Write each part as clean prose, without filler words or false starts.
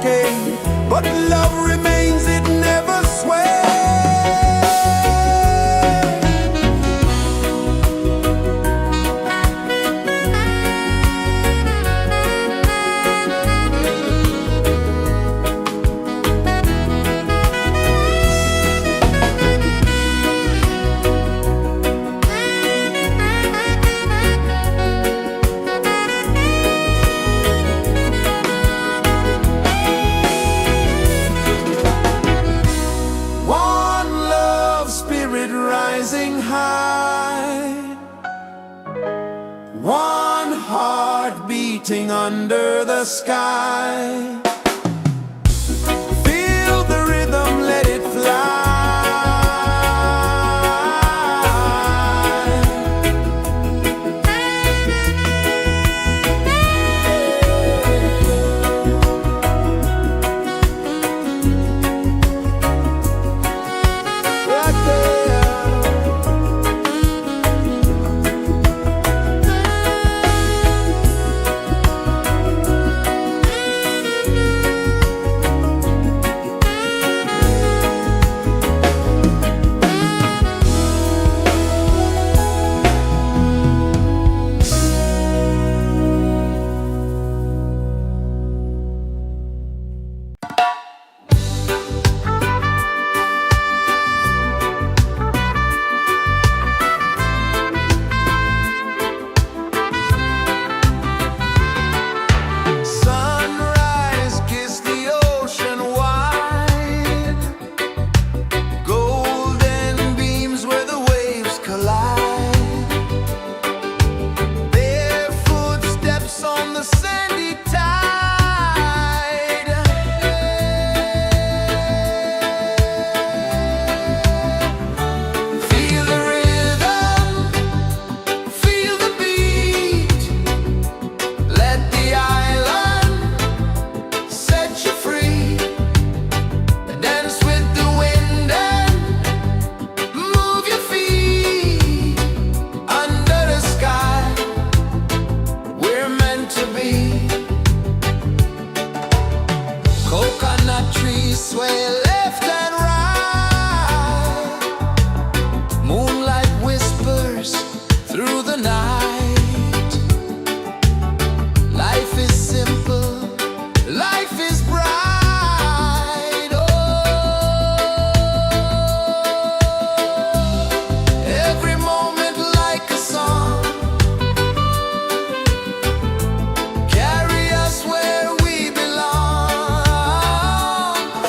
cascade, but love remains, it never sways. Rising high, one heart beating under the sky. Feel the rhythm, let it fly.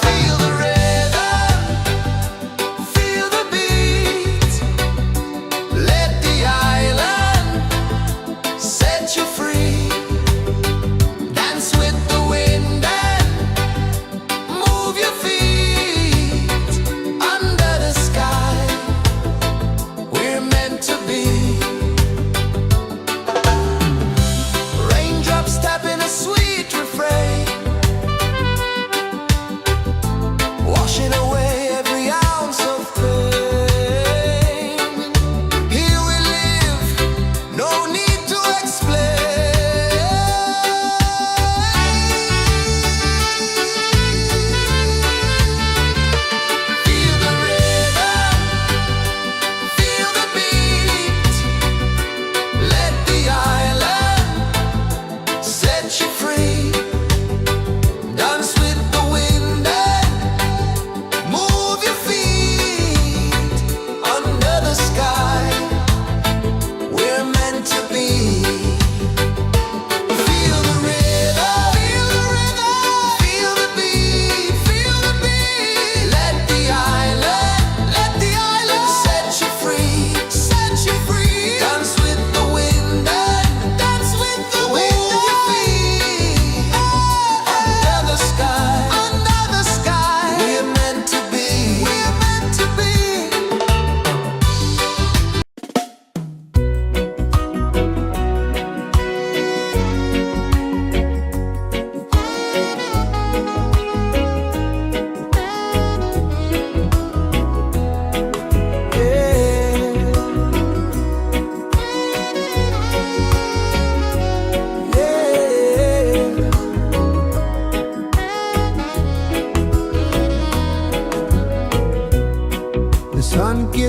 Feel the rhythm.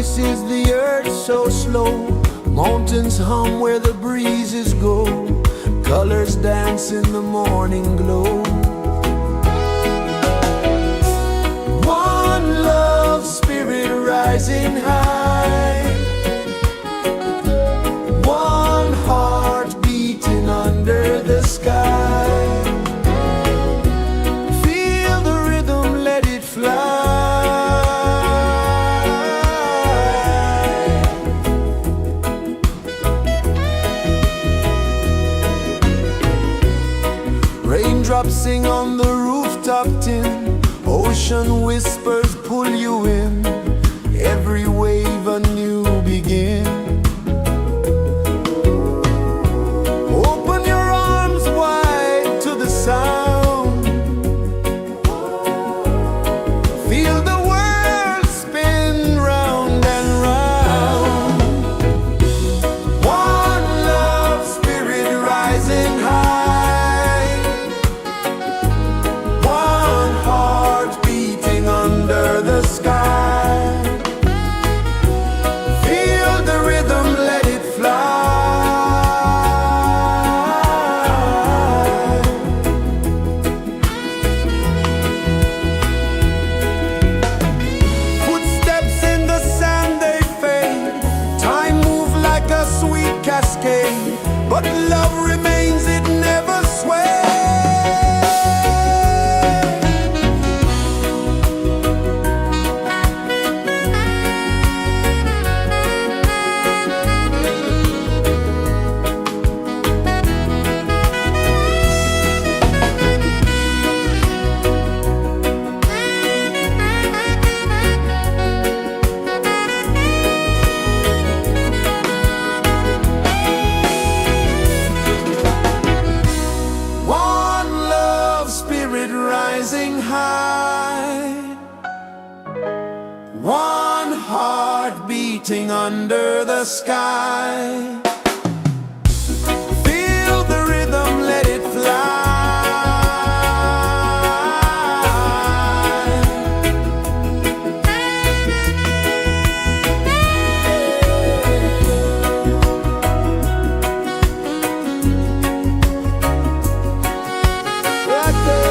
places the earth so slow. Mountains hum where the breezes go. Colors dance in the morning glow. One love spirit rising high. One heart beating under the sky. Feel the rhythm, let it fly. Raindrops sing on the rooftop tin. Ocean whispers pull you in. Every wave a new begin. Open your arms wide to the sound. Feel the world spin round and round. One love spirit rising high. One heart beating under the sky. Feel the rhythm, let it fly. Footsteps in the sand, they fade. Time moves like a sweet cascade. But love remains, it never sways. One love spirit rising high. One heart beating under the sky. Feel the rhythm, let it fly. Right there.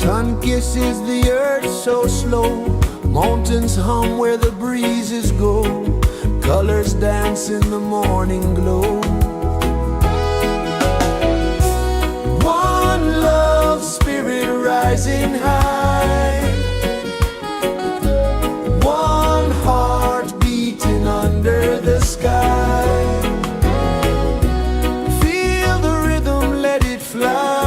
Sun kisses the earth so slow, mountains hum where the breezes go, colors dance in the morning glow. One love spirit rising high, one heart beating under the sky. Feel the rhythm, let it fly.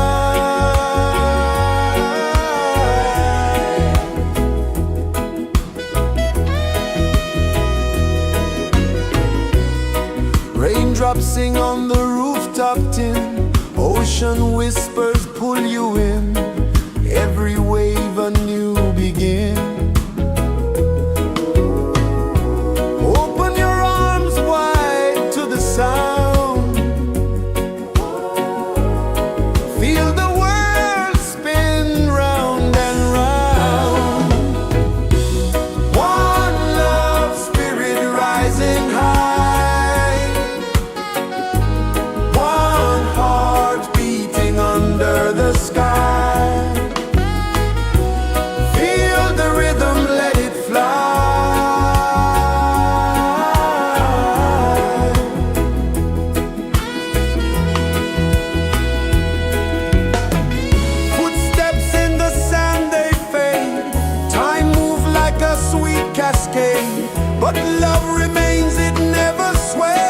Raindrops sing on the rooftop tin, ocean whispers pull you in, every wave a new begin. Open your arms wide to the sound, feel the world spin round and round. One love spirit rising high, one heart beating under the sky. Feel the rhythm, let it fly. Footsteps in the sand, they fade, time moves like a sweet cascade, but love remains, it never sways.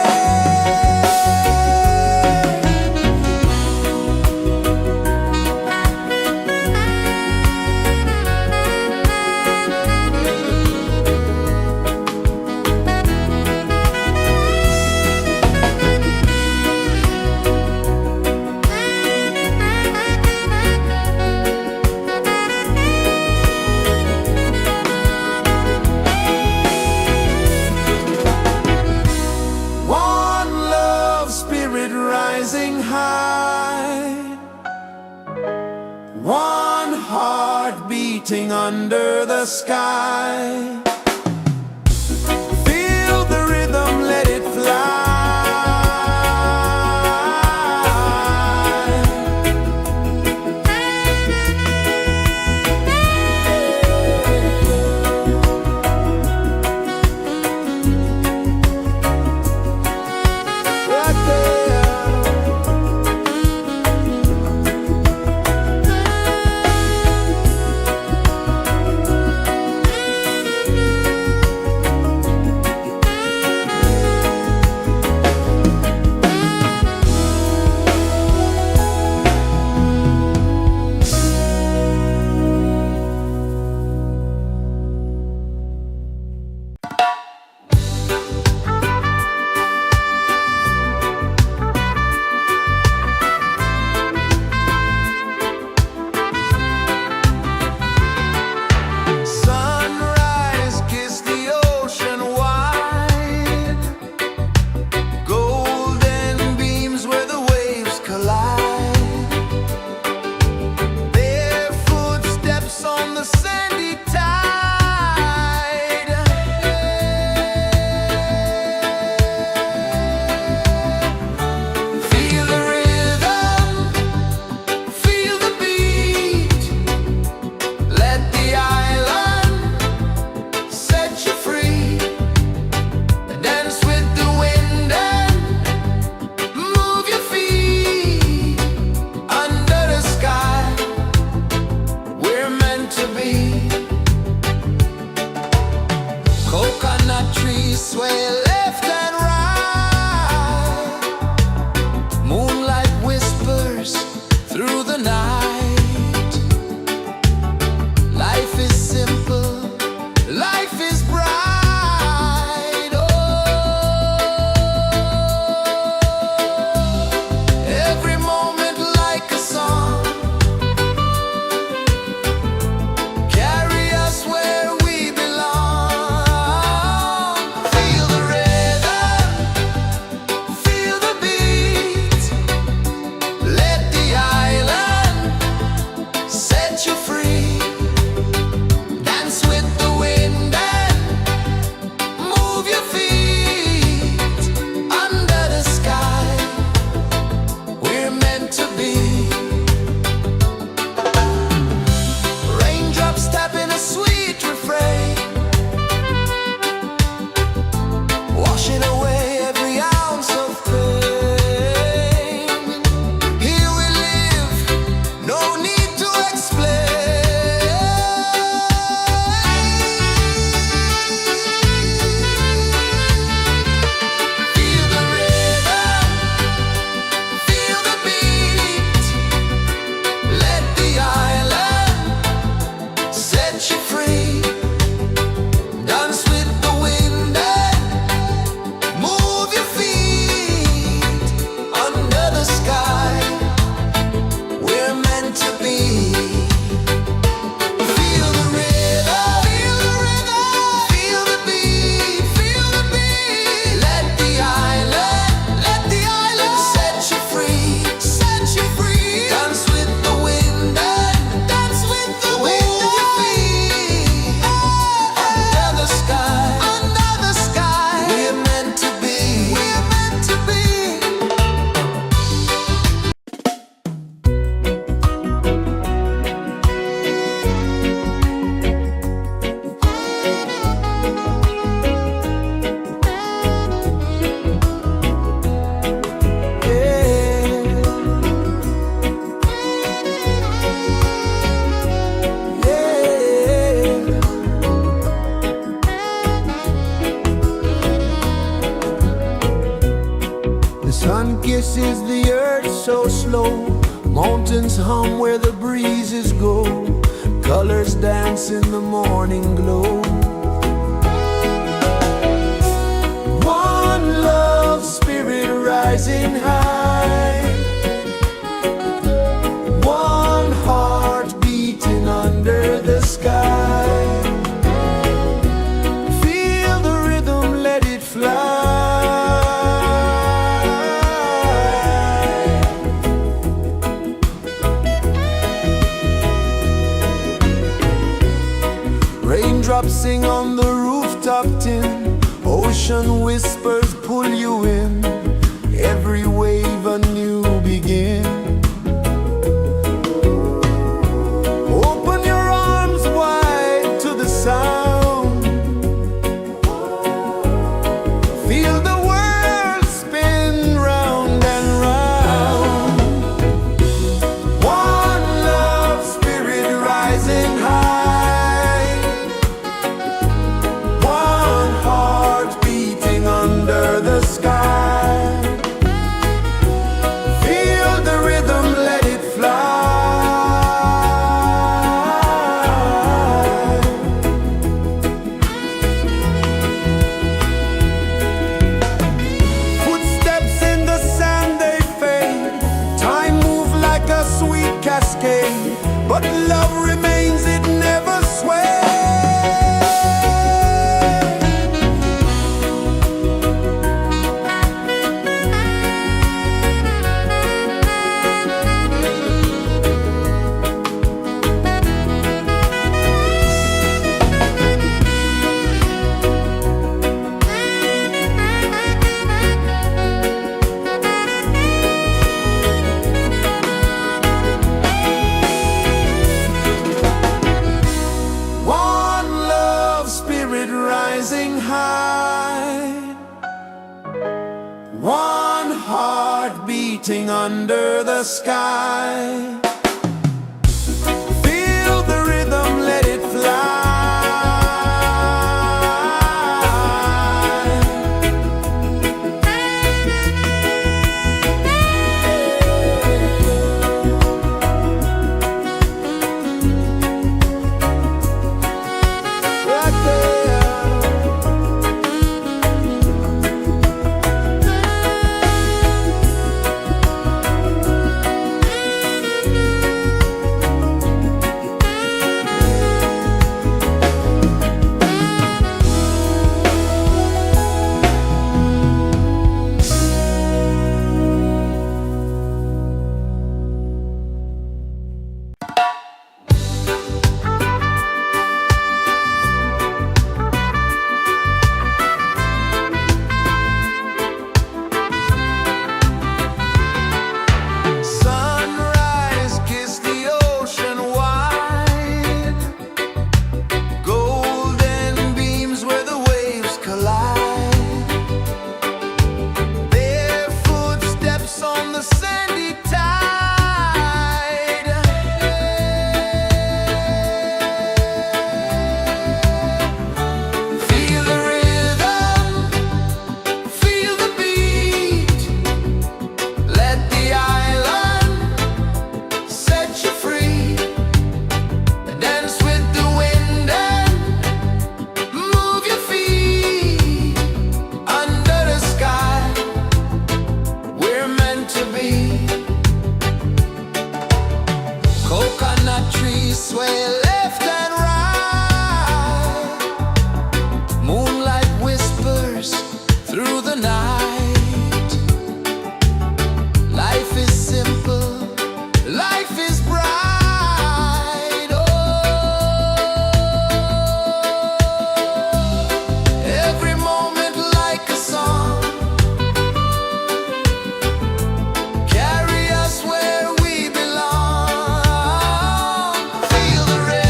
Rising high, one heart beating under the sky. Feel the rhythm, let it fly. mountains hum where the breezes go, colors dance in the morning glow. One love spirit rising high, one heart beating under the sky. Feel the rhythm, let it fly. Raindrops sing on the rooftop tin, ocean whispers pull you in, every wave a new begin. Open your arms wide to the sound, feel the world spin round and round. One love spirit rising high, one heart beating under the sky. Feel the rhythm, let it fly. Footsteps in the sand, they fade. Time moves like a sweet cascade, but love remains, it never sways. One love spirit rising high, one heart beating under the sky. Feel the rhythm, let it fly. Right there. Sunrise, kiss the ocean wide, golden beams where the waves collide, bare footsteps on the sandy tide. Feel the rhythm, feel the beat, let the island set you free. Dance with the wind and move your feet under the sky. We're meant to be. Coconut trees sway left and right, moonlight whispers through the night. Life is simple, life is bright. Oh, every moment like a song, carry us where we belong. Feel the rhythm.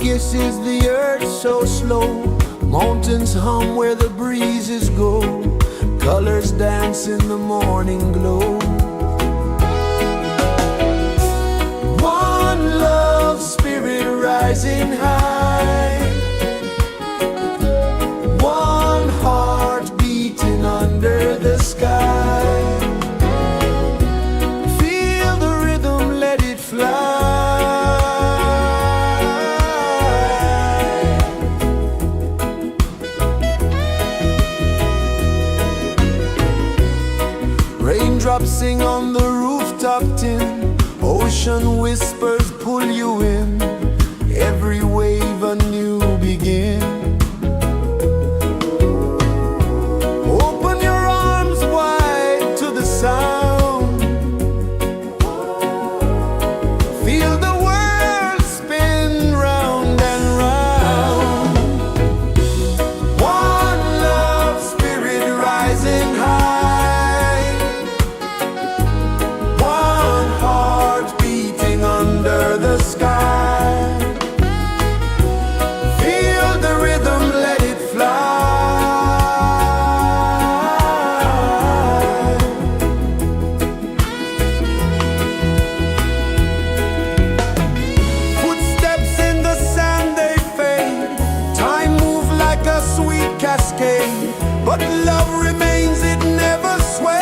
kisses the earth so slow. Mountains hum where the breezes go. Colors dance in the morning glow. One love spirit rising high. One heart beating under the sky. Feel the rhythm, let it fly. Raindrops sing on the rooftop tin. Ocean whispers pull you in. Every wave a new begin. Open your arms wide to the sound. Feel the world spin round and round. One love spirit rising high. One heart beating under the sky. Feel the rhythm, let it fly. Footsteps in the sand, they fade. Time moves like a sweet cascade, but love remains, it never sways.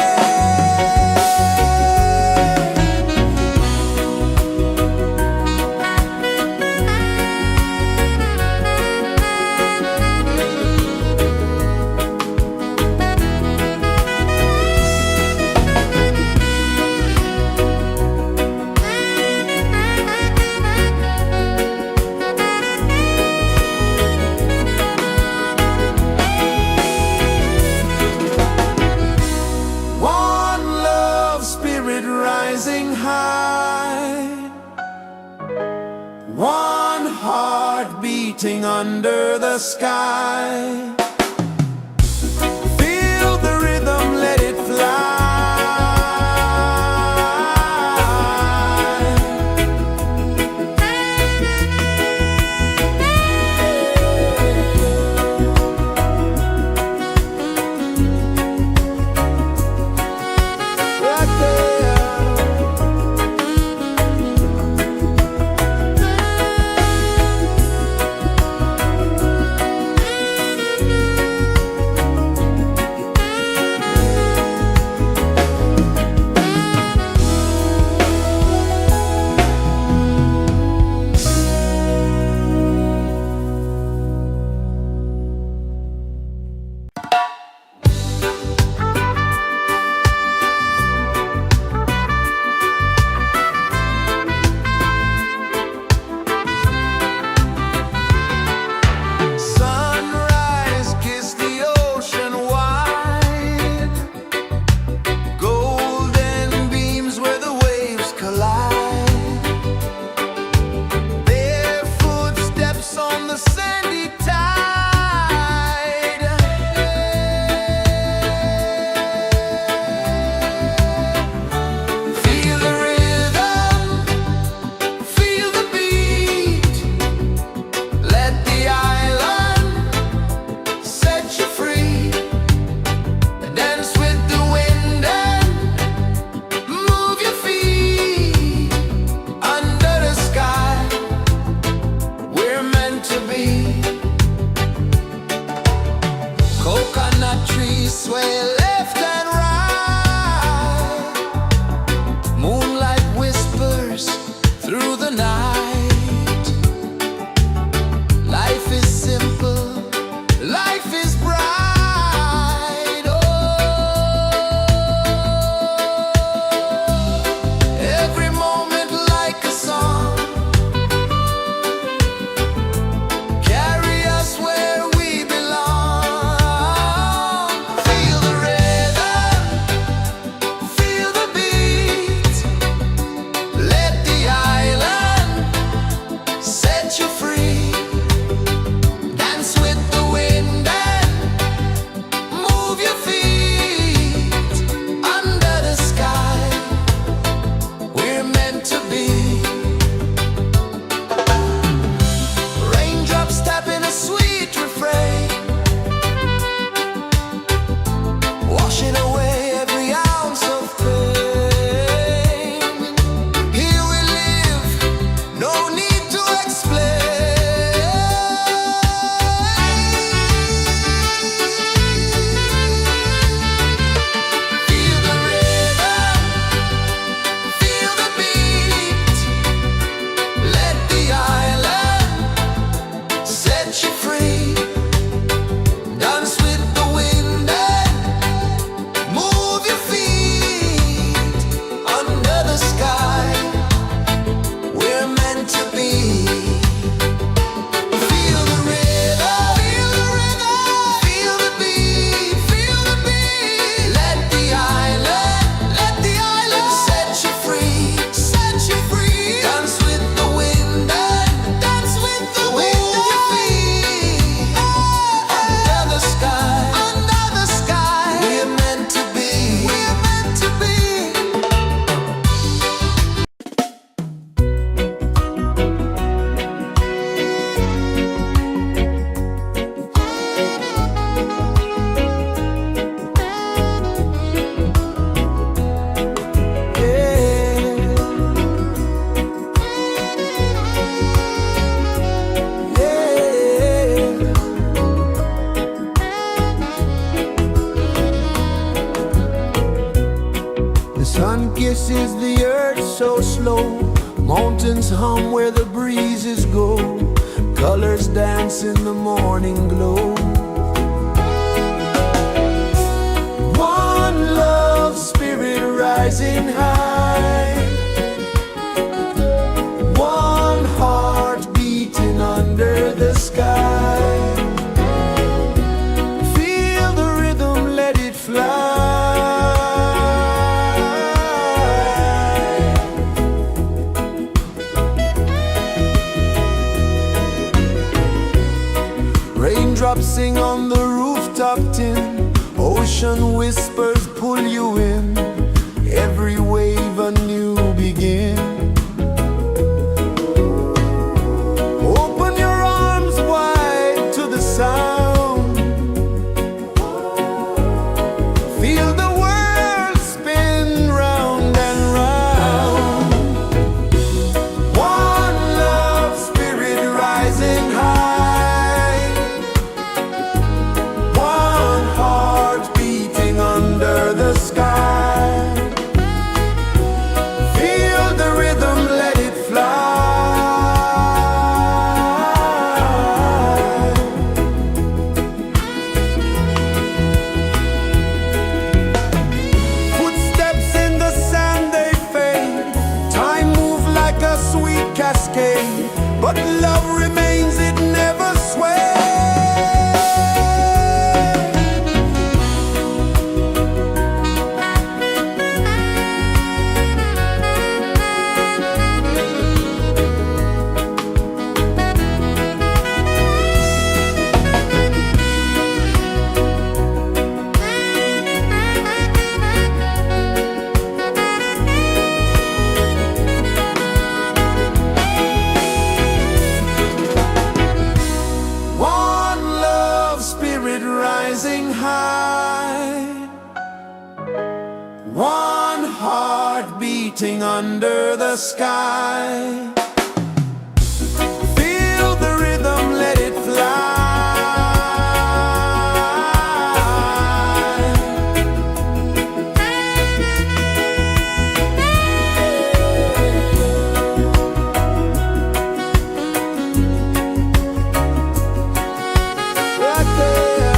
One love spirit rising high. One heart beating under the sky. Feel the rhythm, let it fly. so slow. Mountains hum where the breezes go. Colors dance in the morning glow. One love, spirit rising high. One heart beating under the sky. Feel the rhythm, let it fly. Raindrops sing on the rooftop tin. Ocean whispers pull you in. Every wave a new begin. Open your arms wide to the sound. Feel the world spin round and round. One love, spirit rising high. One heart beating under the sky. Feel the rhythm, let it fly. Footsteps in the sand, they fade. Time moves like a sweet cascade, but love remains, it never sways. One love, spirit rising high. One heart beating under the sky. Feel the rhythm, let it fly. Right there.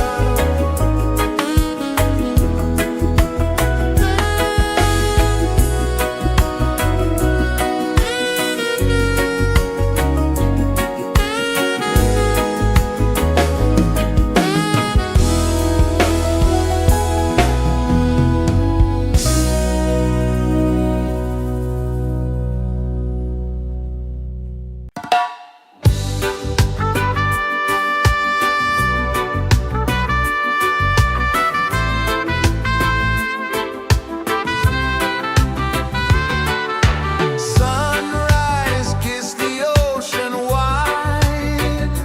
Sunrise, kiss the ocean wide.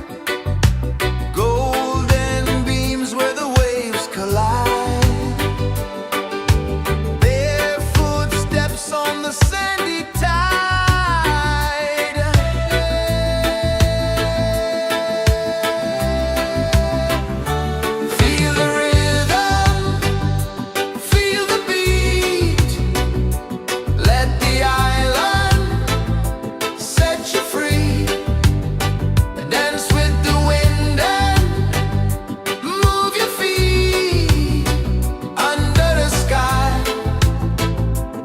Golden beams where the waves collide. Their footsteps on the sandy tide. Feel the rhythm, feel the beat. Let the island set you free. Dance with the wind and move your feet. Under the sky,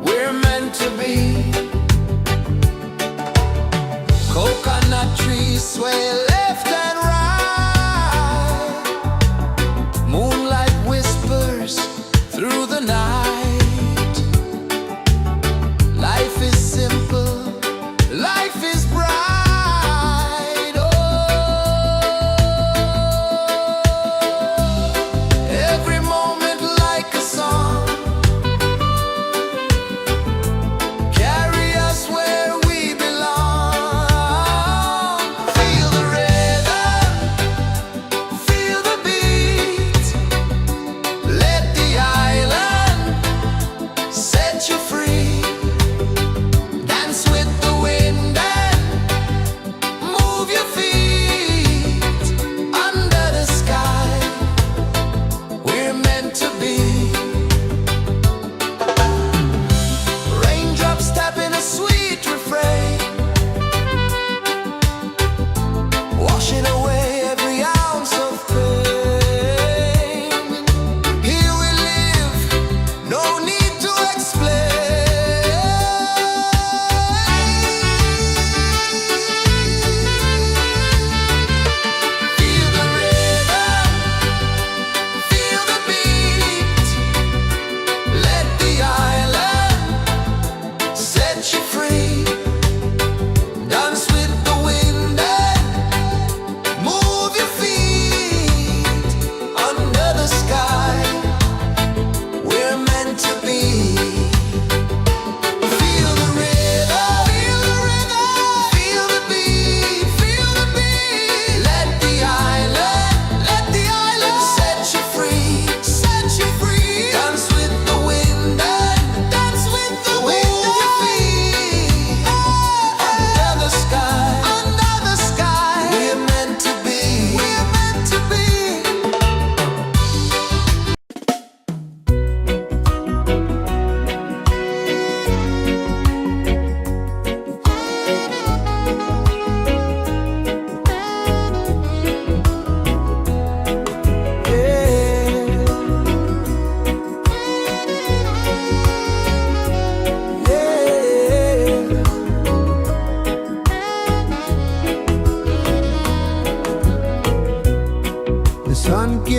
we're meant to be. Coconut trees sway left and right. Moonlight whispers through the night. Life is simple, life is bright. Oh, every moment like a song. Carry us where we belong. Feel the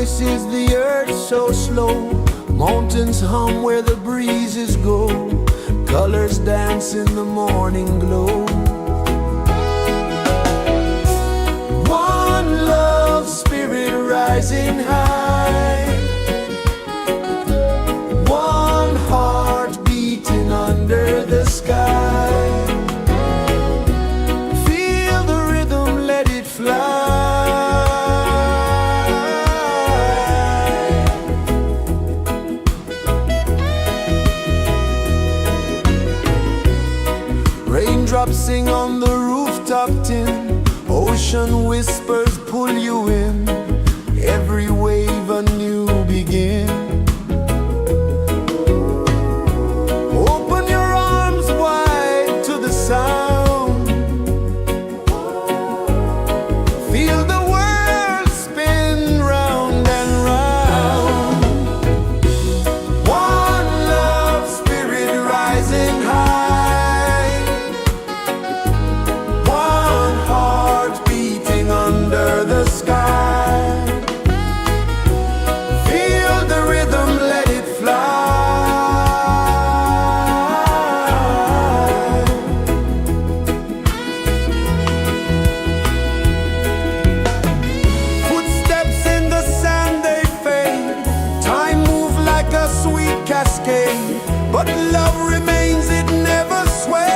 kisses the earth so slow. Mountains hum where the breezes go. Colors dance in the morning glow. One love spirit rising high. One heart beating under the sky. Feel the rhythm, let it fly. Raindrops sing on the rooftop tin. Ocean whispers pull you in. Every wave a new begin. Open your arms wide to the sound. Feel the world spin round and round. One love spirit rising high. One heart beating under the sky. Feel the rhythm, let it fly. Footsteps in the sand, they fade. Time moves like a sweet cascade, but love remains, it never sways.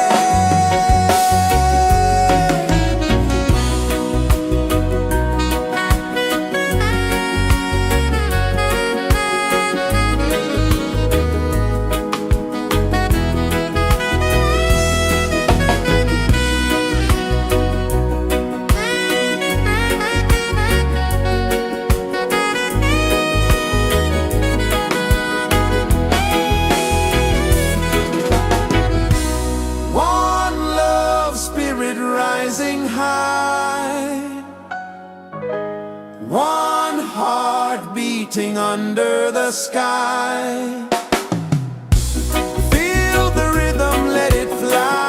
One love spirit rising high. One heart beating under the sky. Feel the rhythm, let it fly.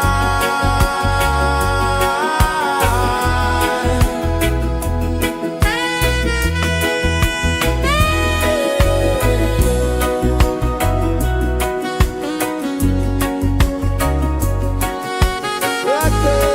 Right there.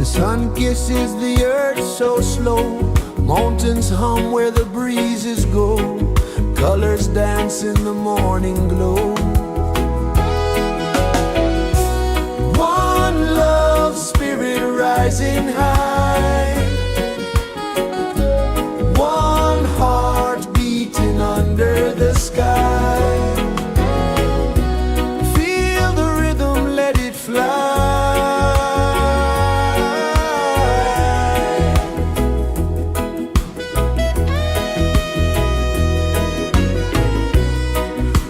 The sun kisses the earth so slow, mountains hum where the breezes go, colors dance in the morning glow. One love spirit rising high, one heart beating under the sky. Feel the rhythm, let it fly.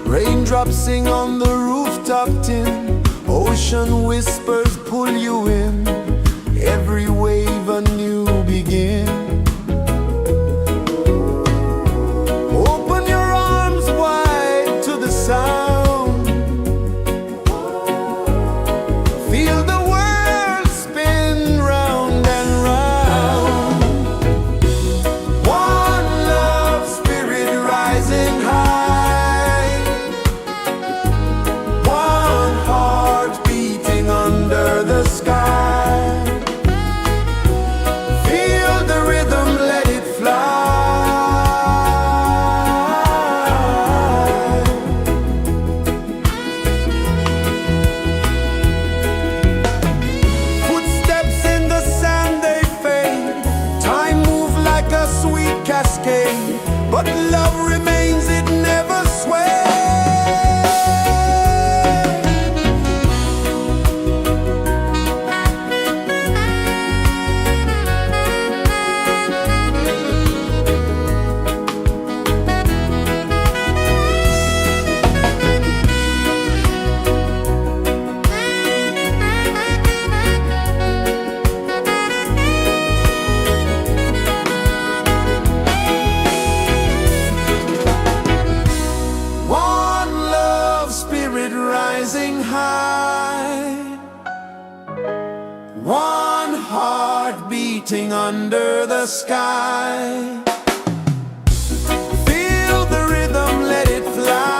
Raindrops sing on the rooftop tin, ocean whispers pull you in, every wave a new begin. Open your arms wide to the sound, feel the world spin round and round. One love spirit rising high, one heart beating under the sky. Feel the rhythm, let it fly. Footsteps in the sand, they fade, time moves like a sweet cascade, but love remains, it never sways. Rising high, one heart beating under the sky. Feel the rhythm, let it fly.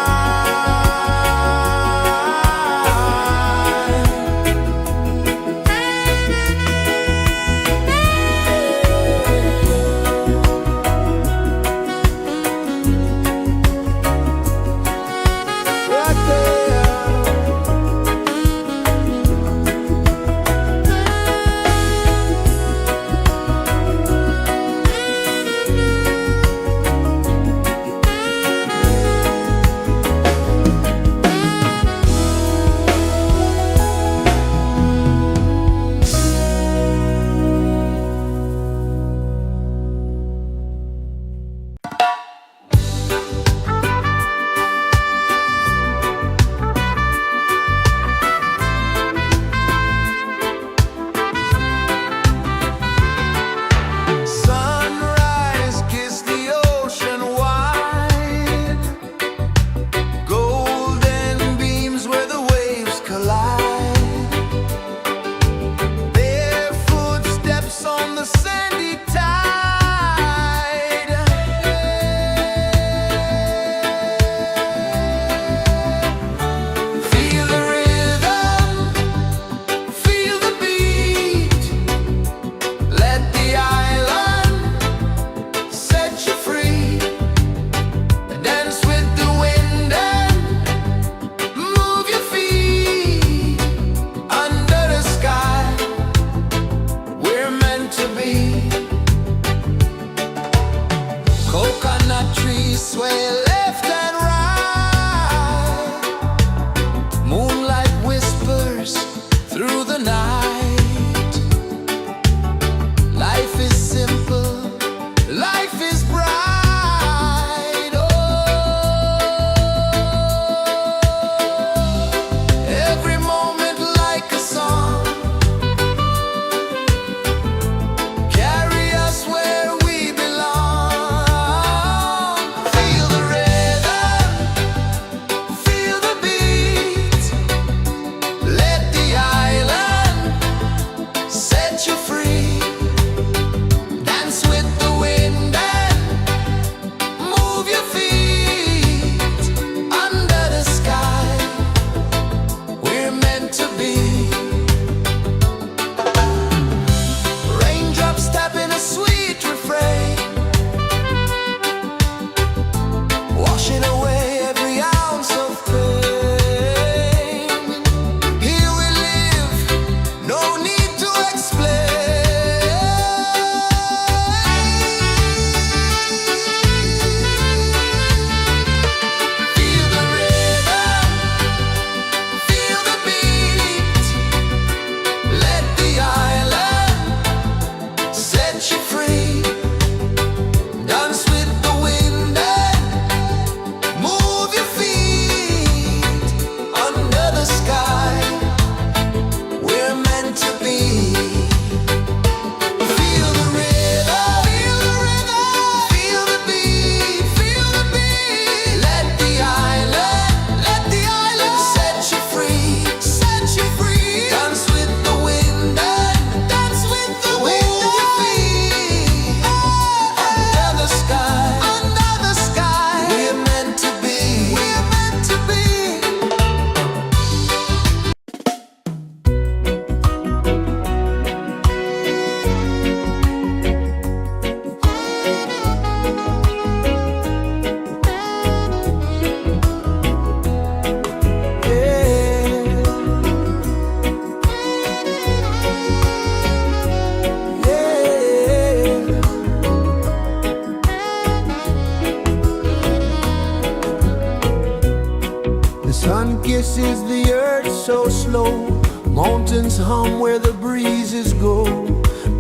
pulses the earth so slow. Mountains hum where the breezes go.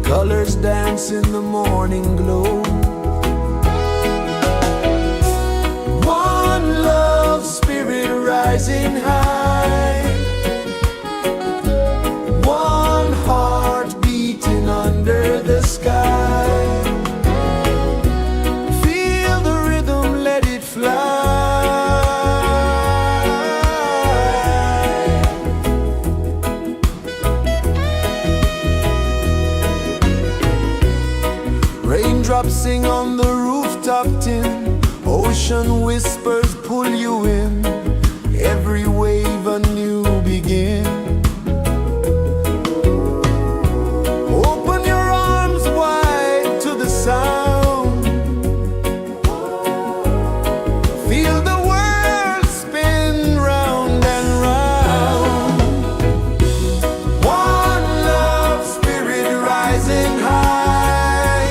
Colors dance in the morning glow. One love spirit rising high. One heart beating under the sky. Feel the rhythm, let it fly. Raindrops sing on the rooftop tin. Ocean whispers pull you in. Every wave a new begin. Open your arms wide to the sound. Feel the world spin round and round. One love spirit rising high.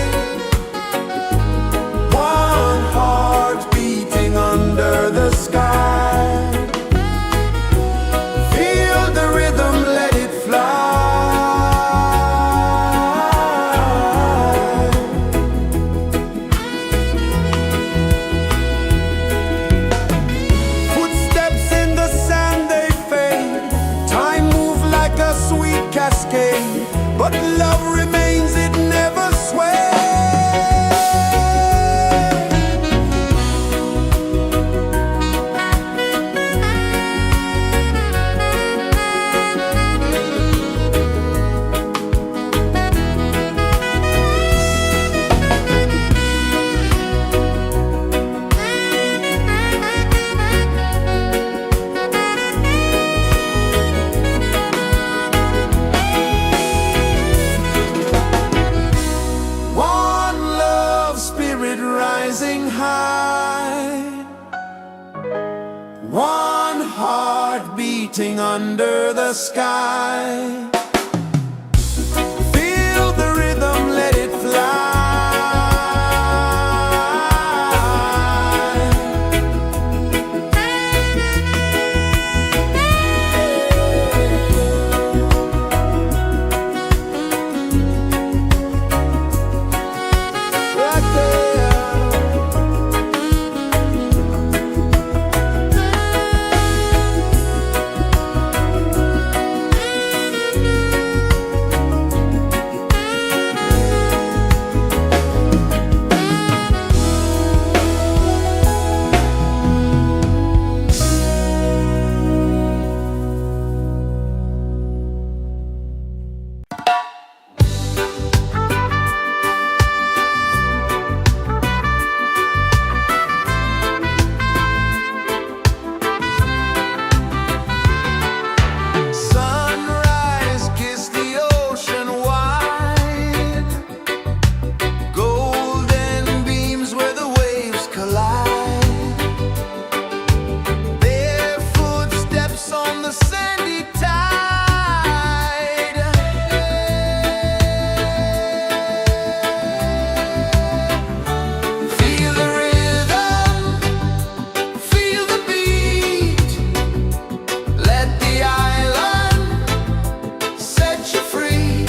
One heart beating under the sky. Feel the rhythm, let it fly. Footsteps in the sand, they fade. Time moves like a sweet cascade, but love remains, it never sways. One love spirit rising high. One heart beating under the sky. Feel the rhythm, let it fly. Right there. Sunrise, kiss the ocean wide. Golden beams where the waves collide. Bare footsteps on the sandy tide. Feel the rhythm, feel the beat. Let the island set you free.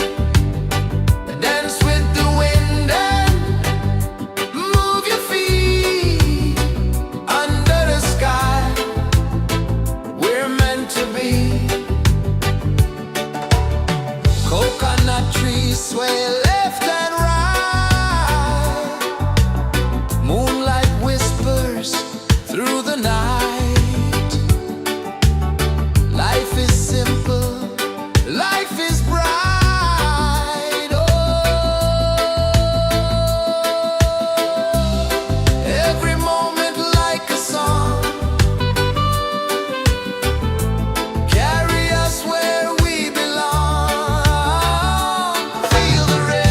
Dance with the wind and move your feet. Under the sky, we're meant to be. Coconut trees sway left and right. Moonlight whispers through the night. Life is simple, life is bright. Oh, every moment like a song. Carry us where we belong. Feel the rhythm.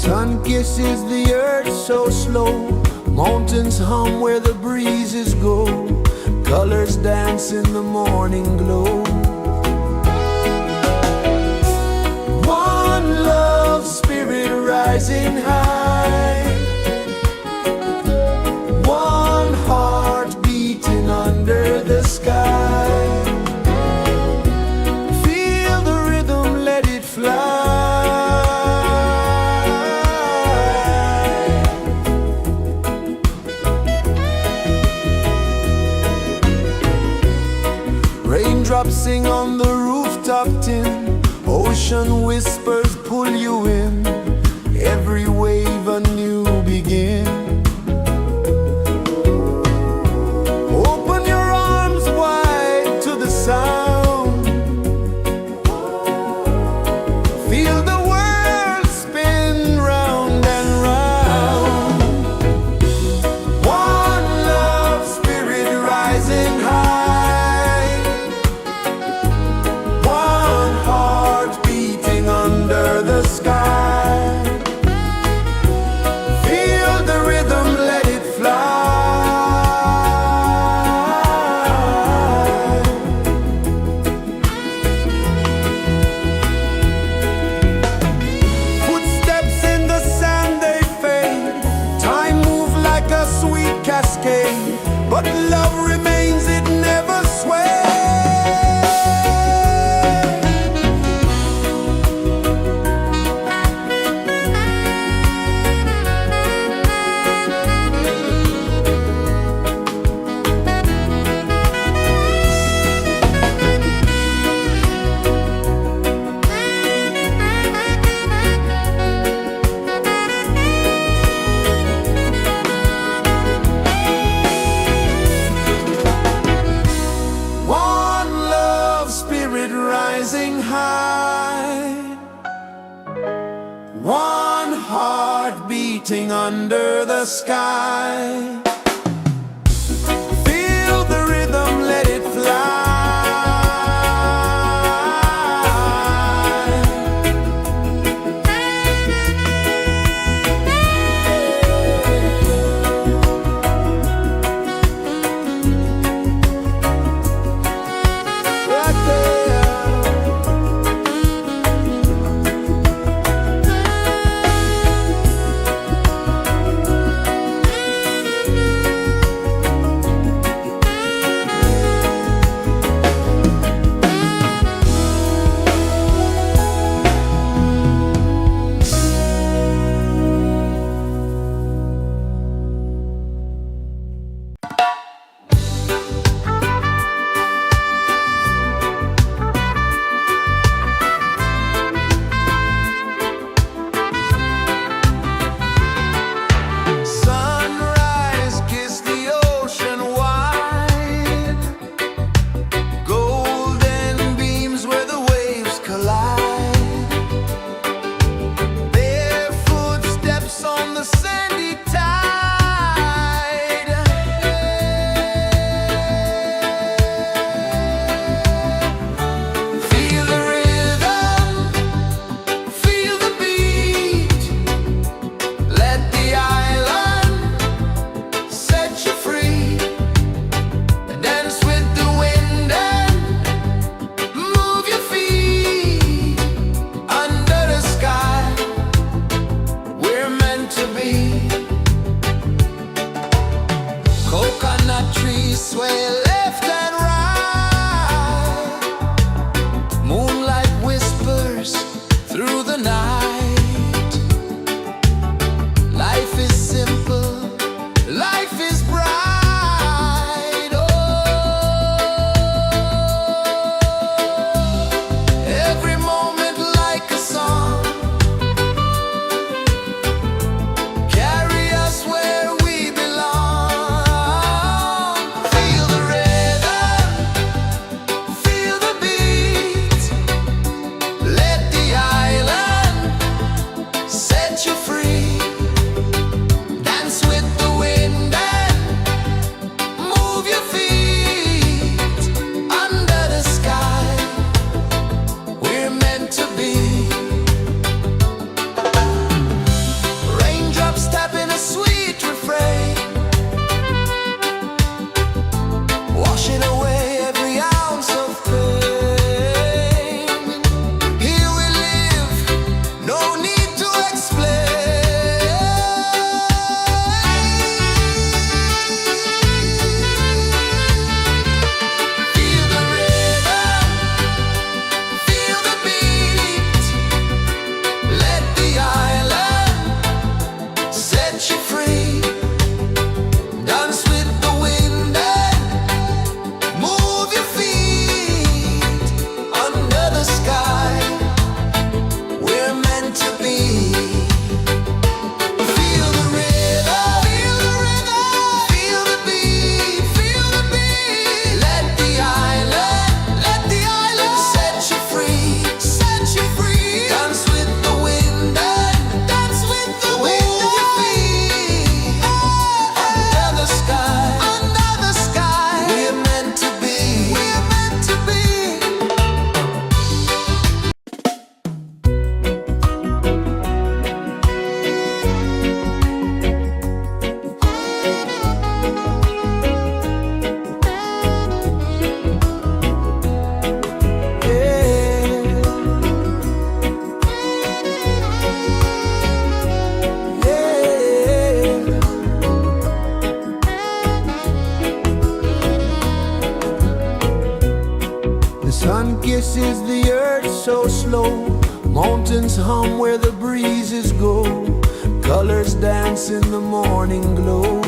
Sun kisses the earth so slow, mountains hum where the breezes go, colors dance in the morning glow. One love spirit rising high, one heart beating under the sky. Feel the rhythm, let it fly. Raindrops sing on the rooftop tin, ocean whispers pull you in, every wave a new begin. Open your arms wide to the sound, feel the world spin round and round. One love spirit rising high, one heart beating under the sky. Feel the rhythm, let it fly. Footsteps in the sand, they fade, time moves like a sweet cascade, but love remains, it never sways. One love spirit rising high, one heart beating under the sky. Feel the rhythm, let it fly. Right there. Mountains hum where the breezes go, colors dance in the morning glow.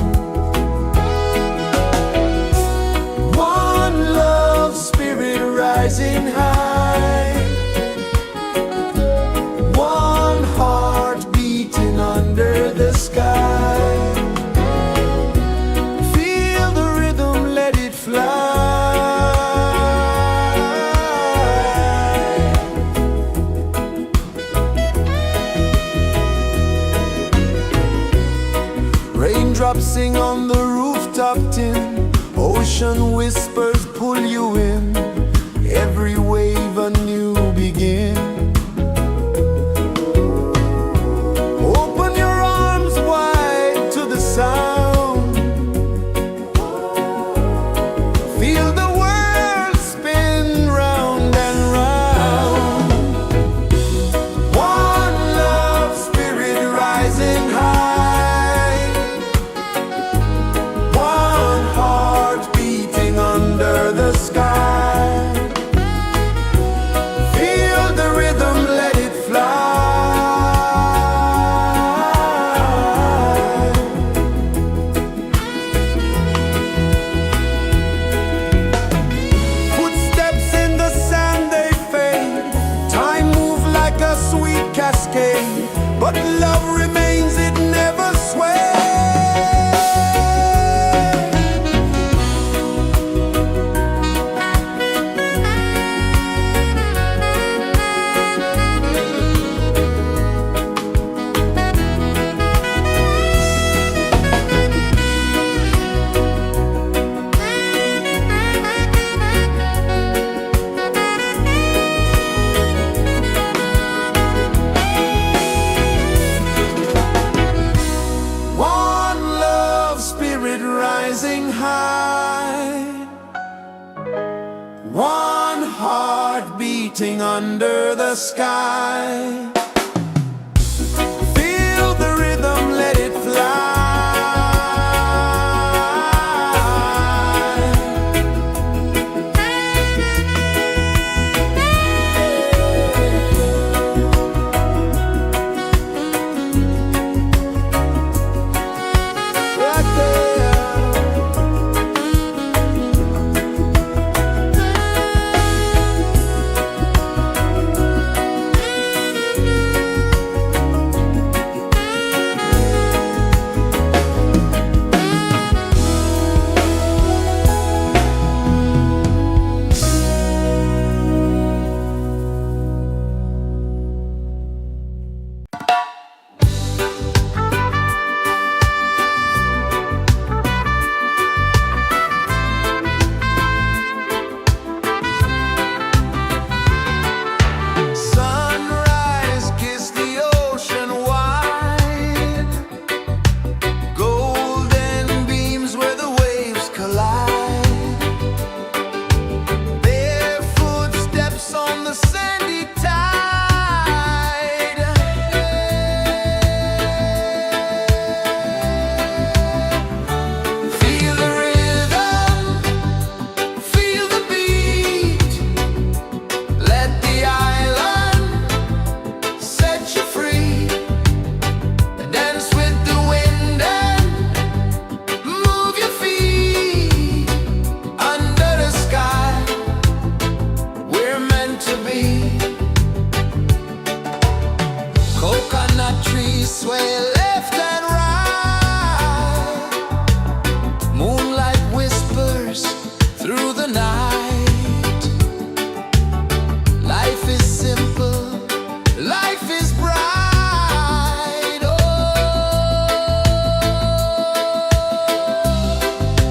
One love spirit rising high, one heart beating under the sky. Feel the rhythm, let it fly. Raindrops sing on the rooftop tin, ocean whispers pull you in, every wave a new begin. Open your arms wide to the sound, feel the world spin round and round. One love spirit rising high, one heart beating under the sky. Feel the rhythm, let it fly. Footsteps in the sand, they fade. Time moves like a sweet cascade, but love remains, it never sways. One love spirit rising high, one heart beating under the sky. Feel the rhythm, let it fly. Right there. Sunrise, kiss the ocean wide, golden beams where the waves collide. Bare footsteps on the sandy tide. Feel the rhythm, feel the beat. Let the island set you free. Dance with the wind and move your feet. Under the sky, we're meant to be. Coconut trees sway left and right. Moonlight whispers through the night. Life is simple, life is bright. Oh,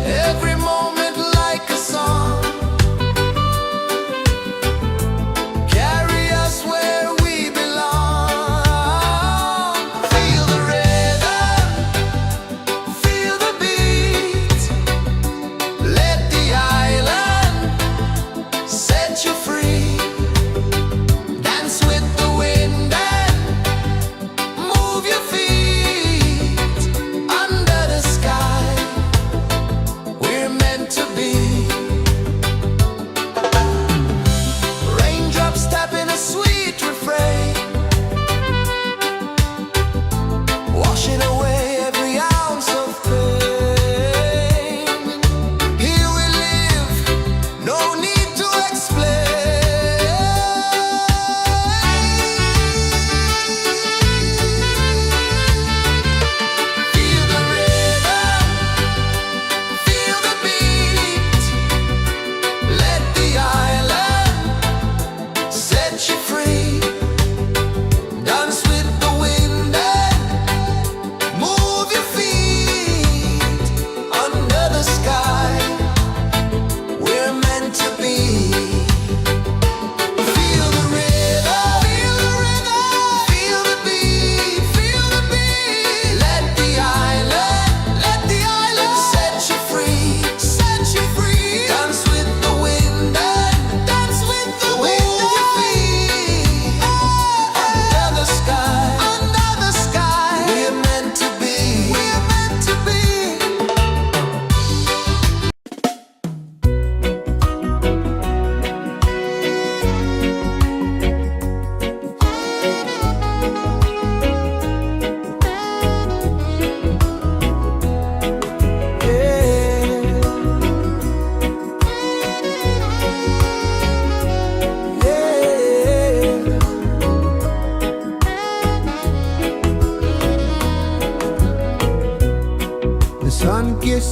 every moment like a song. Carry us where we belong. Feel the rhythm.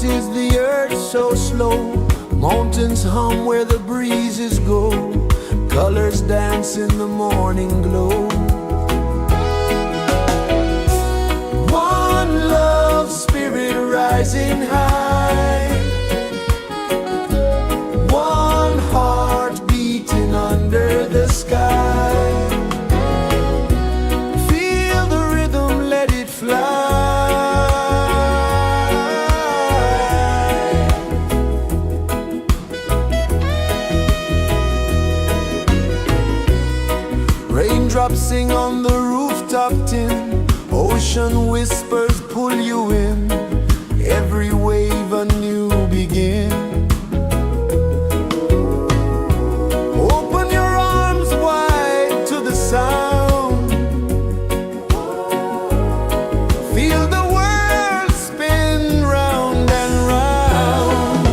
is the earth so slow? Mountains hum where the breezes go. Colors dance in the morning glow. One love spirit rising high. One heart beating under the sky. Feel the rhythm, let it fly. Raindrops sing on the rooftop tin. Ocean whispers pull you in. Every wave a new begin. Open your arms wide to the sound. Feel the world spin round and round.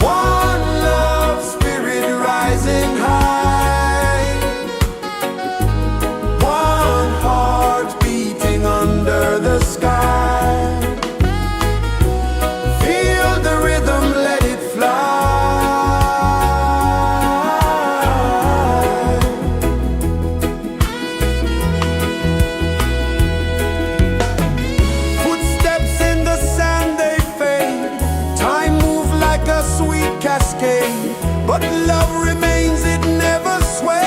One love spirit rising high. One heart beating under the sky. Feel the rhythm, let it fly. Footsteps in the sand, they fade. Time moves like a sweet cascade, but love remains, it never sways.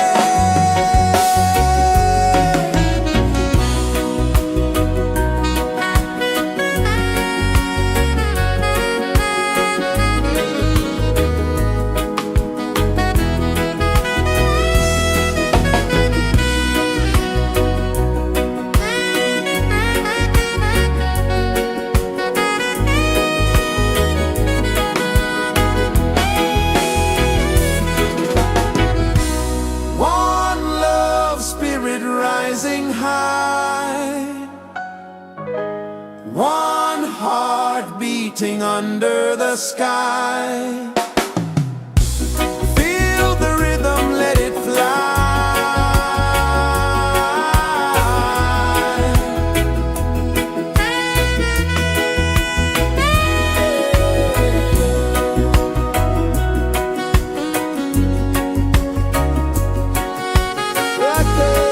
One love spirit rising high. One heart beating under the sky. Feel the rhythm, let it fly. Right there.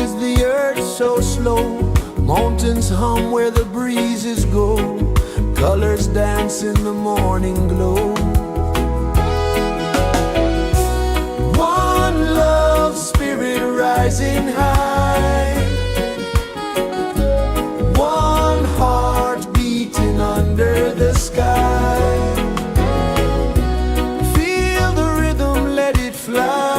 is the earth so slow? Mountains hum where the breezes go. Colors dance in the morning glow. One love spirit rising high. One heart beating under the sky. Feel the rhythm, let it fly.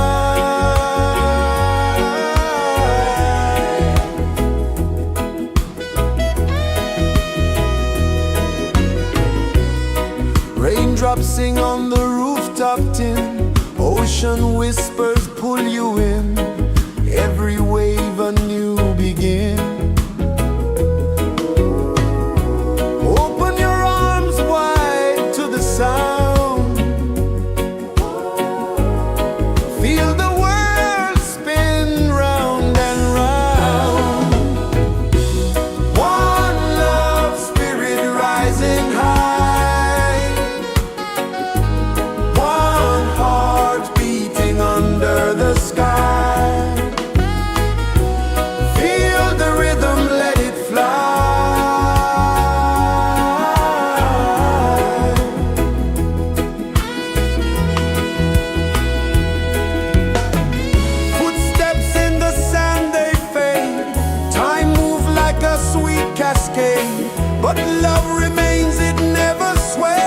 Raindrops sing on the rooftop tin. Ocean whispers pull you in. Every wave a new begin. Open your arms wide to the sound. Feel the world spin round and round. One love spirit rising high. One heart beating under the sky. Feel the rhythm, let it fly. Footsteps in the sand, they fade. Time moves like a sweet cascade, but love remains, it never sways.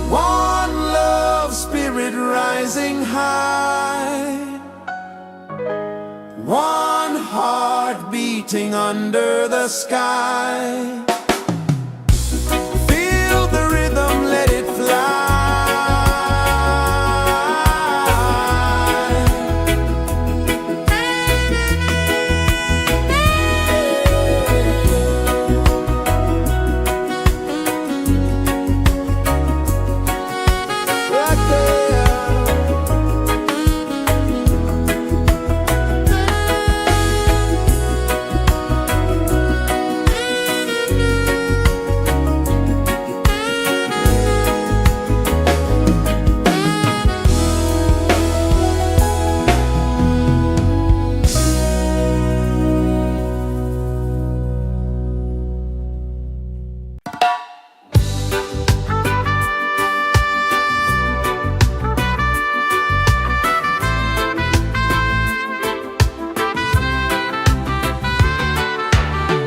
One love spirit rising high. One heart beating under the sky. Feel the rhythm, let it fly. Right there.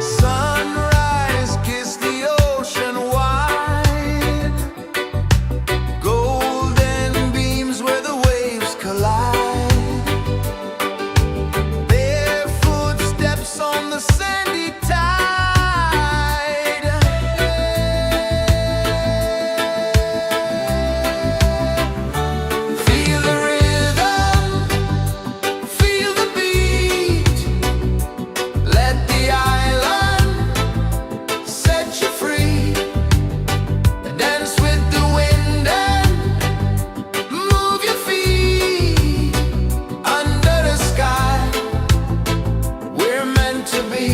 Sunrise, kiss the ocean wide. Golden beams where the waves collide. Barefoot steps on the sandy tide. Feel the rhythm, feel the beat. Let the island set you free. Dance with the wind and move your feet. Under the sky, we're meant to be.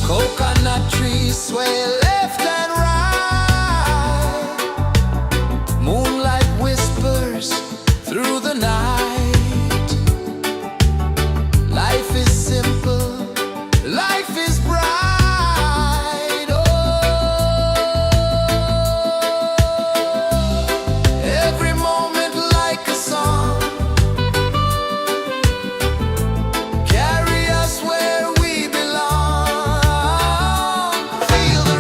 Coconut trees sway left and right. Moonlight whispers through the night. Life is simple, life is bright. Oh, every moment like a song. Carry us where we belong. Feel the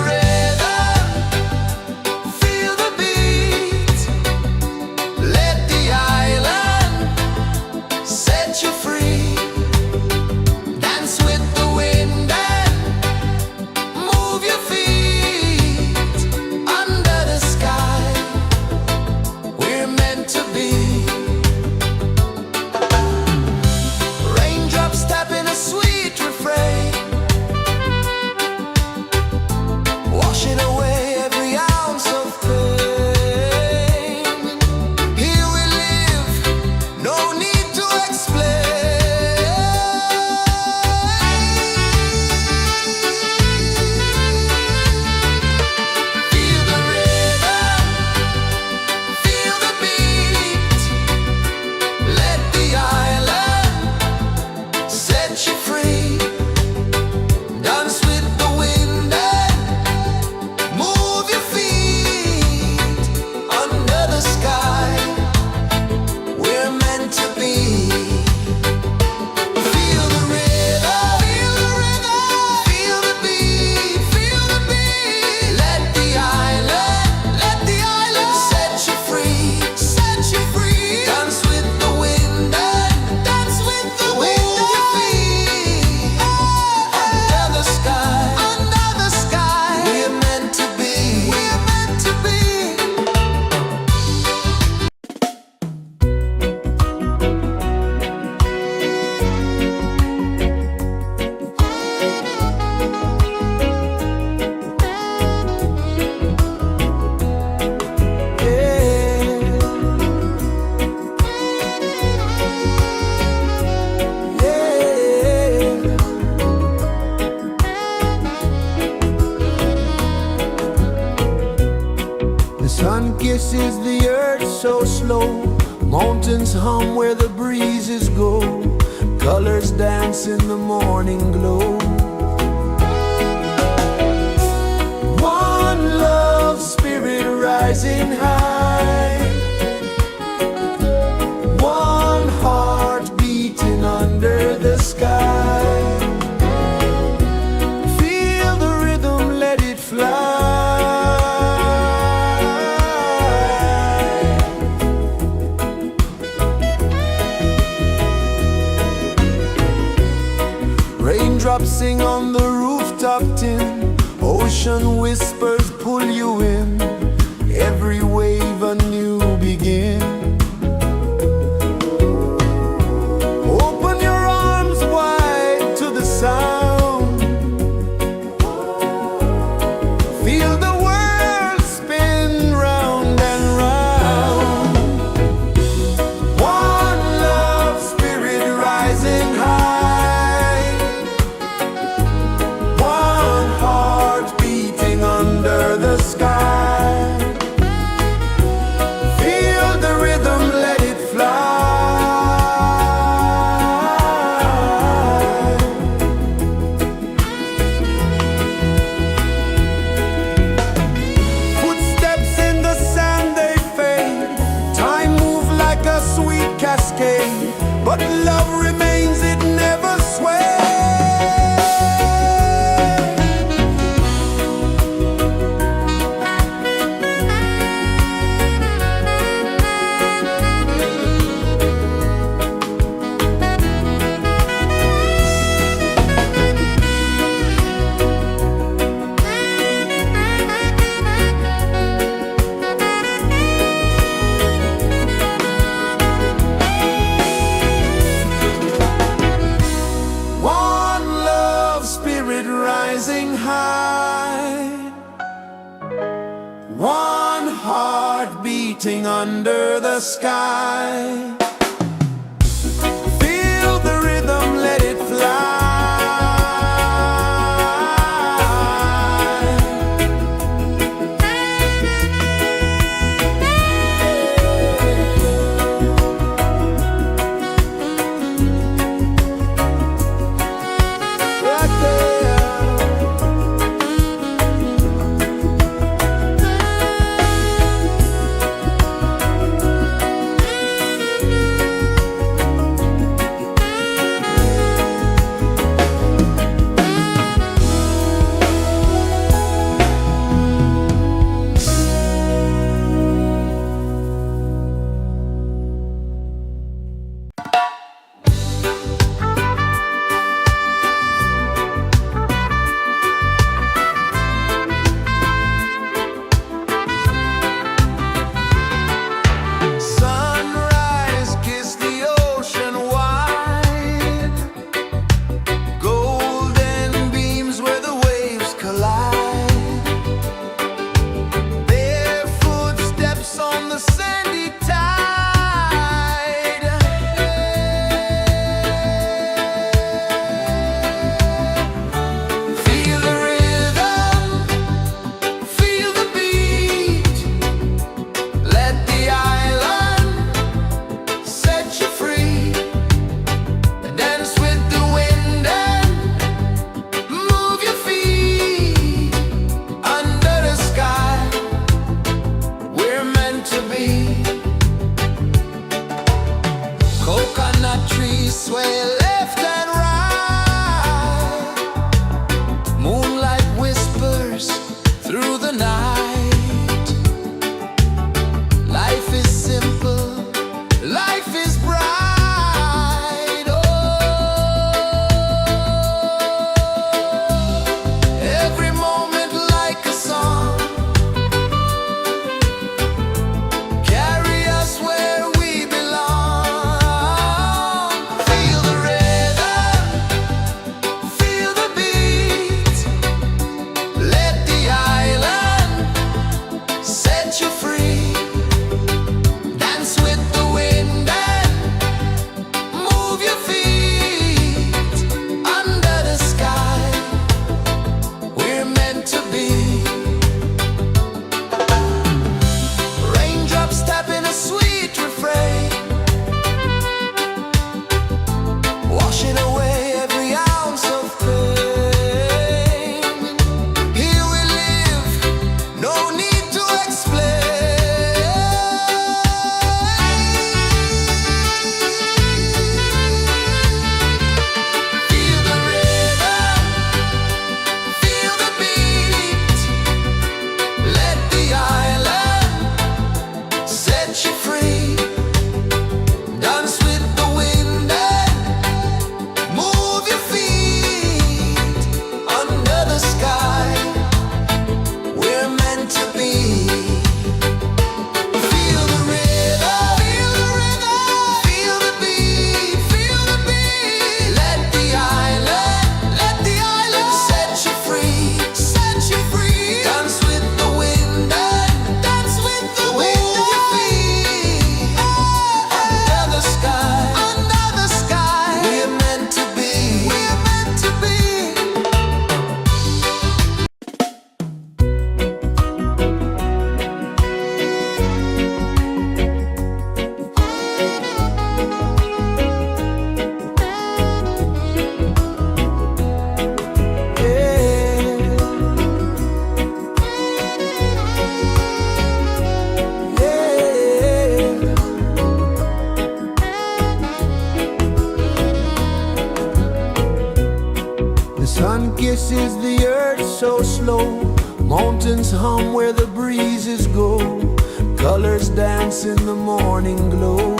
rejoices the earth so slow. Mountains hum where the breezes go. Colors dance in the morning glow. One love spirit rising high. One heart beating under the sky. Feel the rhythm, let it fly. Raindrops sing on the rooftop tin. Ocean whispers pull you in. Every wave a new begin. Open your arms wide to the sound. Feel the world spin round and round. One love spirit rising high. One heart beating under the sky. Feel the rhythm, let it fly. Footsteps in the sand, they fade. Time move like a sweet cascade. But love remains, it never sways. One love spirit rising high. One heart beating under the sky. Feel the rhythm, let it fly. Sun kisses the earth so slow, mountains hum where the breezes go, colors dance in the morning glow.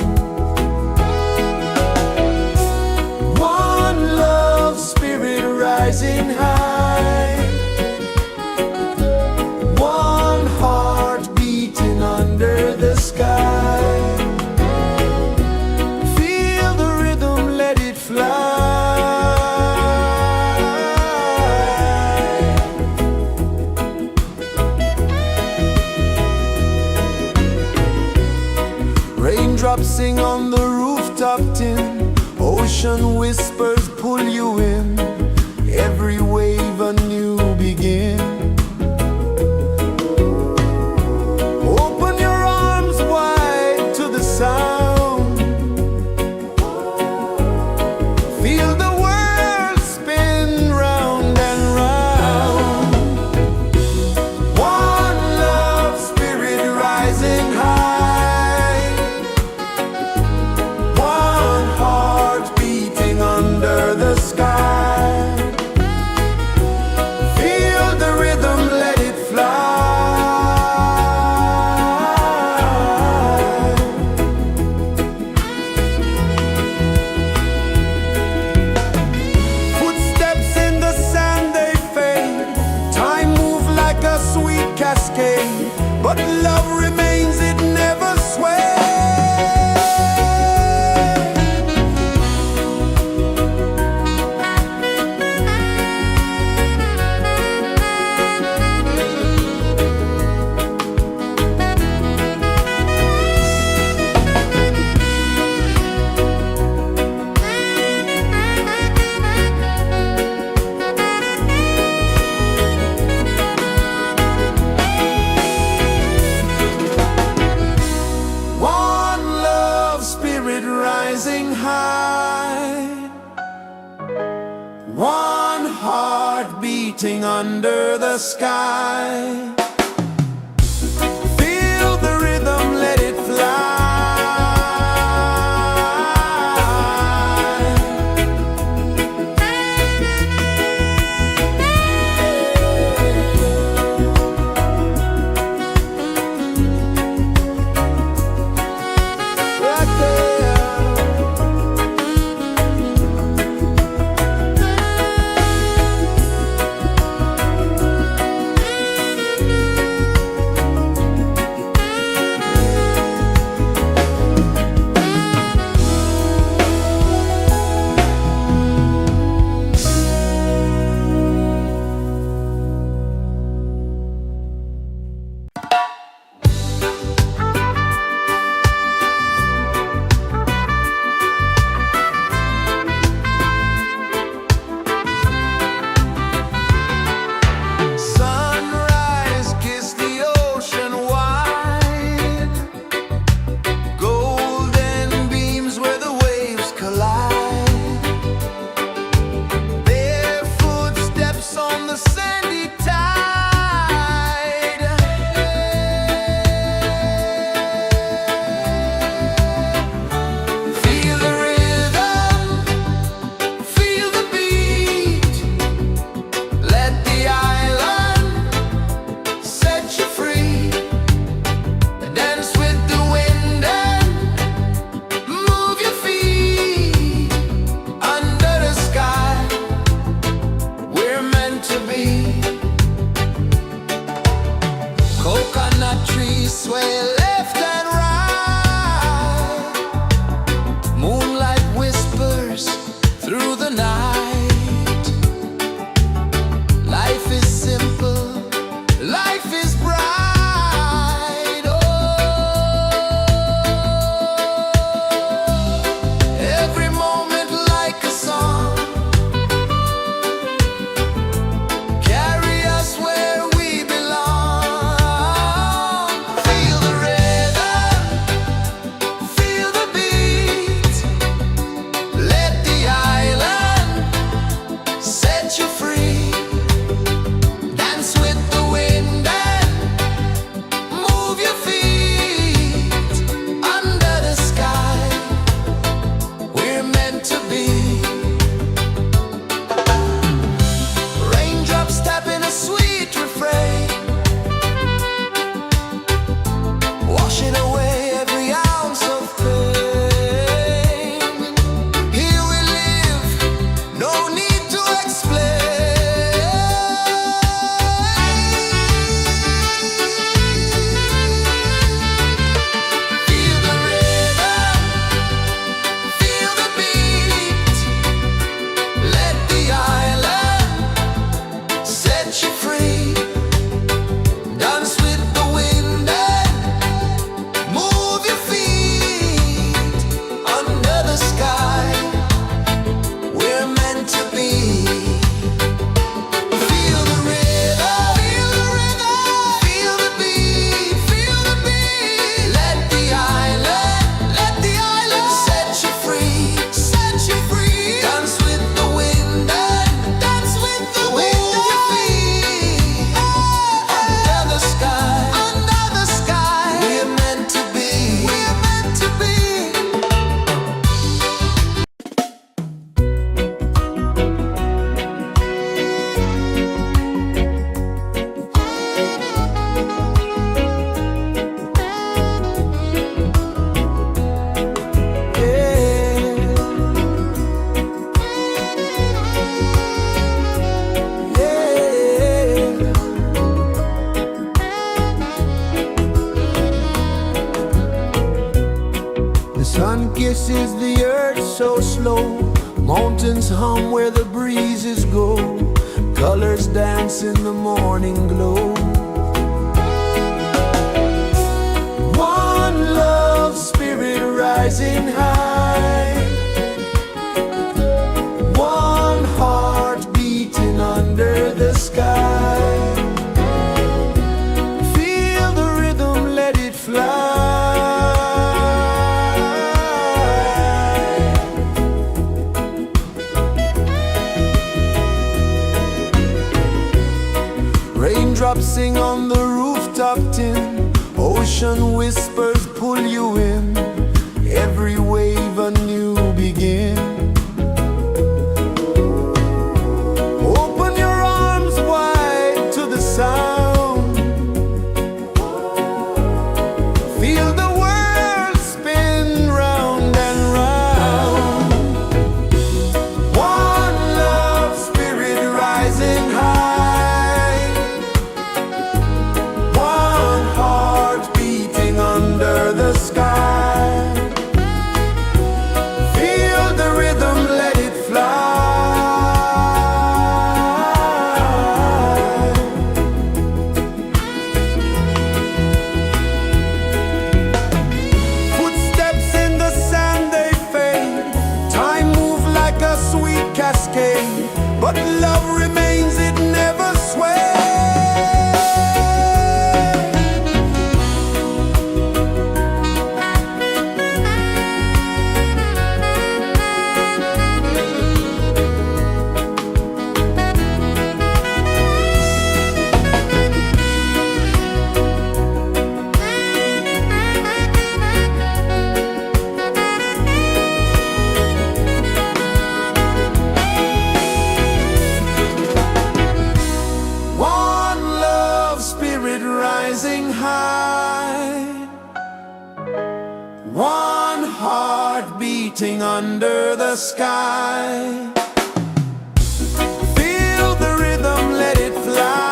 One love spirit rising high, one heart beating under the sky. Feel the rhythm, let it fly. Raindrops sing on the rooftop tin, ocean whispers pull you in, every wave a new begin. Open your arms wide to the sound, feel the world spin round and round. One love spirit rising high, one heart beating under the sky. Feel the rhythm, let it fly. Footsteps in the sand, they fade, time moves like a sweet cascade, but love remains, it never sways. One love spirit rising high, one heart beating under the sky. Feel the rhythm, let it fly. Right there. Sunrise, kiss the ocean wide, golden beams where the waves collide, bare footsteps on the sandy tide. Feel the rhythm, feel the beat, let the island set you free. Dance with the wind and move your feet under the sky. We're meant to be. Coconut trees sway left and right, moonlight whispers through the night. Life is simple, life is bright. Oh, every moment like a song, carry us where we belong. Feel the rhythm, feel the beat, let the island pulses the earth so slow. Mountains hum where the breezes go. Colors dance in the morning glow. One love spirit rising high. One heart beating under the sky. Feel the rhythm, let it fly. Raindrops sing on the rooftop tin. Ocean whispers pull you in. Every wave a new begin. Open your arms wide to the sound. Feel the world spin round and round. One love spirit rising high. One heart beating under the sky. Feel the rhythm, let it fly. Footsteps in the sand, they fade. Time moves like a sweet cascade, but love remains, it never sways. One love spirit rising high. One heart beating under the sky. Feel the rhythm, let it fly.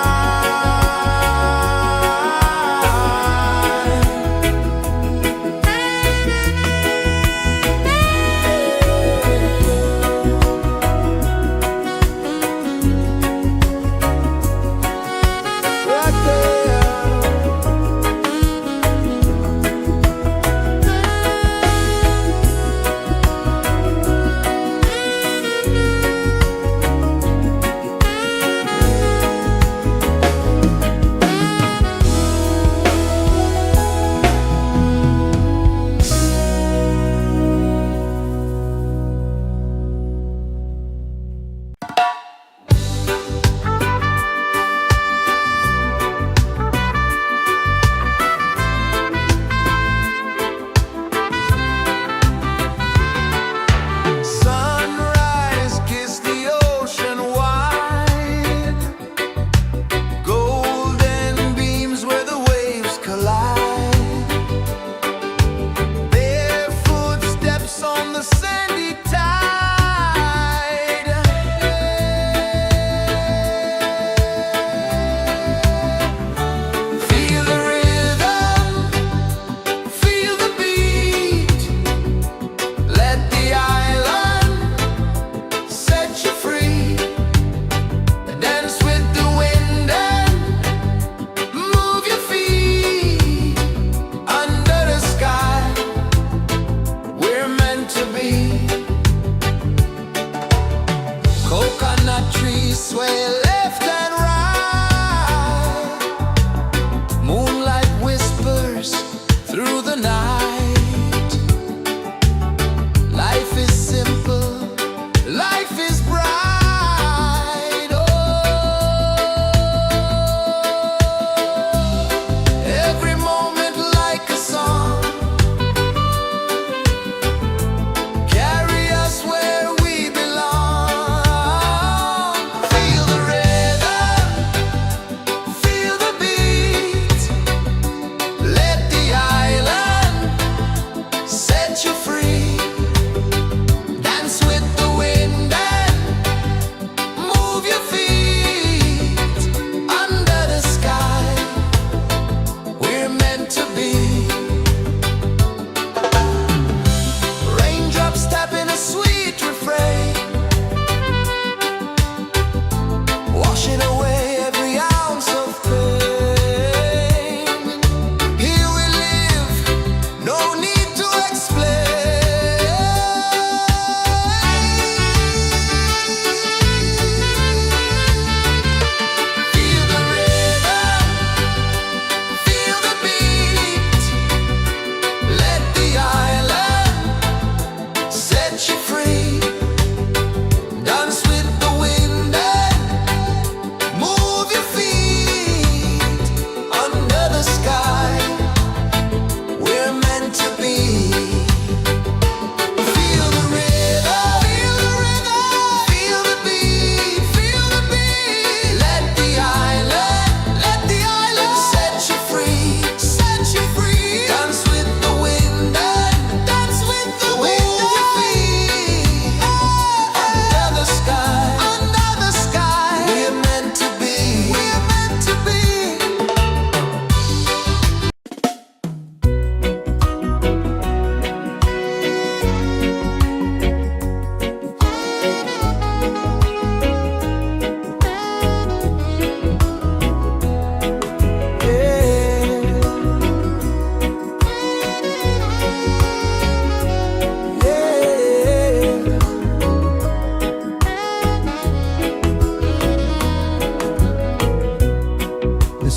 Right there. Sunrise, kiss the ocean wide. Golden beams where the waves collide. Bare footsteps on the sandy tide. Feel the rhythm, feel the beat. Let the island set you free. Dance with the wind and move your feet. Under the sky, we're meant to be. Coconut trees sway left and right. Moonlight whispers through the night. Life is simple, life is bright. Oh, every moment like a song. Carry us where we belong. Feel the rhythm,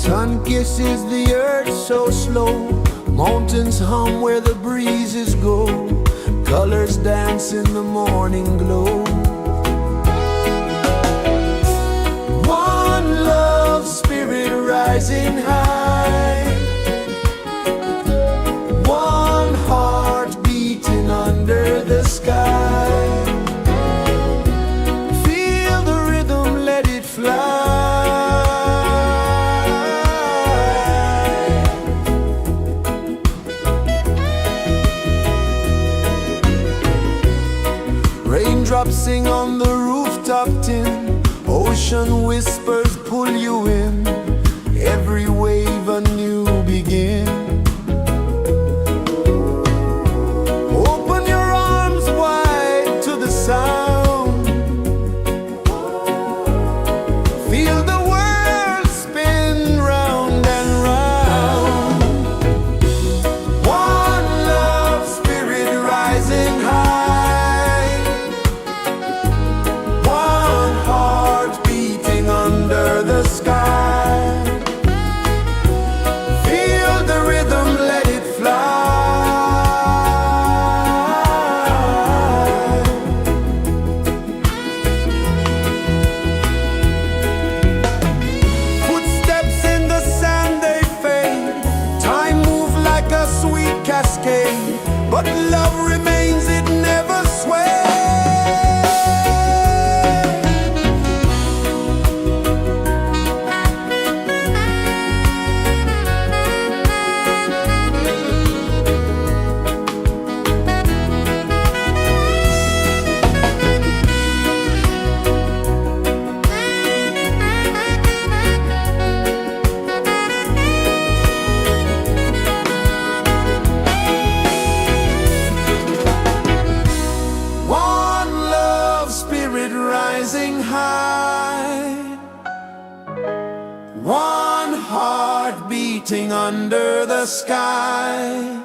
Sun kisses the earth so slow, mountains hum where the breezes go, colors dance in the morning glow. One love spirit rising high, one heart beating under the sky. Feel the rhythm, let it fly. Raindrops sing on the rooftop tin, ocean whispers pull you in, every wave a new begin. Open your arms wide to the sound, feel the world spin round and round. One love spirit rising high, one heart beating under the sky. Feel the rhythm, let it fly. Footsteps in the sand, they fade, time moves like a sweet cascade, but love remains, it never sways. One love spirit rising high, one heart beating under the sky.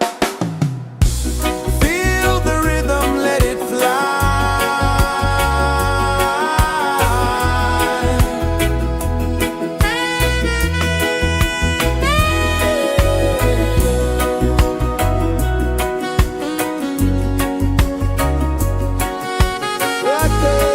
Feel the rhythm, let it fly. Right there.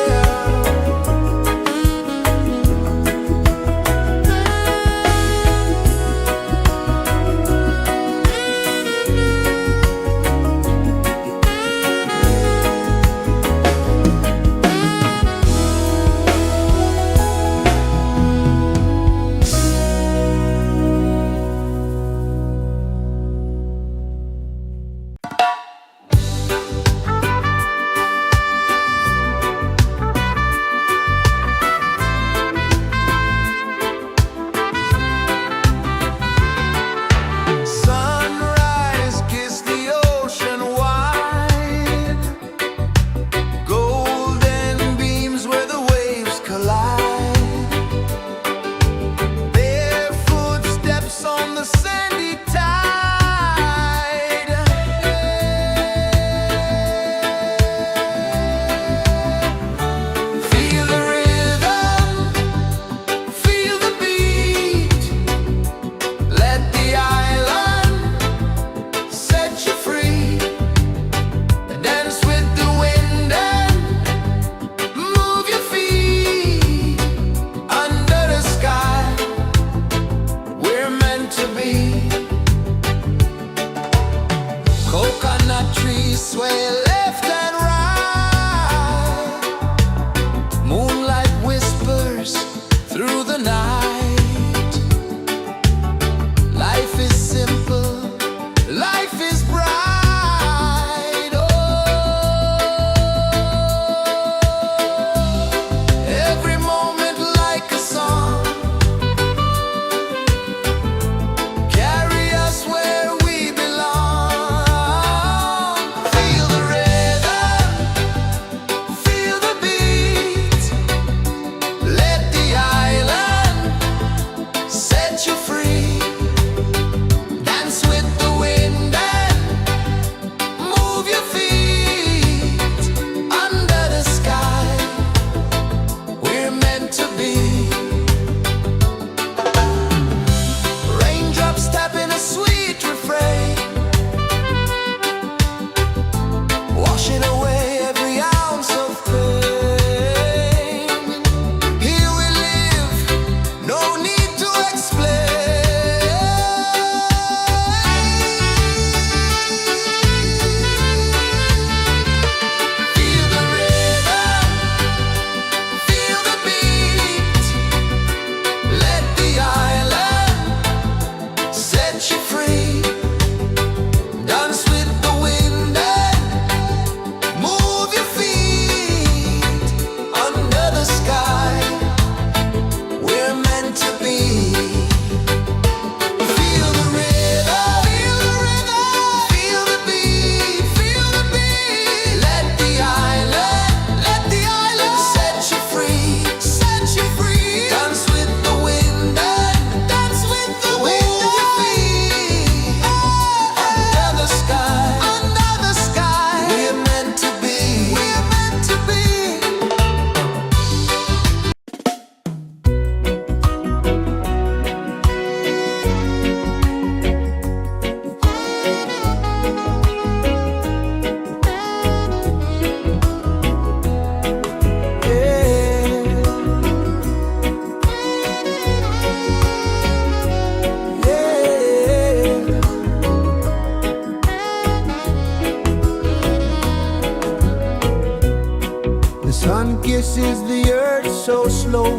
birds so slow,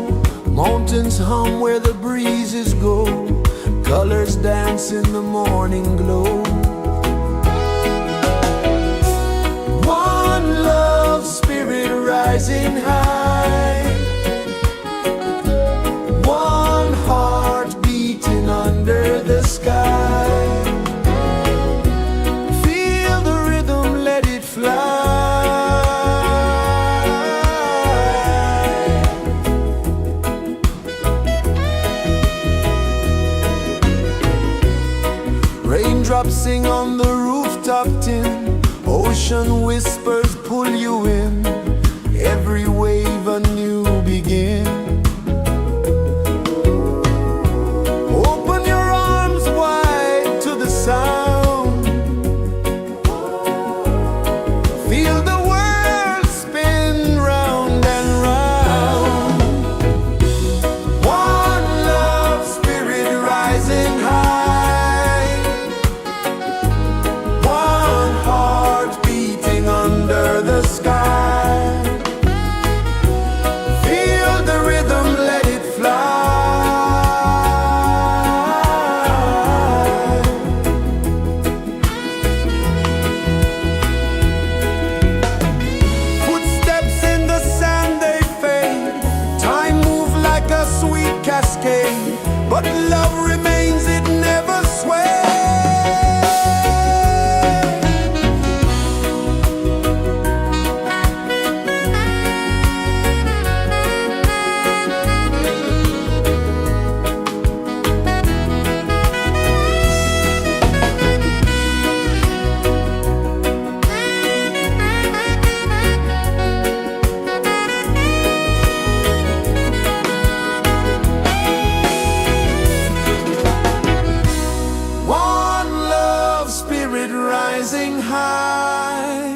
mountains hum where the breezes go, colors dance in the morning glow. One love spirit rising high, one heart beating under the sky. Feel the rhythm, let it fly. Raindrops sing on the rooftop tin, ocean whispers pull you in, every wave a new begin. Open your arms wide to the sound, feel the world spin round and round. One love spirit rising high, one heart beating under the sky. Feel the rhythm, let it fly. Footsteps in the sand, they fade, time moves like a sweet cascade, but love remains, it never sways. Rising high,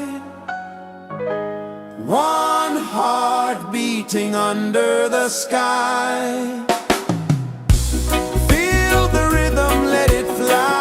one heart beating under the sky. Feel the rhythm, let it fly.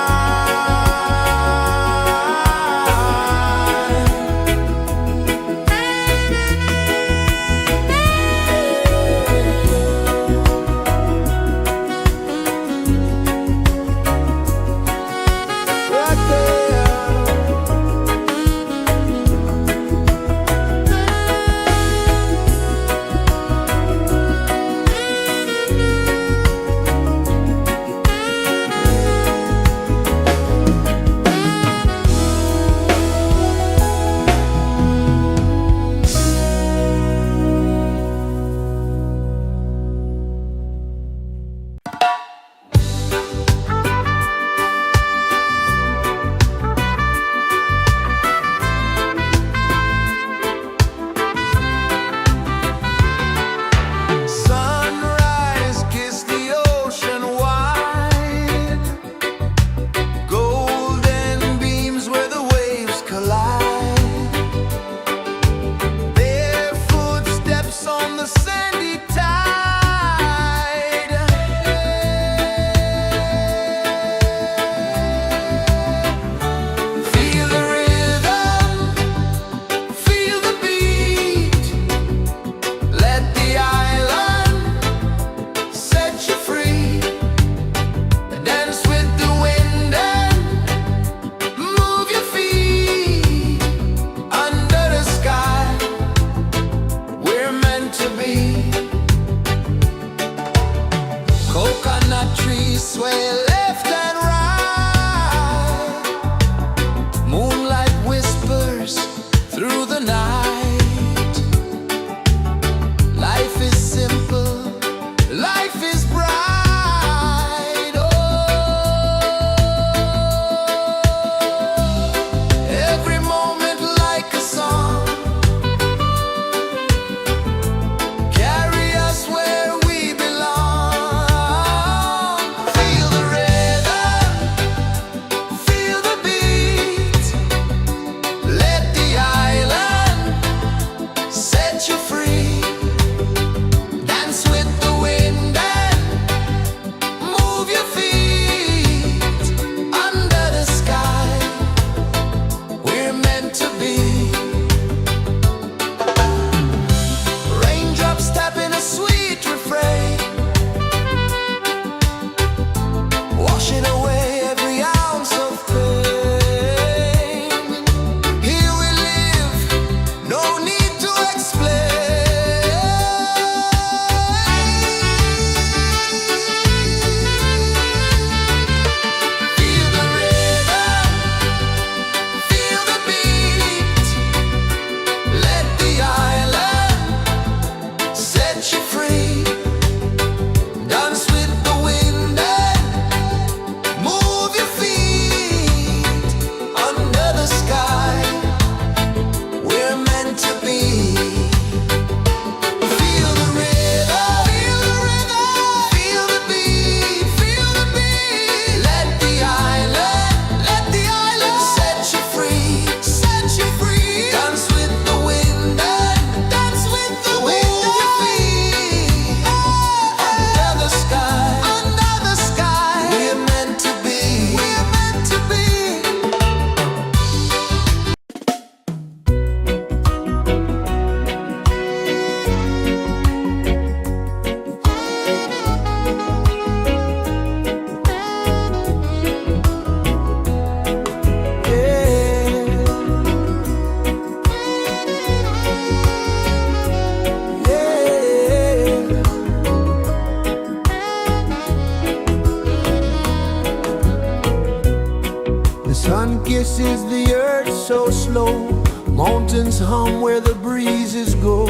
pulses the earth so slow. Mountains hum where the breezes go.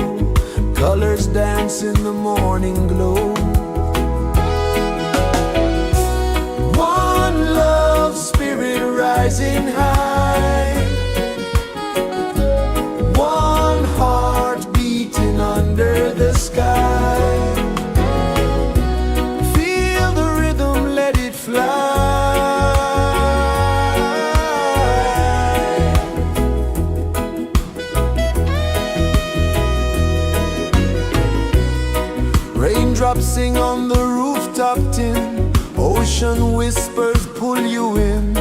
Colors dance in the morning glow. One love spirit rising high. One heart beating under the sky. Feel the rhythm, let it fly. Raindrops sing on the rooftop tin. Ocean whispers pull you in.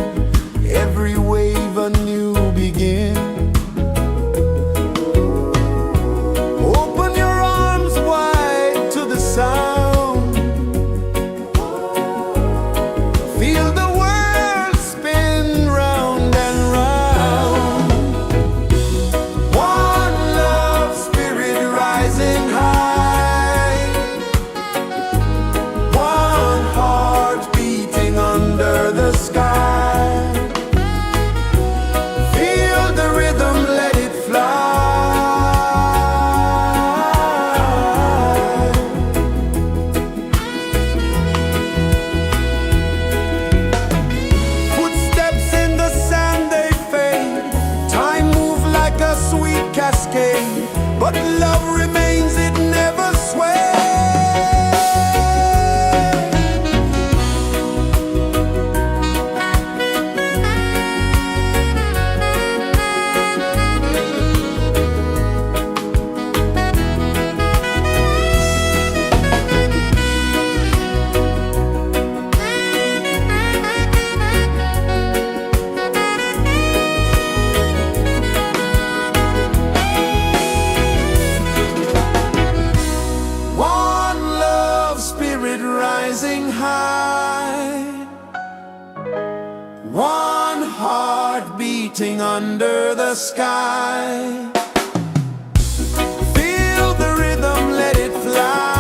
Every wave a new begin. Open your arms wide to the sound. Feel the world spin round and round. One love spirit rising high. One heart beating under the sky. Feel the rhythm, let it fly. Footsteps in the sand, they fade. Time moves like a sweet cascade, but love remains, it never sways. One love spirit rising high. One heart beating under the sky. Feel the rhythm, let it fly.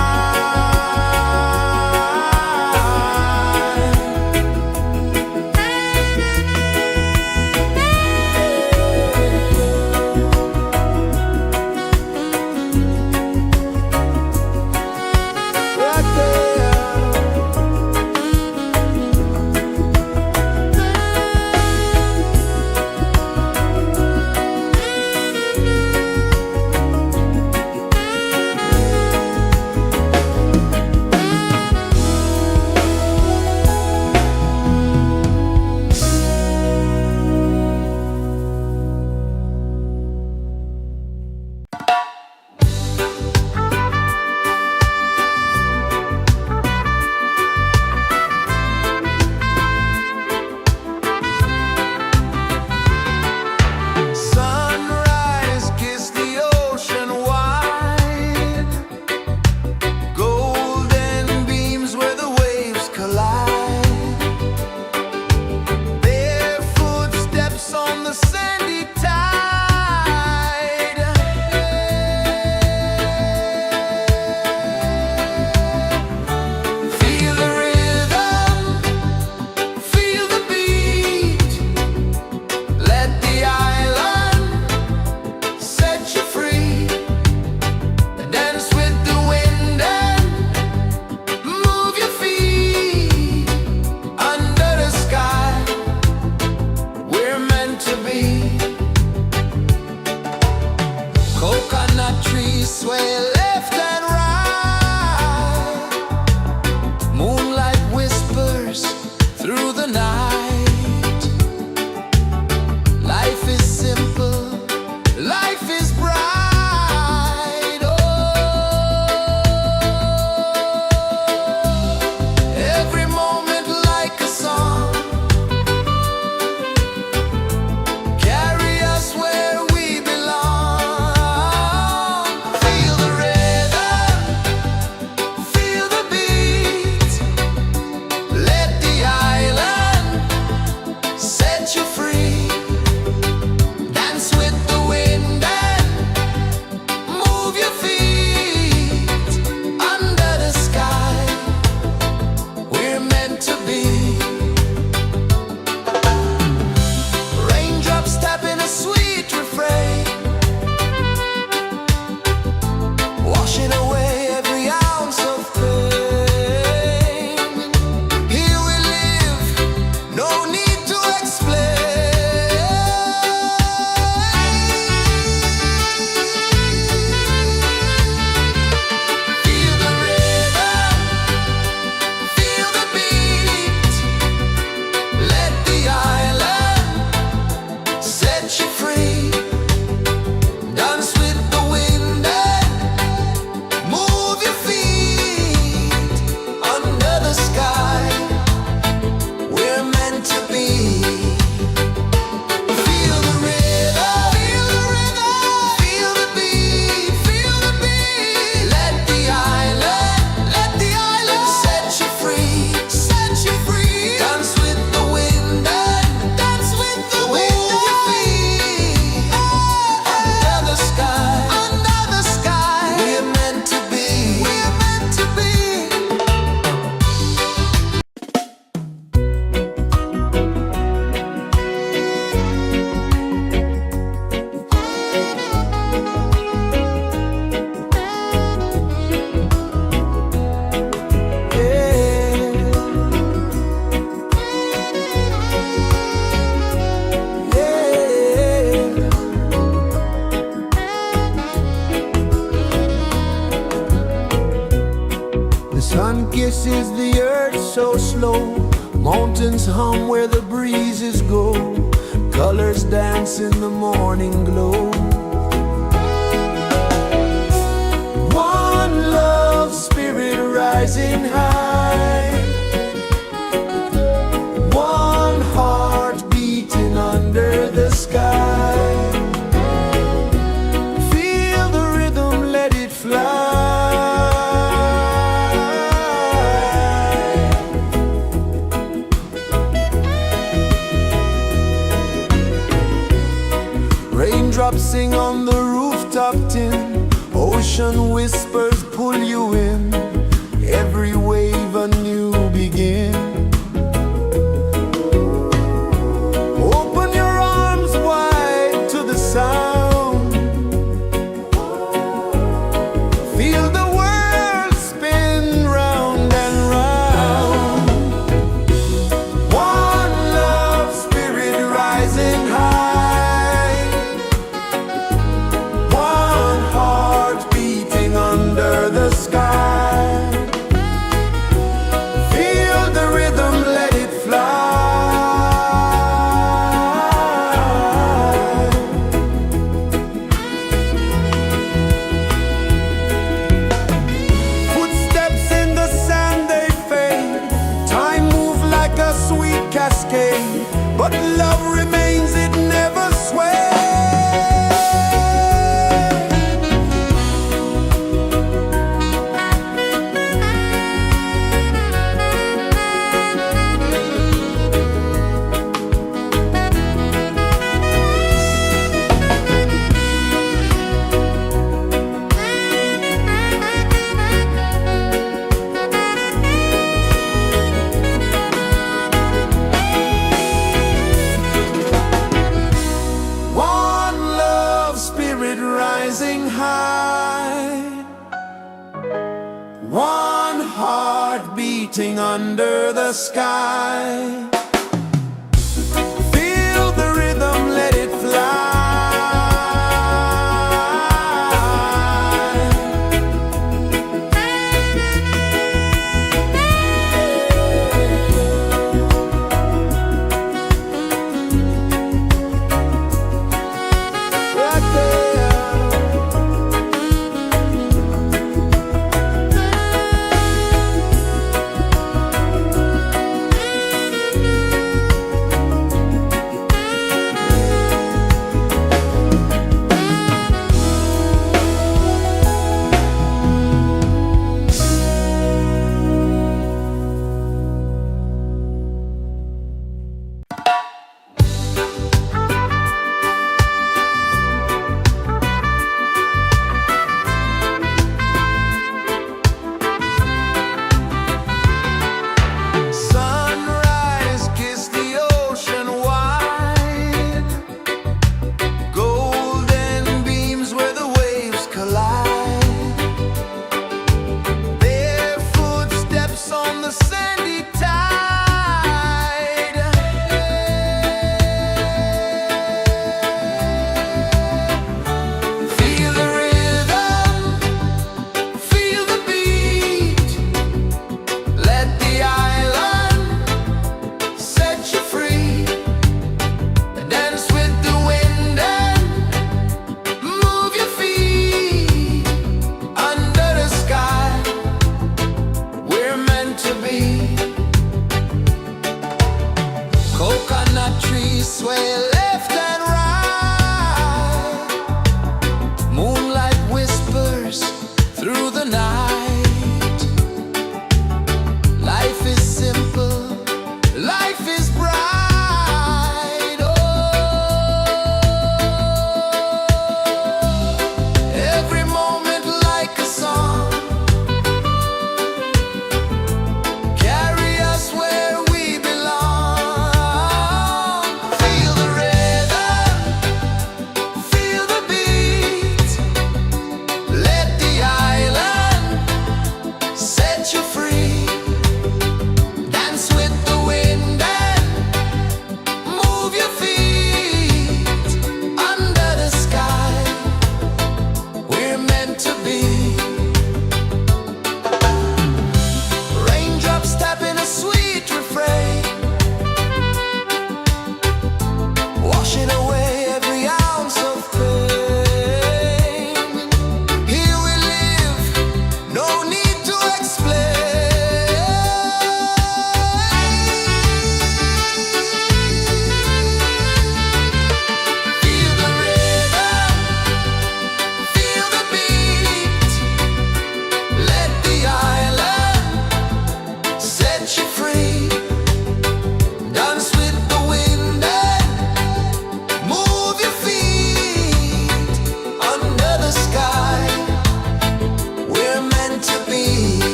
Sun kisses the earth so slow, mountains hum where the breezes go, colors dance in the morning glow. One love spirit rising high, one heart beating under the sky. Feel the rhythm, let it fly. Raindrops sing on the rooftop tin, ocean whispers pull you in, every wave a new begin. Open your arms wide to the sound, feel the world spin round and round. One love spirit rising high, one heart beating under the sky. Feel the rhythm, let it fly. Footsteps in the sand, they fade, time moves like a sweet cascade, but love remains, it never sways. One love spirit rising high, one heart beating under the sky. Feel the rhythm, let it fly. Right there.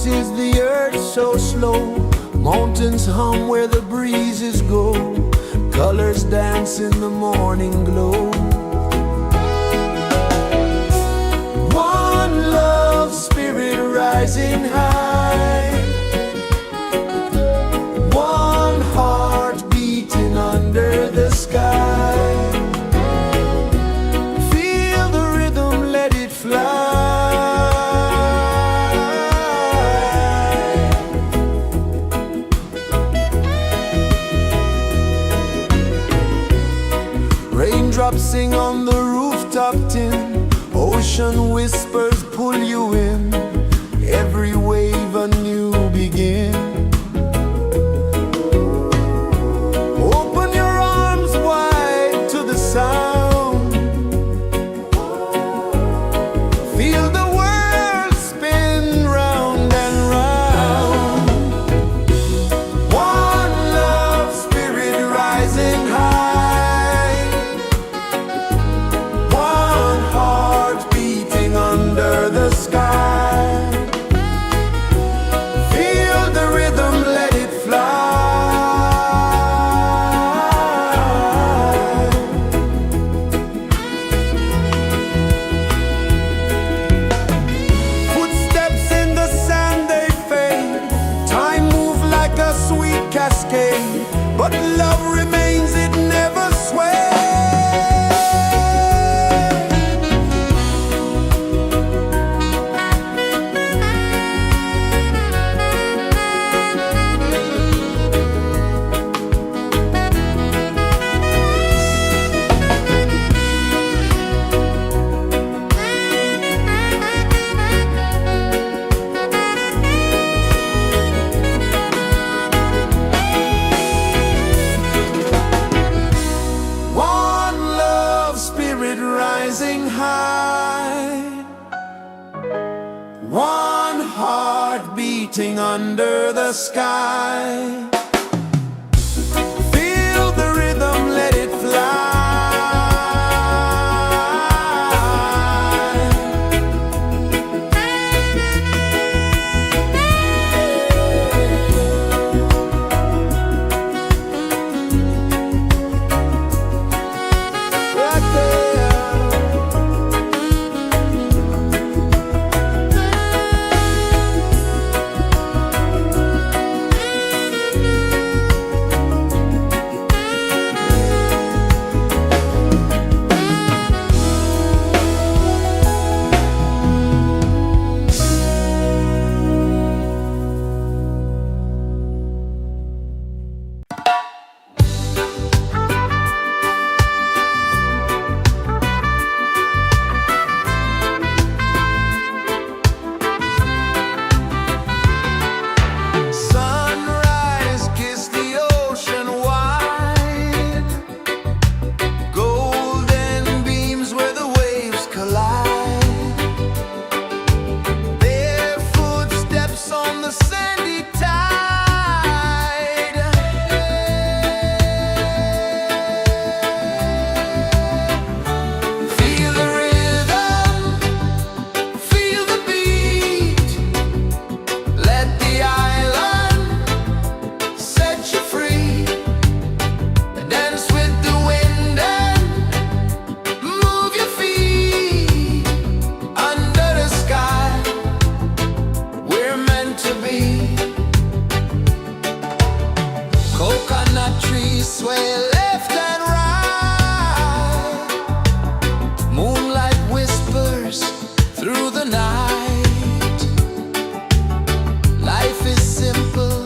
is the earth so slow? Mountains hum where the breezes go. Colors dance in the morning glow. One love, spirit rising high. One heart beating under the sky. Feel the rhythm, let it fly. Raindrops sing on the rooftop tin. Ocean whispers pull you in. Every wave a new begin. Open your arms wide to the sound. Feel the world spin round and round. One love, spirit rising high. One heart beating under the sky. Feel the rhythm, let it fly. Footsteps in the sand, they fade. Time moves like a sweet cascade, but love remains, it never sways. One love, spirit rising high. One heart beating under the sky. Feel the rhythm, let it fly. Right there. Sunrise, kiss the ocean wide. Golden beams where the waves collide. Their footsteps on the sandy tide. Feel the rhythm, feel the beat. Let the island set you free. Dance with the wind and move your feet. Under the sky, we're meant to be. Coconut trees sway left and right. Moonlight whispers through the night. Life is simple,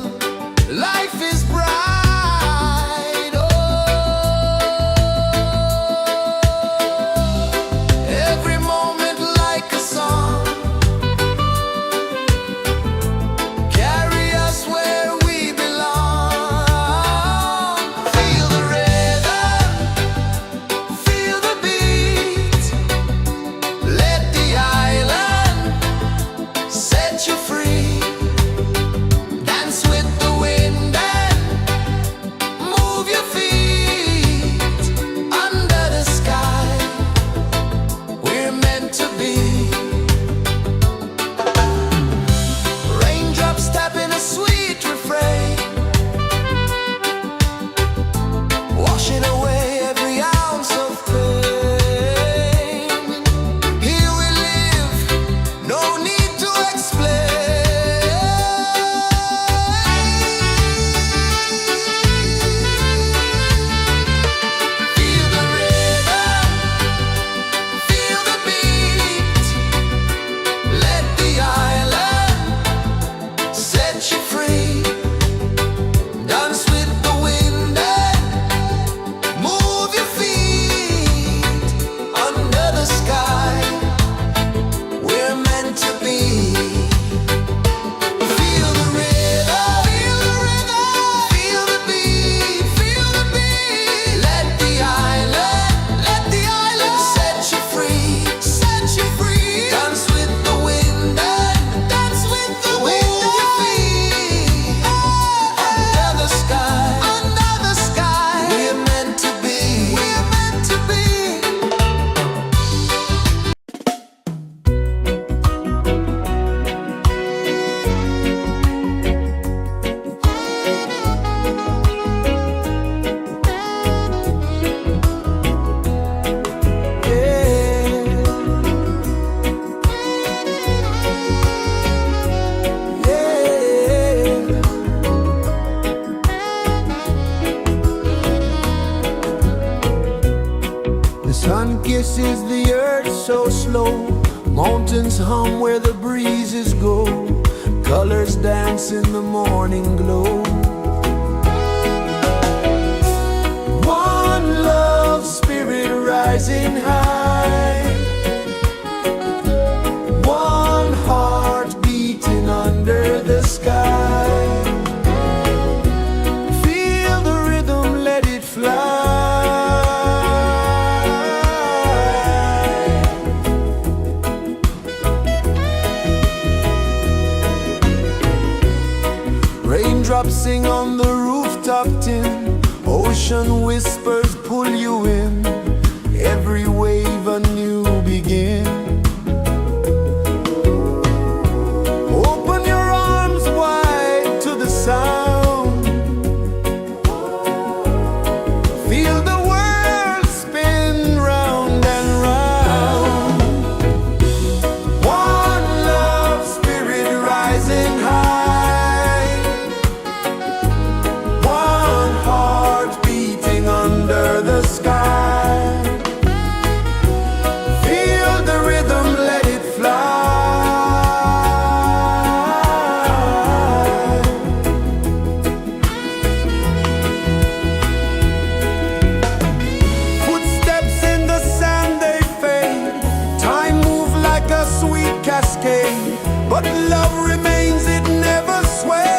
life is bright. Oh, every moment like a song. Carry us where we belong. Feel the rhythm, kisses the earth so slow. Mountains hum where the breezes go. Colors dance in the morning glow. One love spirit rising high. One heart beating under the sky. Feel the rhythm, let it fly. Raindrops sing on the rooftop tin. Ocean whispers pull you in. Every wave a new begin. Open your arms wide to the sound. Feel the world spin round and round. One love spirit rising high. One heart beating under the sky. Feel the rhythm, let it fly. Footsteps in the sand, they fade. Time moves like a sweet cascade, but love remains, it never sways.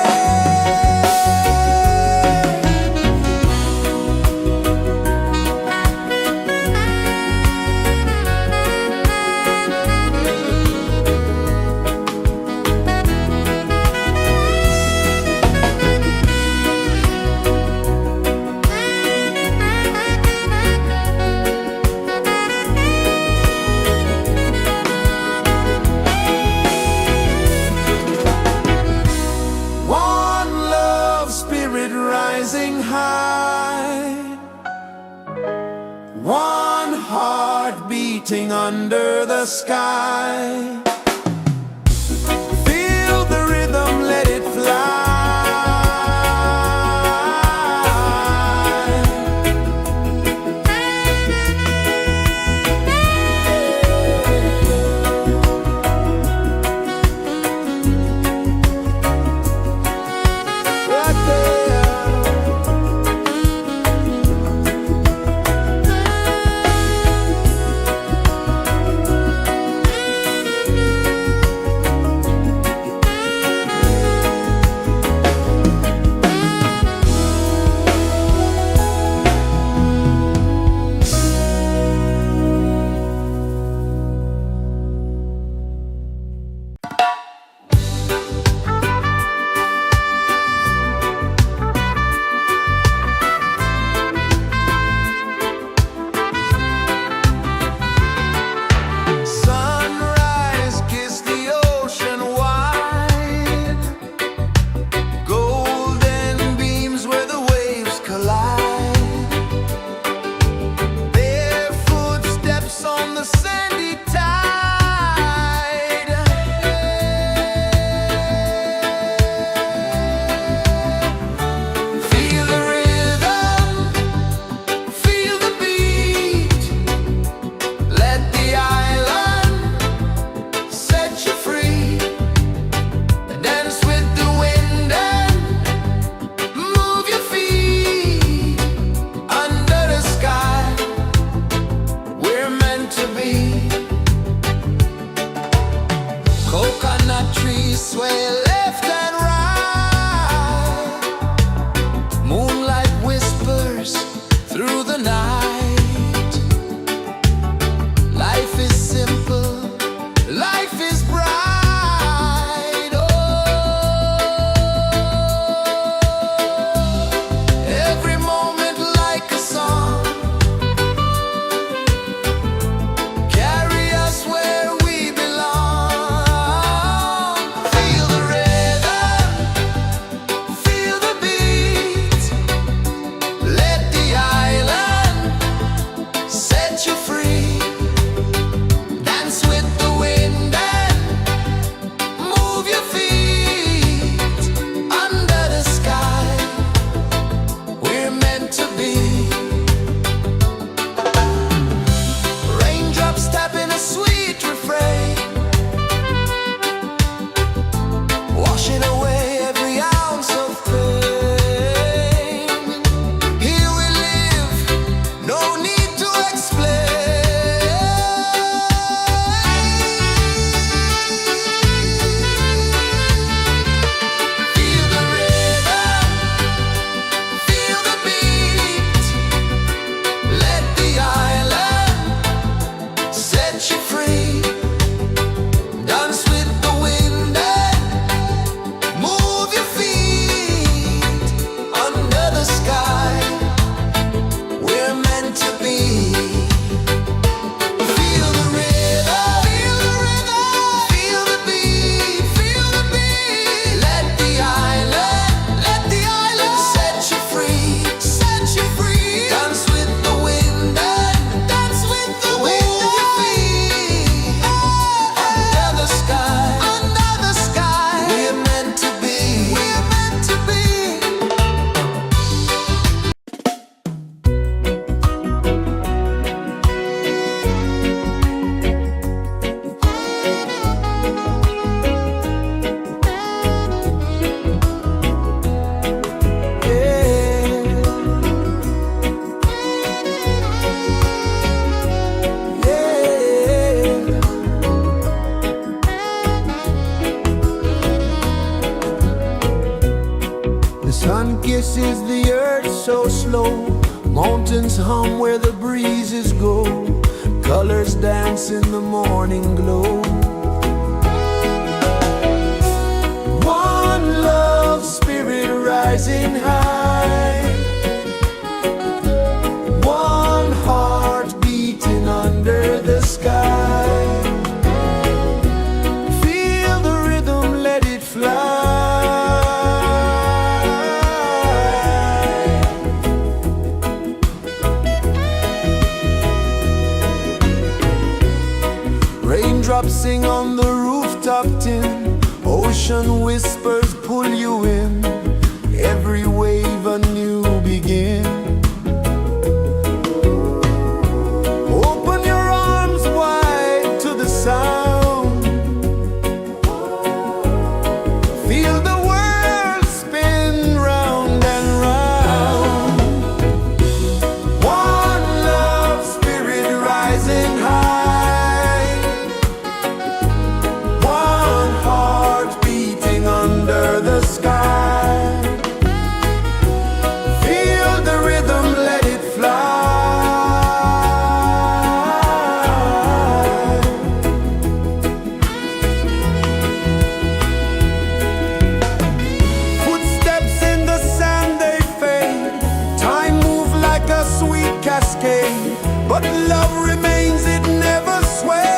One love spirit rising high. One heart beating under the sky. Feel the rhythm, let it fly. Right there. Mountains hum where the breezes go, colors dance in the morning glow. One love spirit rising high, one heart beating under the sky. Feel the rhythm, let it fly. Raindrops sing on the rooftop tin, ocean whispers pull you in, every wave a new begin. Open your arms wide to the sound, feel the world spin round and round. One love spirit rising high, one heart beating under the sky. Feel the rhythm, let it fly. Footsteps in the sand, they fade. Time moves like a sweet cascade, but love remains, it never sways.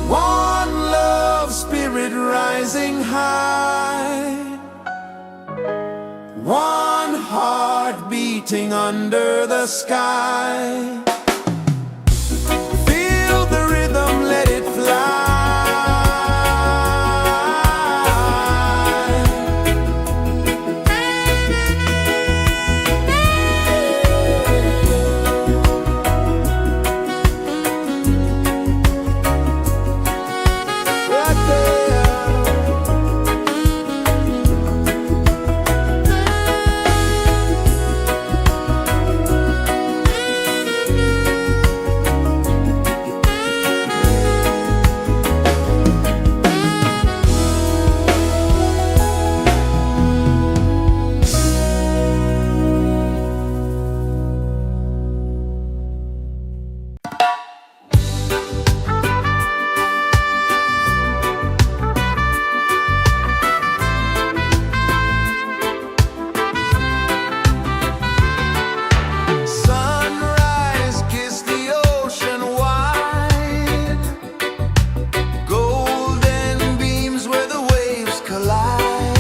One love spirit rising high, one heart beating under the sky. Feel the rhythm, let it fly. Right there. Sunrise, kiss the ocean wide, golden beams where the waves collide,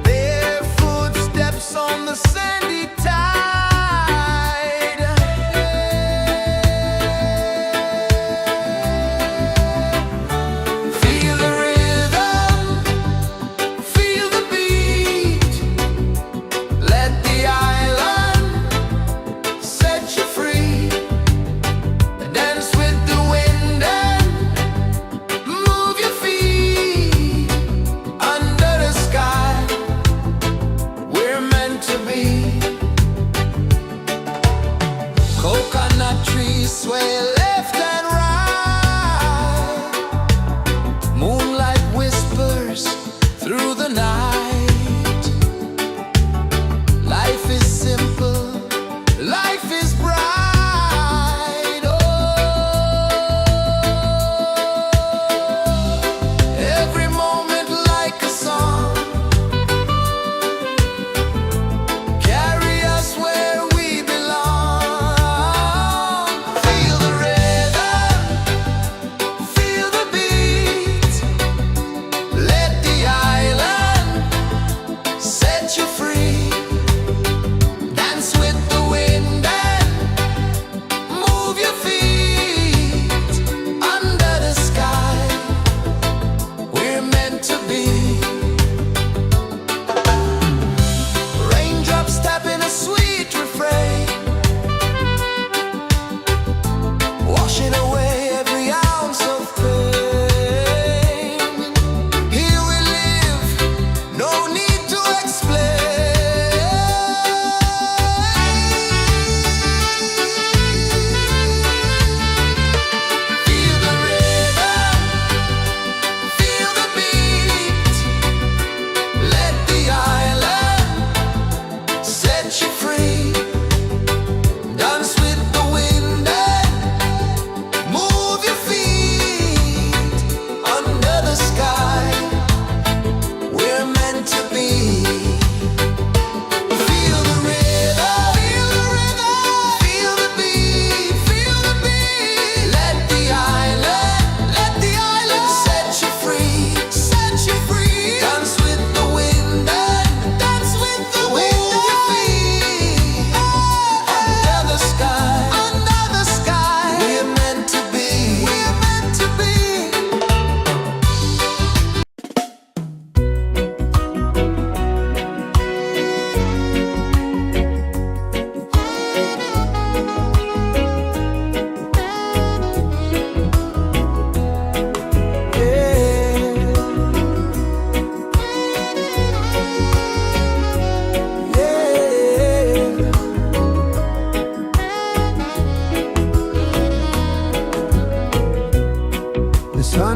bare footsteps on the sandy tide. Feel the rhythm, feel the beat, let the island set you free. Dance with the wind and move your feet under the sky. We're meant to be. Coconut trees sway left and right, moonlight whispers through the night. Life is simple, life is bright. Oh, every moment like a song, carry us where we belong. Feel the rhythm,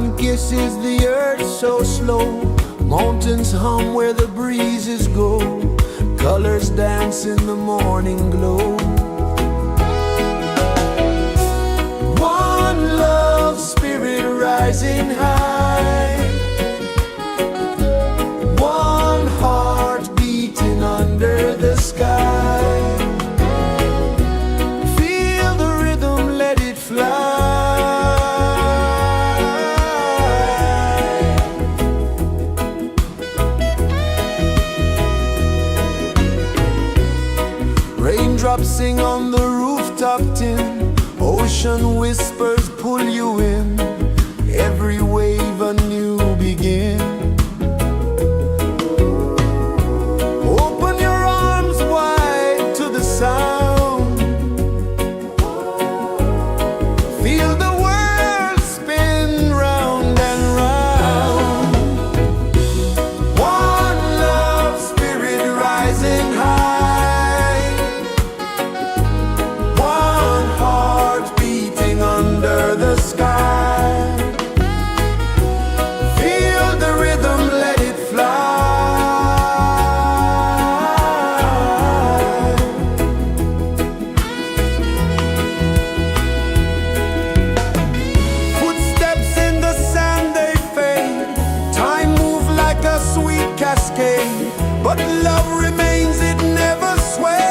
sun kisses the earth so slow. Mountains hum where the breezes go. Colors dance in the morning glow. One love spirit rising high. One heart beating under the sky. Feel the rhythm, let it fly. Raindrops sing on the rooftop tin. Ocean whispers pull you in. Every wave a new begin. Open your arms wide to the sound. Feel the world spin round and round. One love spirit rising high. One heart beating under the sky. Feel the rhythm, let it fly. Footsteps in the sand, they fade. Time moves like a sweet cascade. But love remains, it never sways.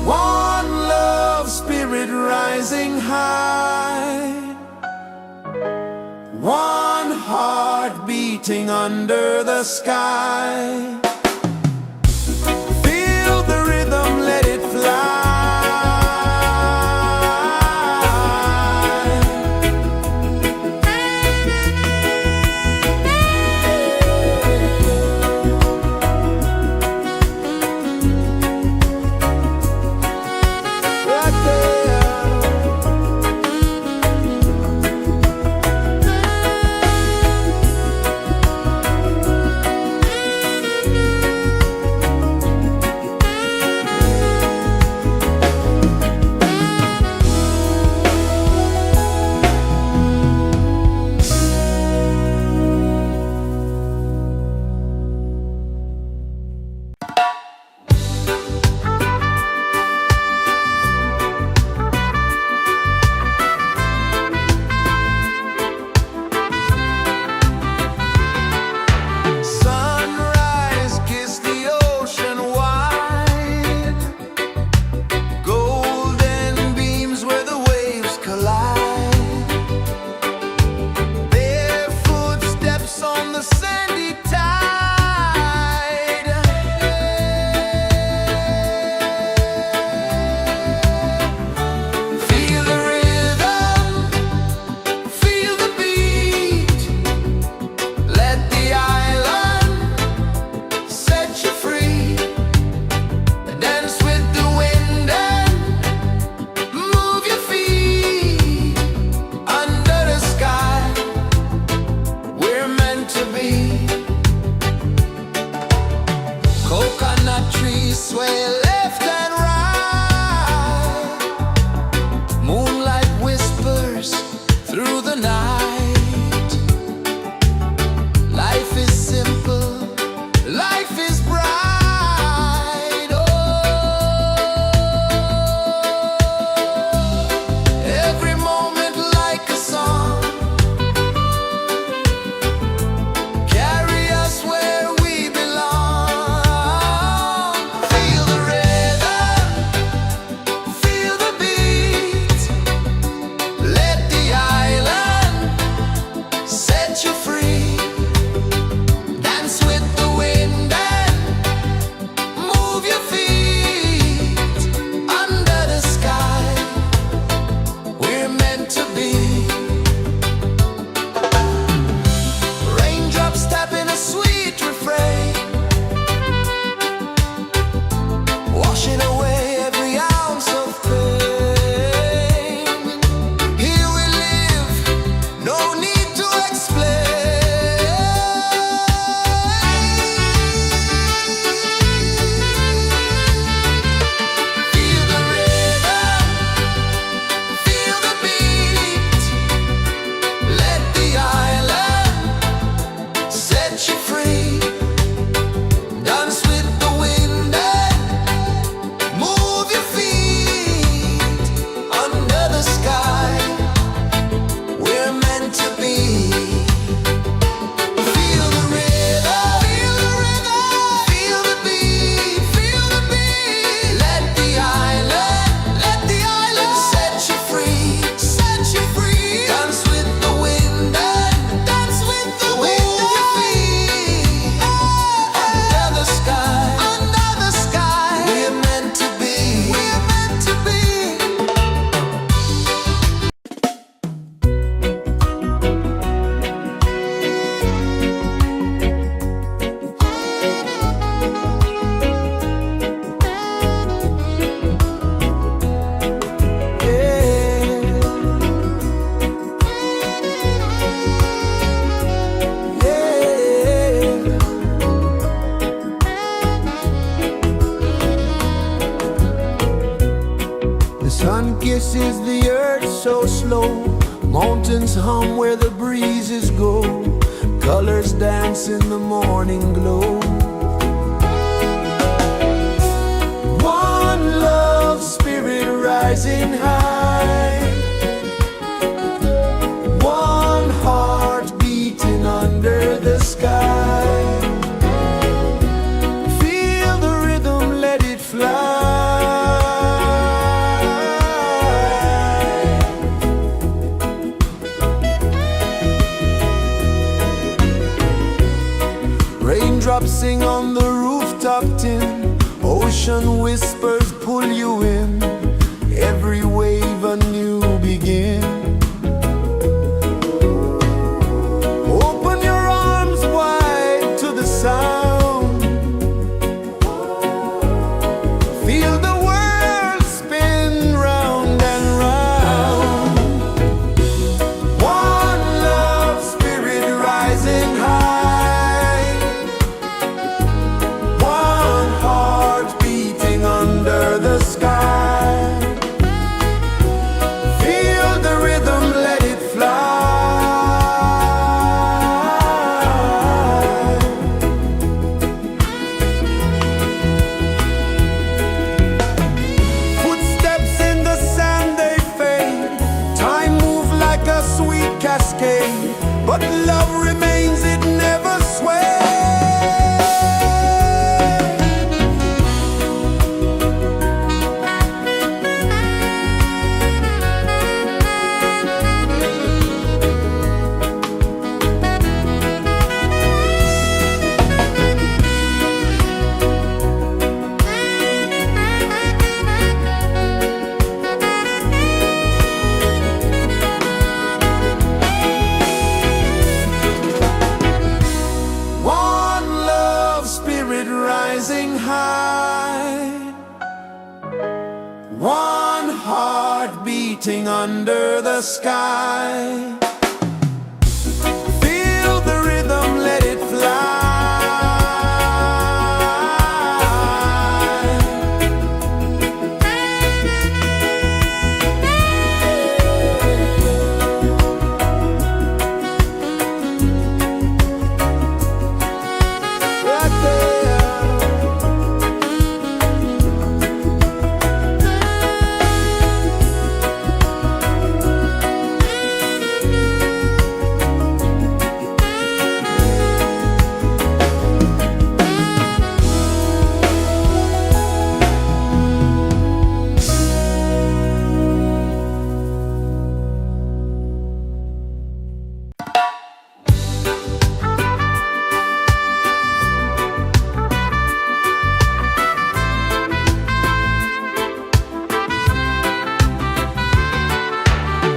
One love spirit rising high. One heart beating under the sky. Feel the rhythm, let it fly. Right there. sun kisses the earth so slow. Mountains hum where the breezes go. Colors dance in the morning glow. One love spirit rising high. One heart beating under the sky. Feel the rhythm, let it fly. Raindrops sing on the rooftop tin. Ocean whispers pull you in. Every wave a new begin. Open your arms wide to the sound. Feel the world spin round and round. One love spirit rising high. One heart beating under the sky. Feel the rhythm, let it fly. Footsteps in the sand, they fade. Time moves like a sweet cascade, but love remains, it never sways. One love spirit rising high. One heart beating under the sky. Feel the rhythm, let it fly. Right there.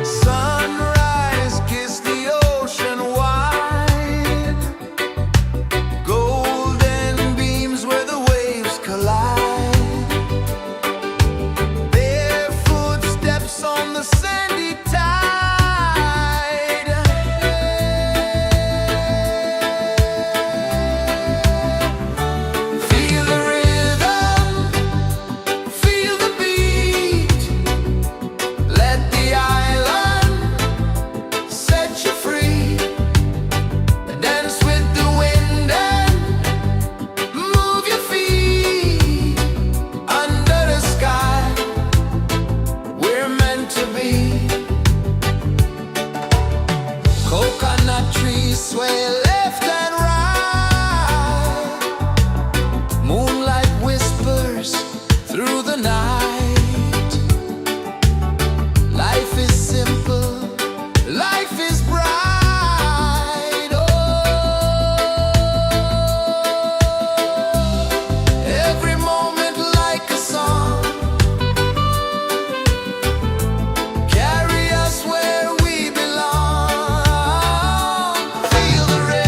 Sunrise, kiss the ocean wide. Golden beams where the waves collide. Their footsteps on the sandy tide. Feel the rhythm, feel the beat. Let the island set you free. Dance with the wind and move your feet. Under the sky, we're meant to be. Coconut trees sway left and right. Moonlight whispers through the night. Life is simple, life is bright. Oh, every moment like a song. Carry us where we belong. Feel the rhythm.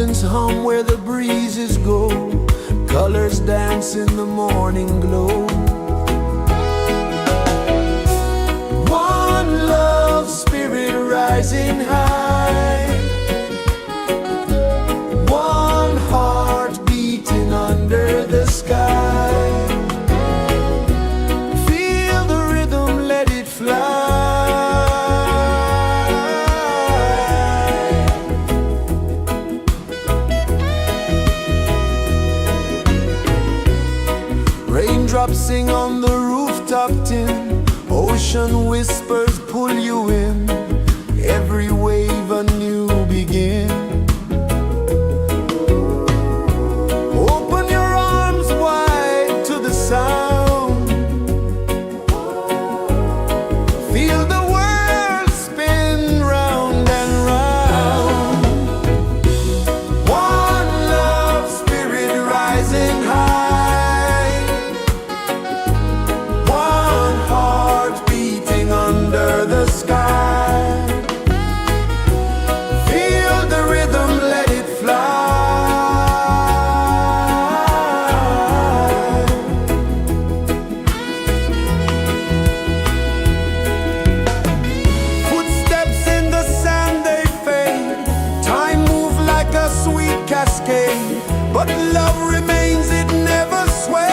violins hum where the breezes go, colors dance in the morning glow. One love spirit rising high, one heart beating under the sky. Feel the rhythm, let it fly. Raindrops sing on the rooftop tin, ocean whispers pull you in, every wave a new begin. Open your arms wide to the sound, feel the world spin round and round. One love spirit rising high, one heart beating under the sky. Feel the rhythm, let it fly. Footsteps in the sand, they fade. Time moves like a sweet cascade, but love remains, it never sways.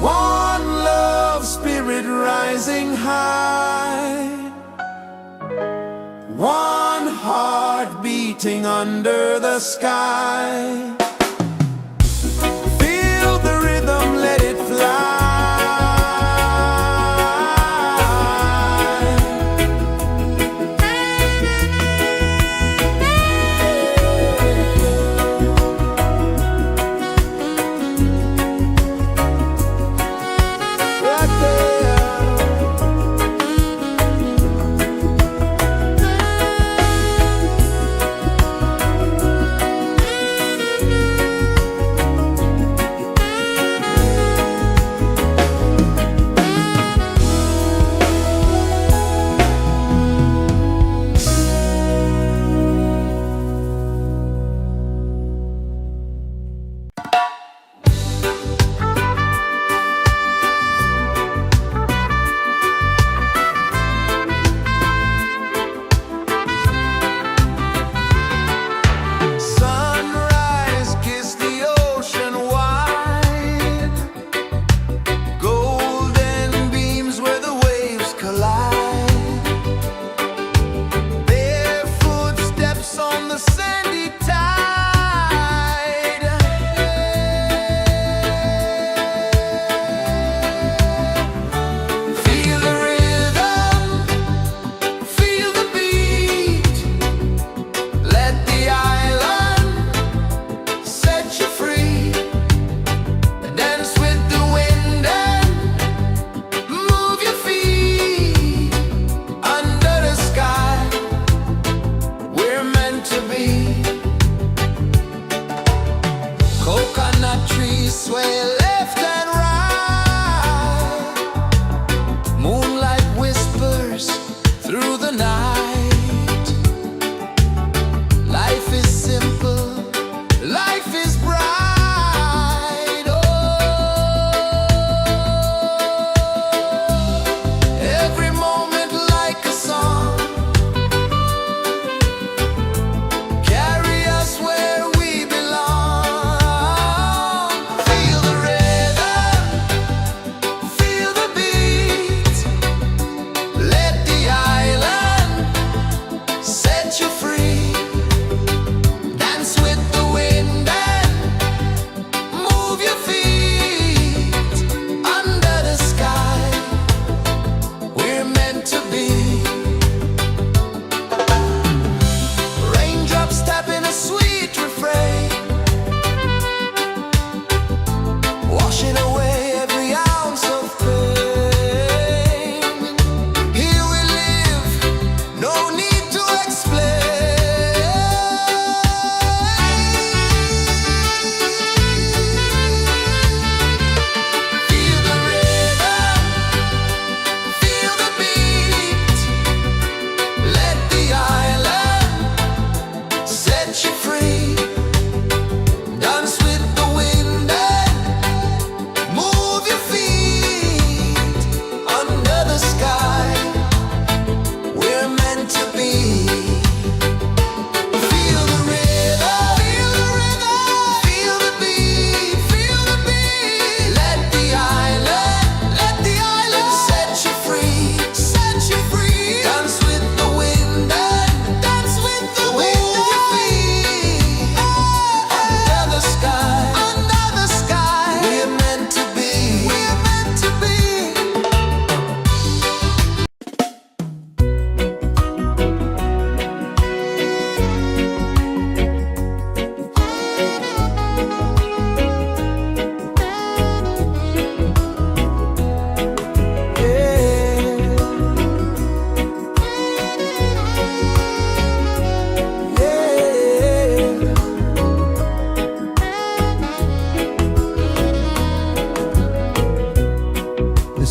One love spirit rising high, one heart beating under the sky. Feel the rhythm, let it fly. Right there.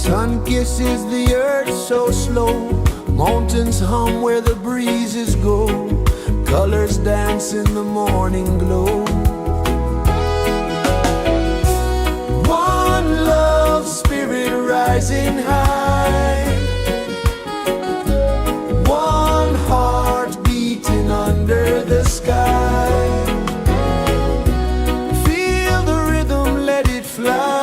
Sun kisses the earth so slow, mountains hum where the breezes go, colors dance in the morning glow. One love spirit rising high, one heart beating under the sky. Feel the rhythm, let it fly.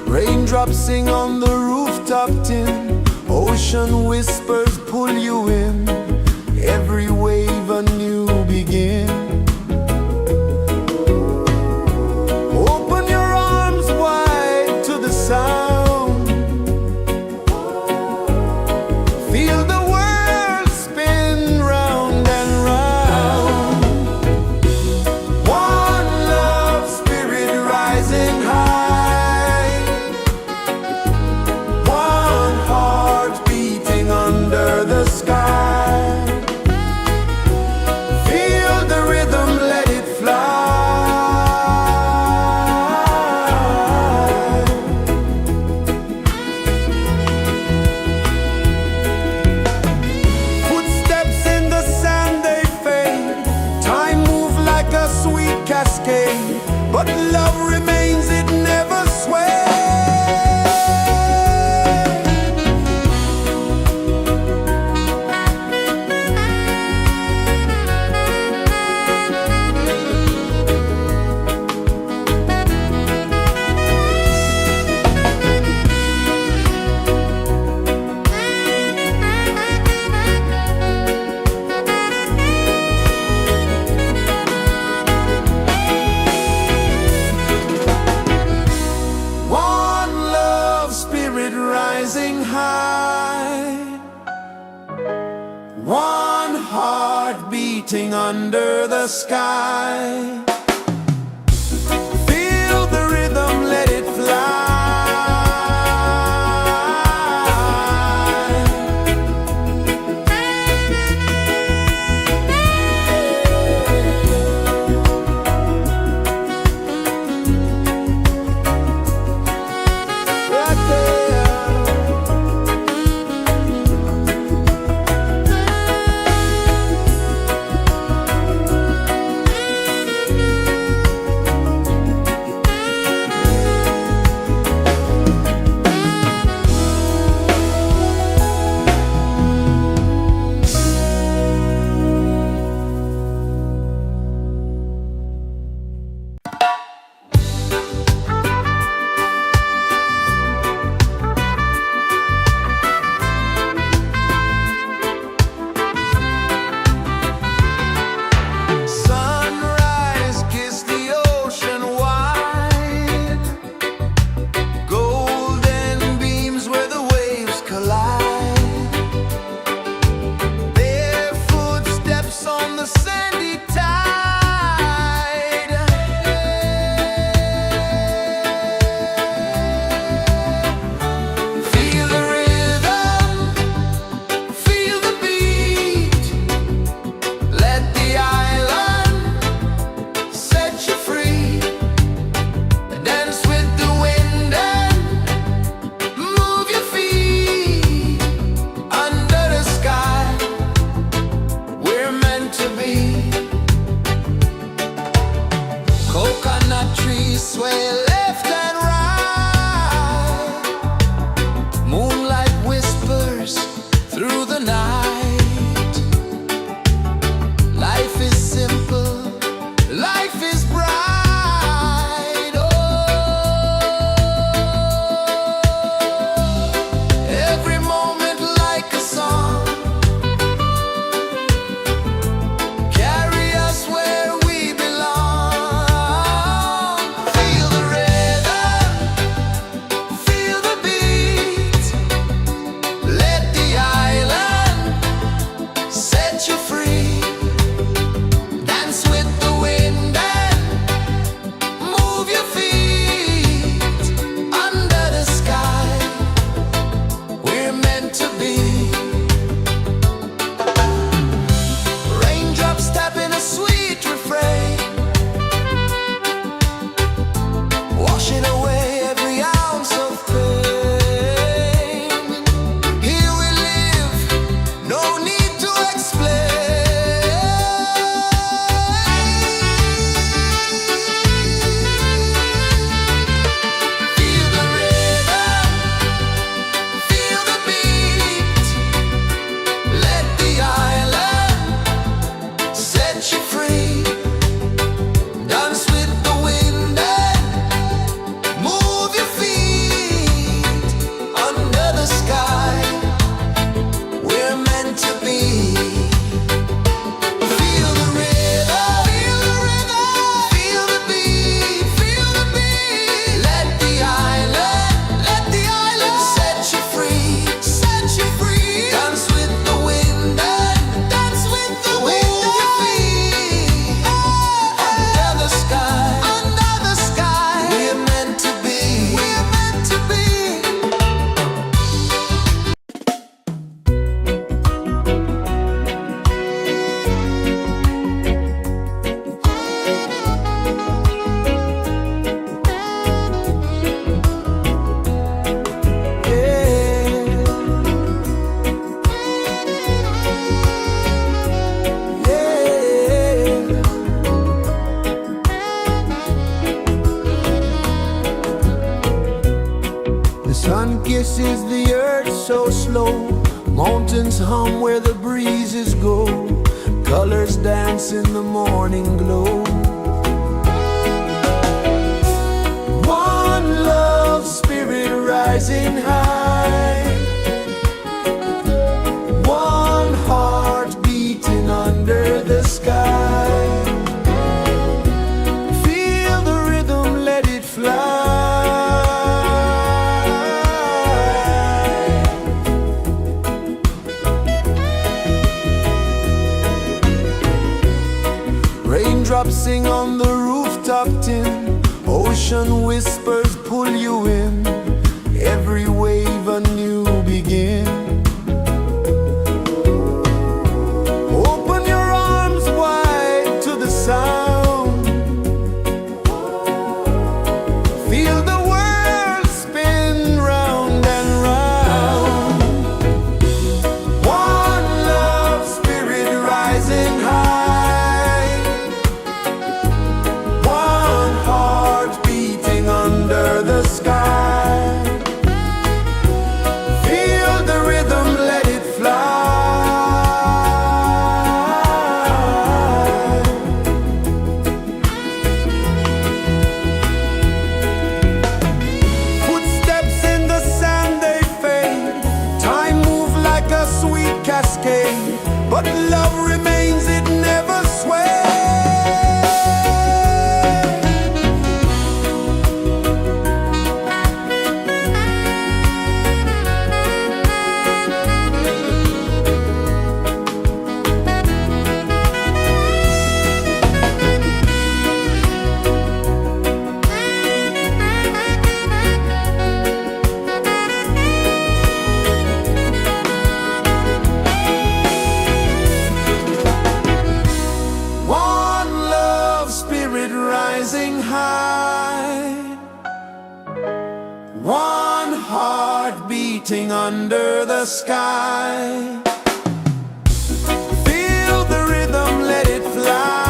Raindrops sing on the rooftop tin, ocean whispers pull you in, every wave a new begin. Open your arms wide to the sound, feel the world spin round and round. One love spirit rising high, one heart beating under the sky. Feel the rhythm, let it fly. Footsteps in the sand, they fade, time moves like a sweet cascade, but love remains, it never sways. One love spirit rising high, one heart beating under the sky. Feel the rhythm, let it fly. Right there. rejoices the earth so slow. Mountains hum where the breezes go. Colors dance in the morning glow. One love spirit rising high. One heart beating under the sky. Feel the rhythm, let it fly. Raindrops sing on the rooftop tin. Ocean whispers pull you in. Every wave a new begin. Open your arms wide to the sound. Feel the world spin round and round. One love spirit rising high. One heart beating under the sky. Feel the rhythm, let it fly. Footsteps in the sand, they fade. Time moves like a sweet cascade, but love remains, it never sways. One love spirit rising high. One heart beating under the sky. Feel the rhythm, let it fly.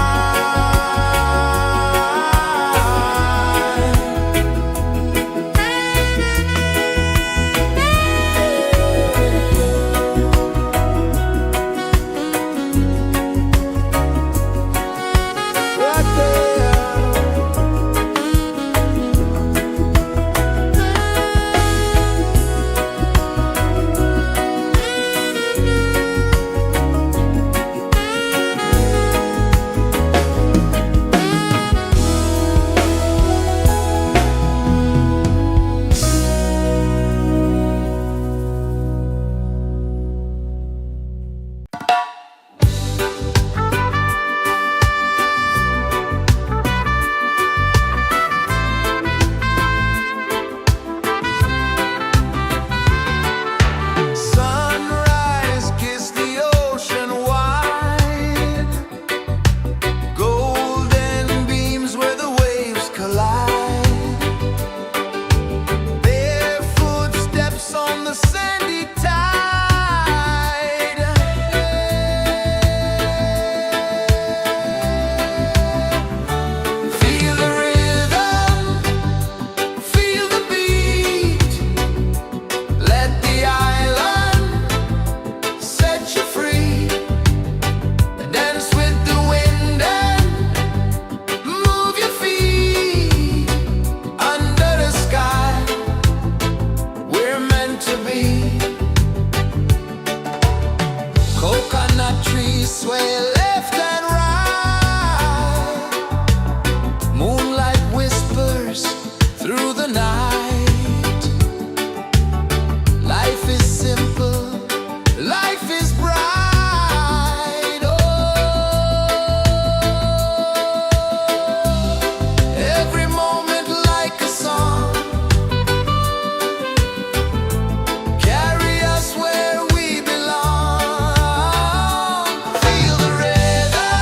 Right there. Sunrise, kiss the ocean wide. Golden beams where the waves collide. Bare footsteps on the sandy tide. Feel the rhythm, feel the beat. Let the island set you free. Dance with the wind and move your feet. Under the sky, we're meant to be. Coconut trees sway left and right. Moonlight whispers through the night. Life is simple, life is bright. Oh, every moment like a song. Carry us where we belong. Feel the rhythm,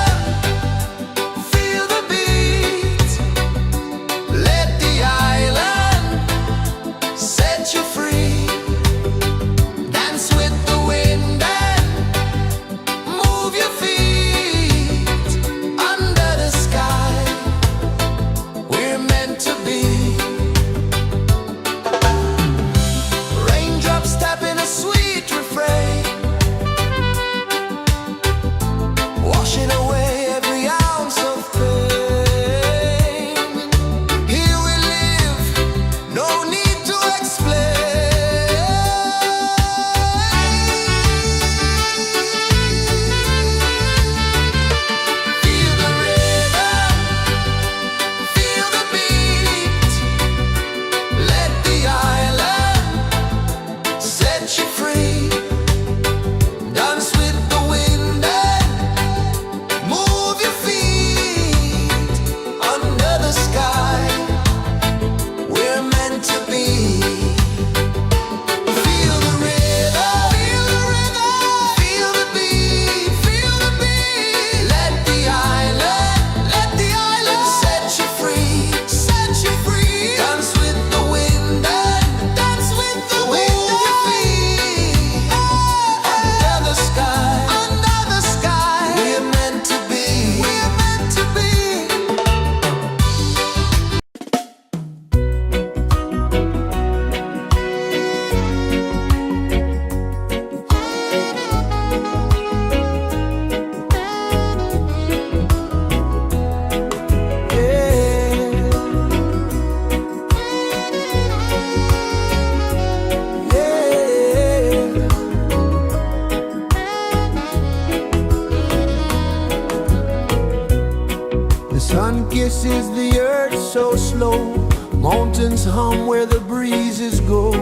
kisses the earth so slow. Mountains hum where the breezes go.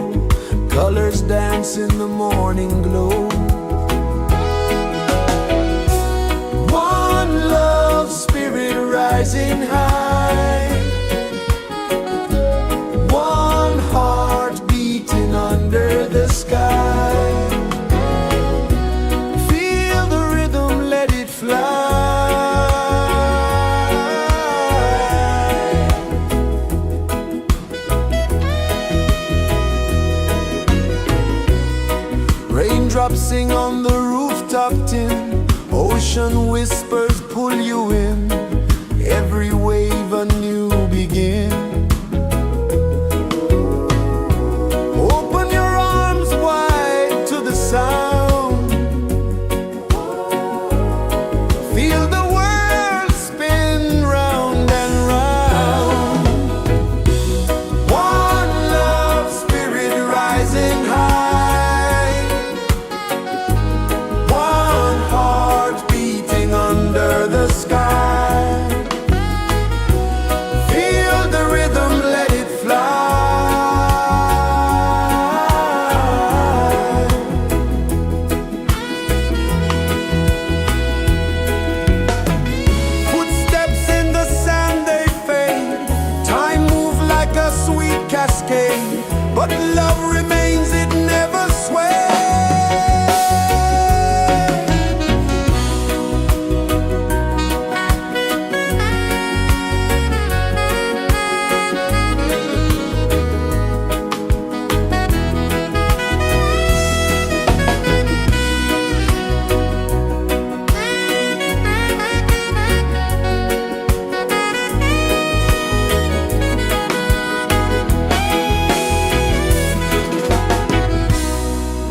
Colors dance in the morning glow. One love spirit rising high. One heart beating under the sky. Feel the rhythm, let it fly. Raindrops sing on the rooftop tin. Ocean whispers pull you in. Every wave a new begin. Open your arms wide to the sound. Feel the world spin round and round. One love spirit rising high. One heart beating under the sky. Feel the rhythm, let it fly. Footsteps in the sand, they fade. Time moves like a sweet cascade, but love remains, it never sways.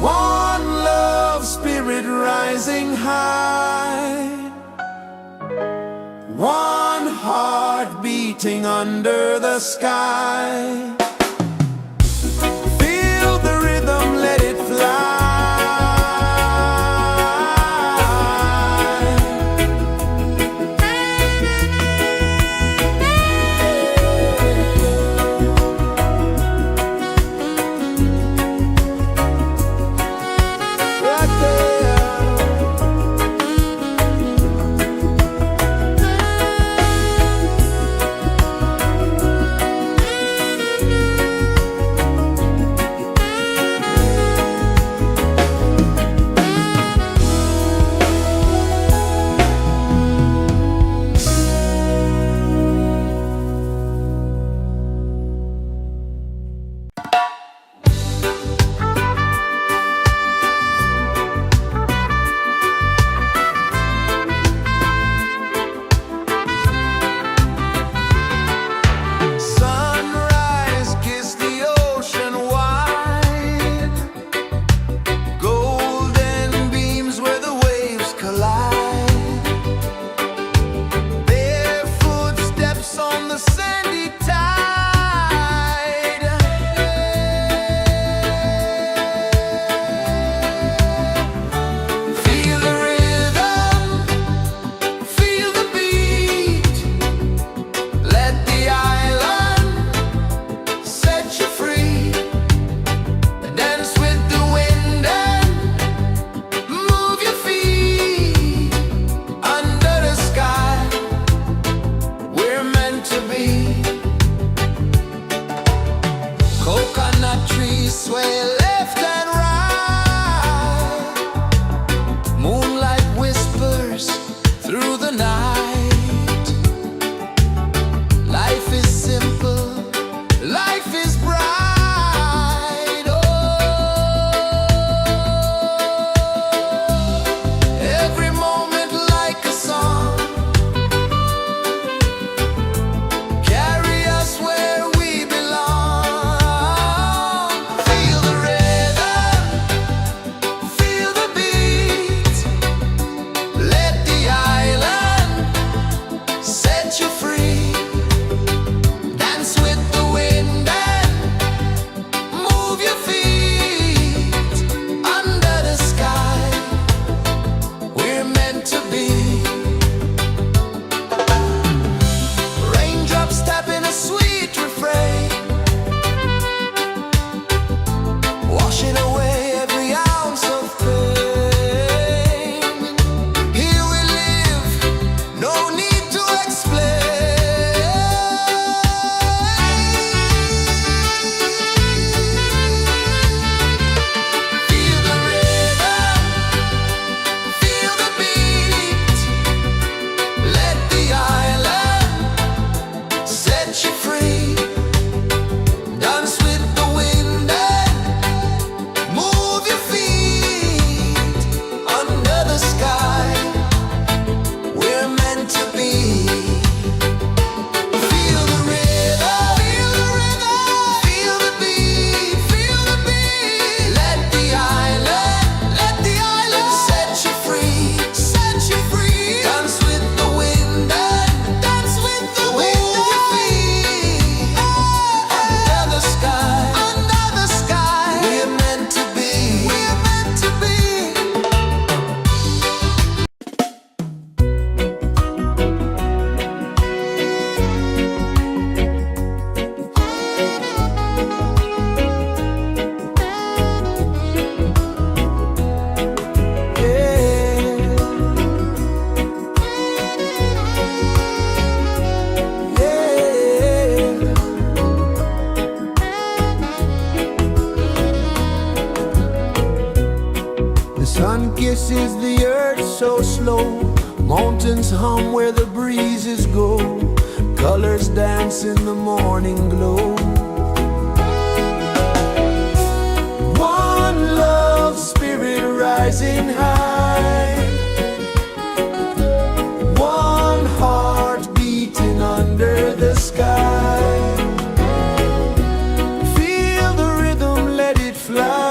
One love spirit rising high. One heart beating under the sky. Feel the rhythm, let it fly. Right there. so slow. Mountains hum where the breezes go. Colors dance in the morning glow. One love, spirit rising high. One heart beating under the sky. Feel the rhythm, let it fly.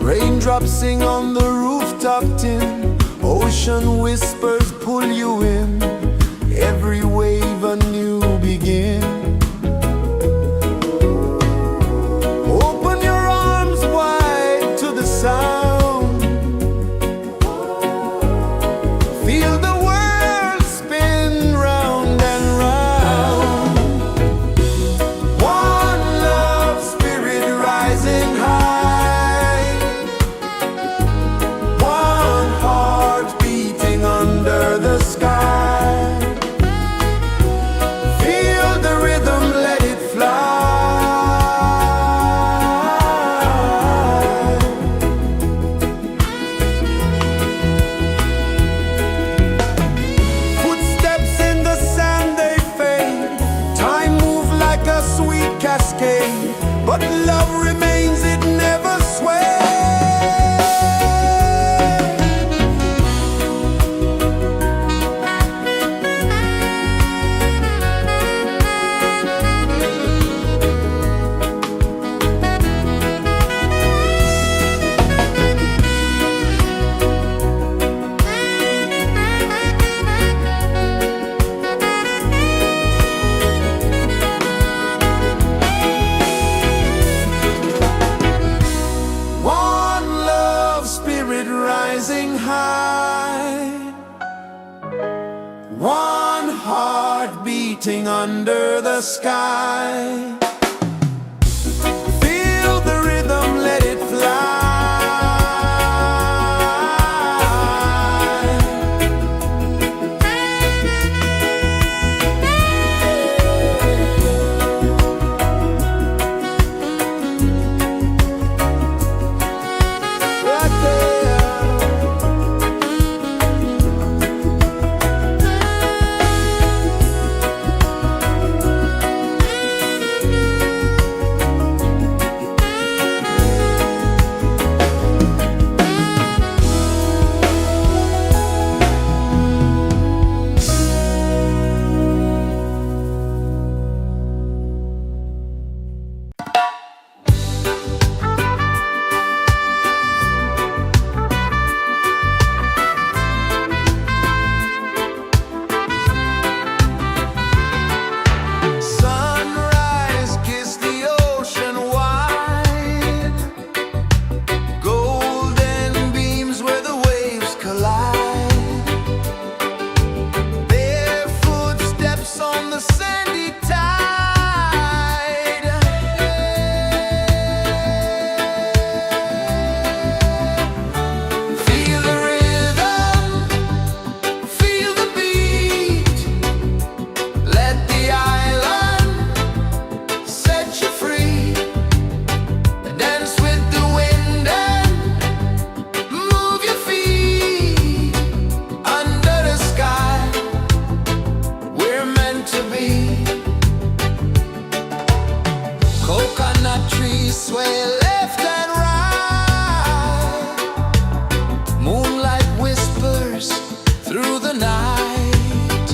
Raindrops sing on the rooftop tin. Ocean whispers pull you in. Every wave a new begin. Open your arms wide to the sound. Feel the world spin round and round. One love, spirit rising high. One heart beating under the sky. Feel the rhythm, let it fly. Footsteps in the sand, they fade. Time moves like a sweet cascade, but love remains, it never sways. One love, spirit rising high. One heart beating under the sky. Feel the rhythm, let it fly. Right there. Sunrise, kiss the ocean wide. Golden beams where the waves collide. Their footsteps on the sandy tide. Feel the rhythm, feel the beat. Let the island set you free. Dance with the wind and move your feet. Under the sky, we're meant to be. Coconut trees sway left and right. Moonlight whispers through the night.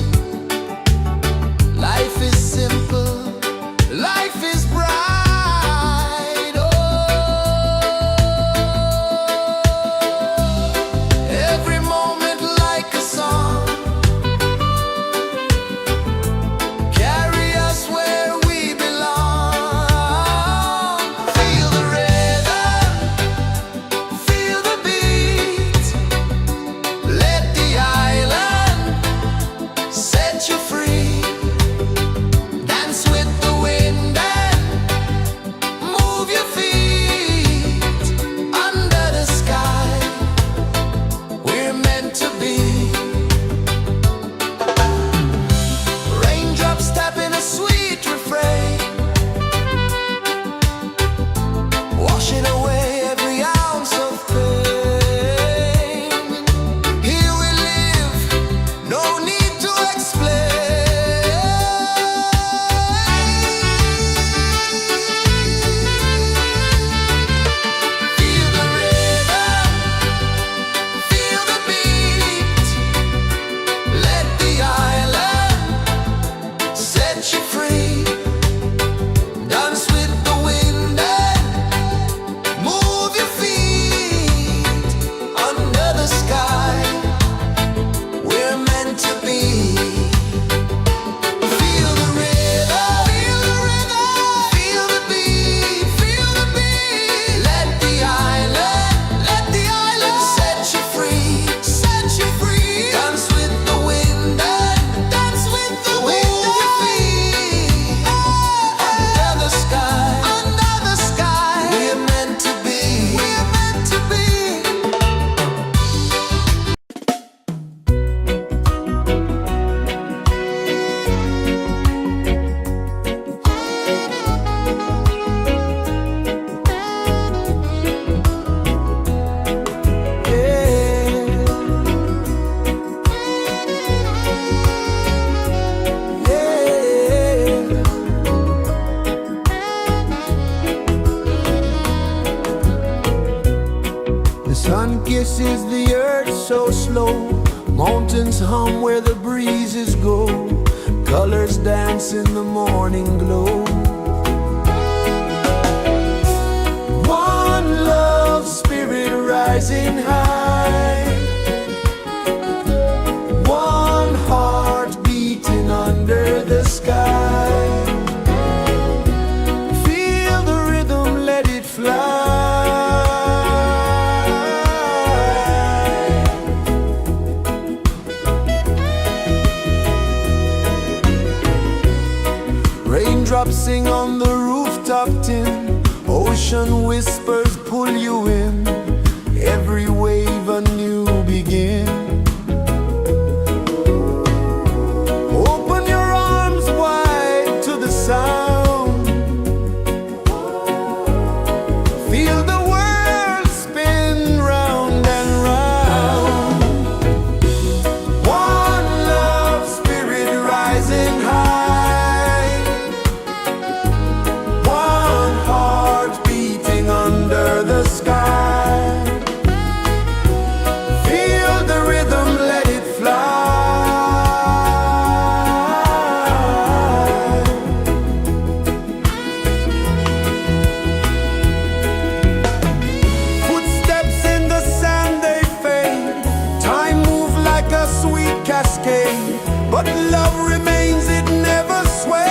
Life is simple, life is bright. Oh, every moment like a song. Carry us where we belong. Feel the rhythm. kisses the earth so slow. Mountains hum where the breezes go. Colors dance in the morning glow. One love spirit rising high. One heart beating under the sky. Feel the rhythm, let it fly. Raindrops sing on the rooftop tin. Ocean whispers pull you in. Every wave a new begin. Open your arms wide to the sound. Feel the world spin round and round. One love spirit rising high. One heart beating under the sky. Feel the rhythm, let it fly. Footsteps in the sand, they fade. Time moves like a sweet cascade, but love remains, it never sways.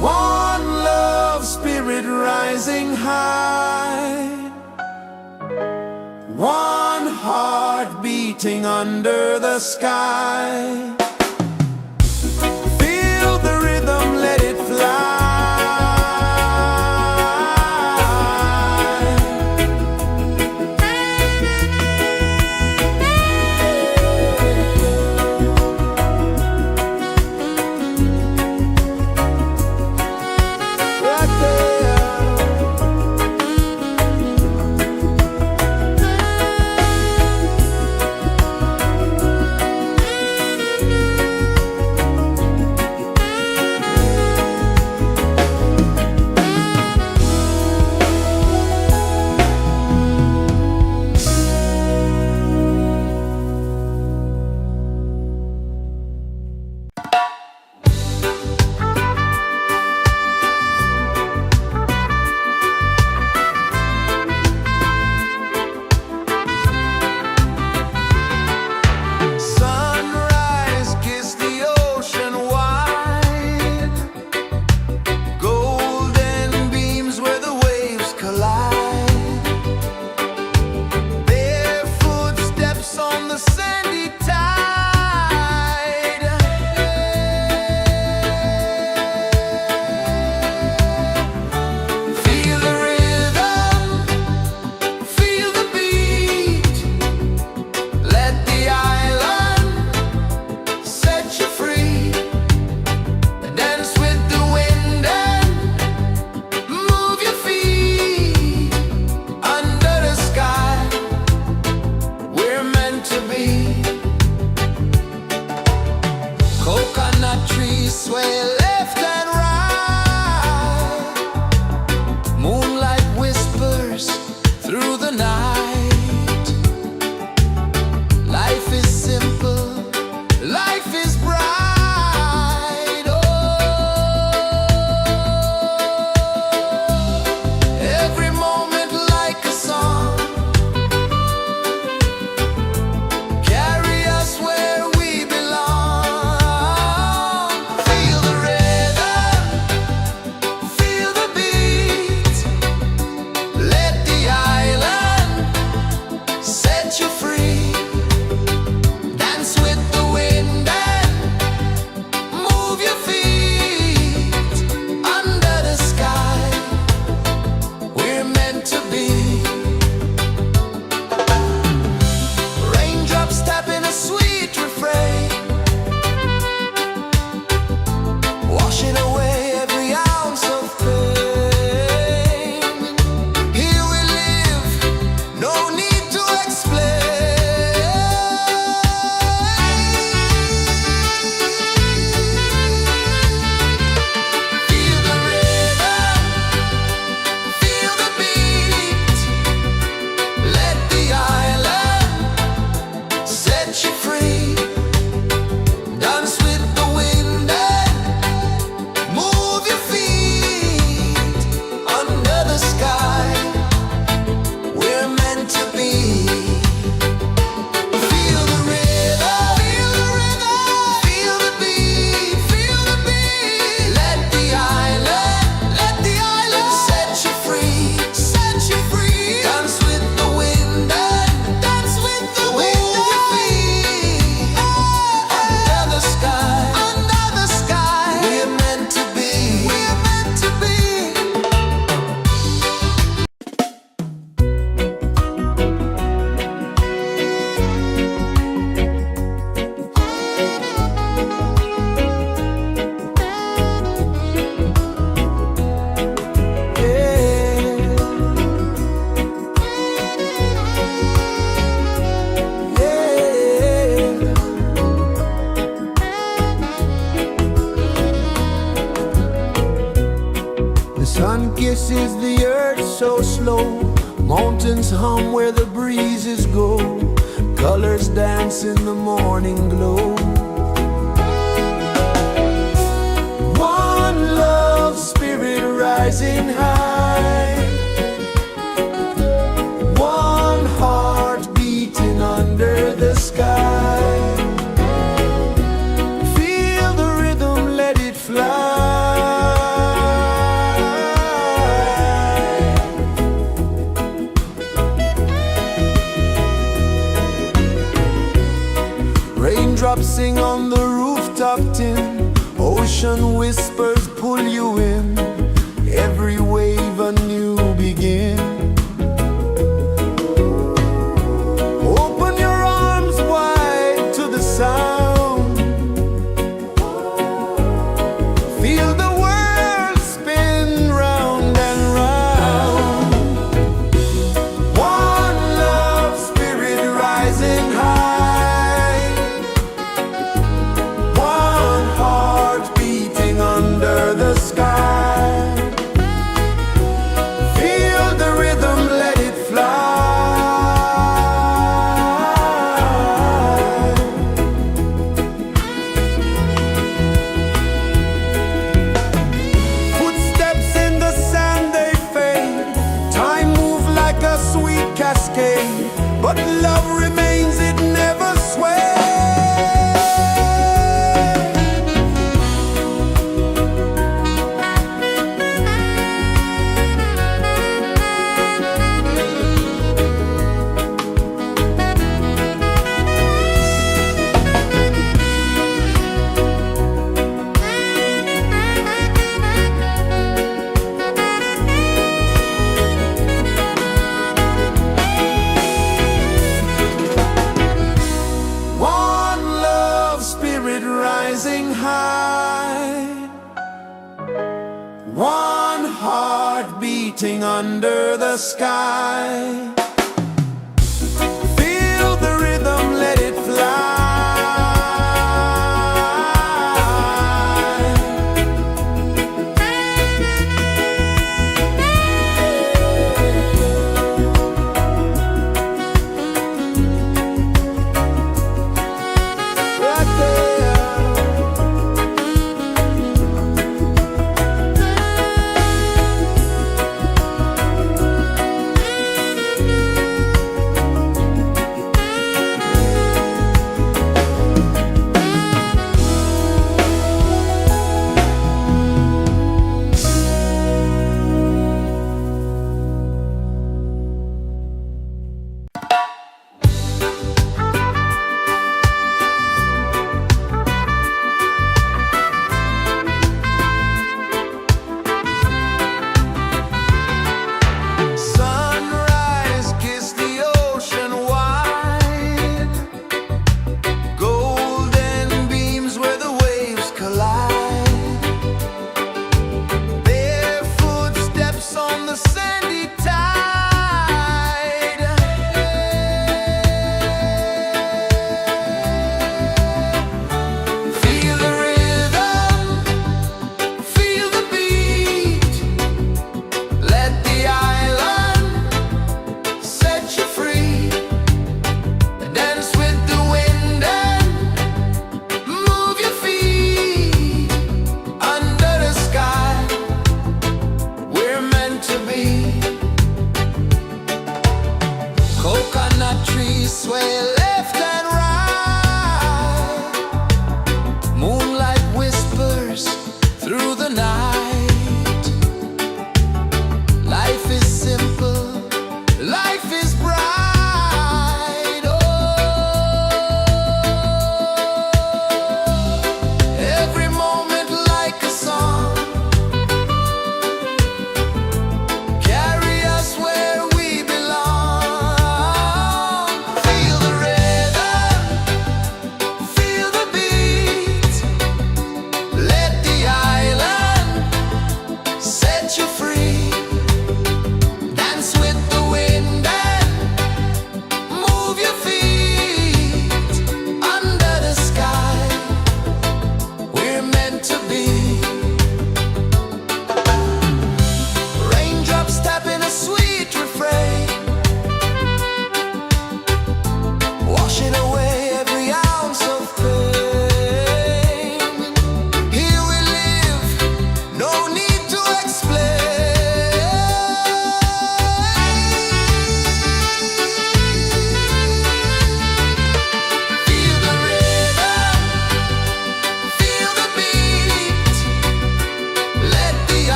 One love spirit rising high. One heart beating under the sky. Feel the rhythm, let it fly. Right there. Sun kisses the earth so slow, mountains hum where the breezes go, colors dance in the morning glow. One love spirit rising high, one heart beating under the sky. Feel the rhythm, let it fly. Raindrops sing on the rooftop tin, ocean whispers pull you in, every wave a new begin. Open your arms wide to the sound, feel the world spin round and round. One love spirit rising high, one heart beating under the sky. Feel the rhythm, let it fly. Footsteps in the sand, they fade, time moves like a sweet cascade, but love remains, it never sways. One love spirit rising high, one heart beating under the sky. Feel the rhythm, let it fly. Right there. Sunrise, kiss the ocean wide, golden beams where the waves collide, bare footsteps on the sandy tide. Feel the rhythm, feel the beat, let the island set you free. Dance with the wind and move your feet. Under the sky, we're meant to be. Coconut trees sway left and right, moonlight whispers through the night. Life is simple, life is bright. Oh, every moment like a song, carry us where we belong. Feel the rhythm, feel the beat, let the island set you free. Dance with the wind and move your feet. Under the sky, we're meant to be.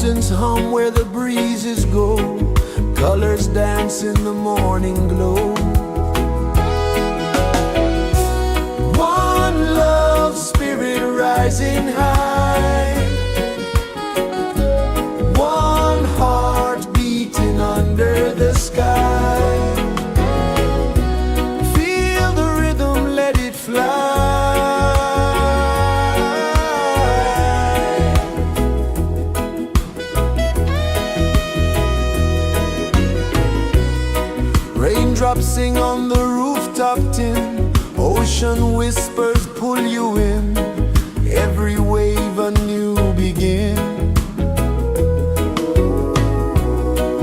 Mountains hum where the breezes go, colors dance in the morning glow. One love spirit rising high, one heart beating under the sky. Feel the rhythm, let it fly. Raindrops sing on the rooftop tin, ocean whispers pull you in, every wave a new begin.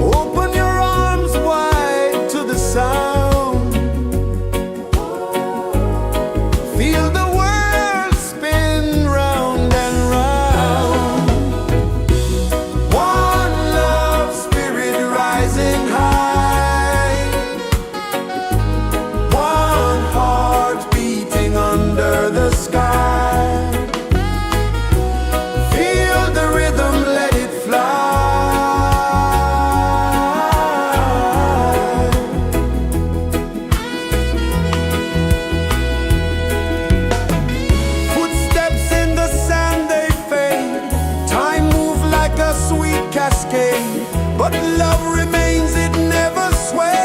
Open your arms wide to the sound, feel the world spin round and round. One love spirit rising high, one heart beating under the sky. Feel the rhythm, let it fly. Footsteps in the sand, they fade. Time moves like a sweet cascade, but love remains, it never sways.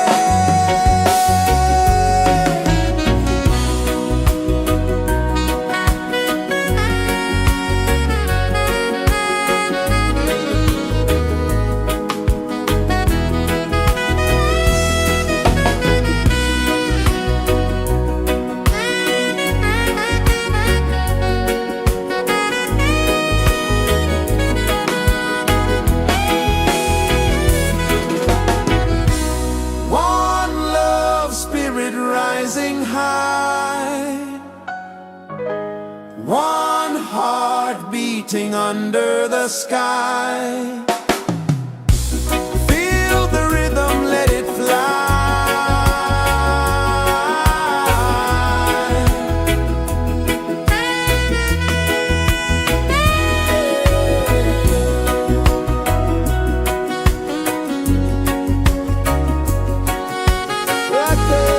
One love spirit rising high, one heart beating under the sky. Feel the rhythm, let it fly. Right there.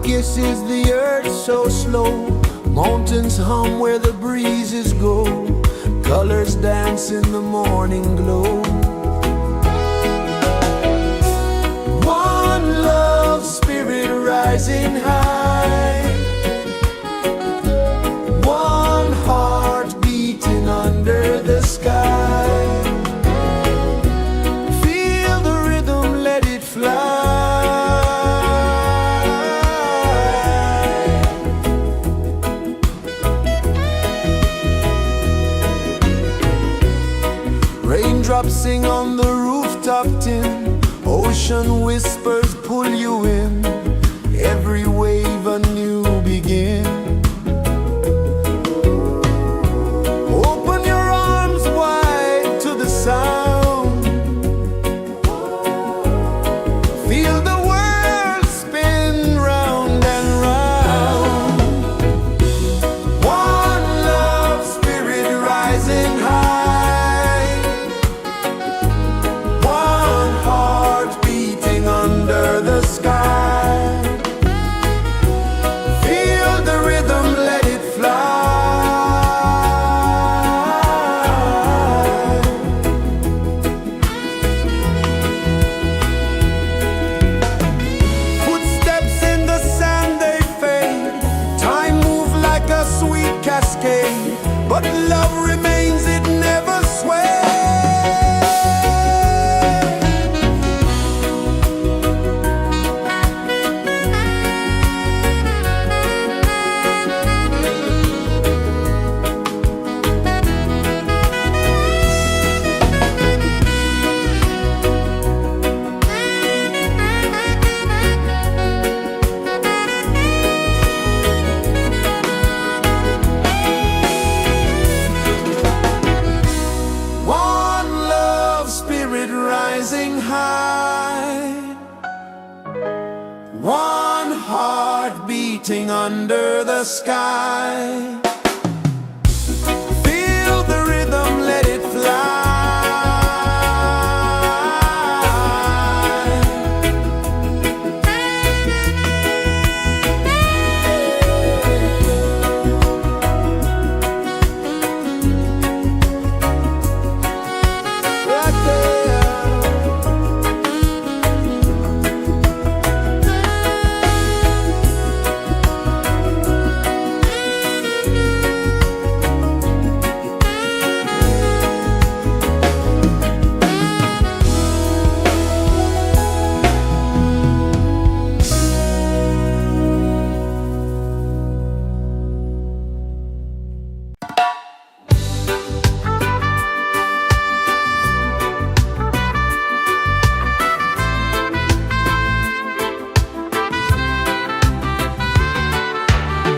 kisses the earth so slow. Mountains hum where the breezes go. Colors dance in the morning glow. One love spirit rising high. One heart beating under the sky. Feel the rhythm, let it fly. Raindrops sing on the rooftop tin. Ocean whispers pull you in. Every wave a new begin. Open your arms wide to the sound. Feel the world spin round and round. One love spirit rising high. One heart beating under the sky. Feel the rhythm, let it fly. Footsteps in the sand, they fade. Time moves like a sweet cascade. But love remains, it never sways. One love spirit rising high. One heart beating under the sky. Feel the rhythm, let it fly. Right there.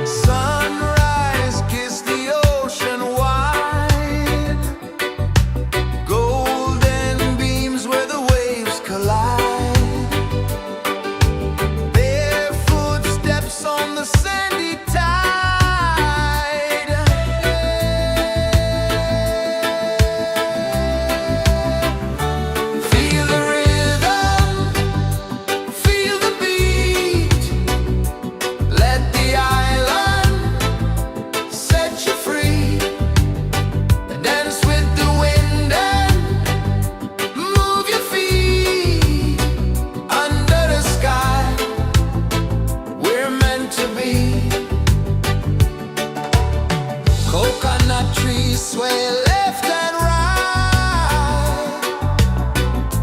Sunrise, kiss the ocean wide. Golden beams where the waves collide. Bare footsteps on the sandy tide. Feel the rhythm, feel the beat. Let the island set you free. Dance with the wind and move your feet. Under the sky, we're meant to be. Coconut trees sway left and right.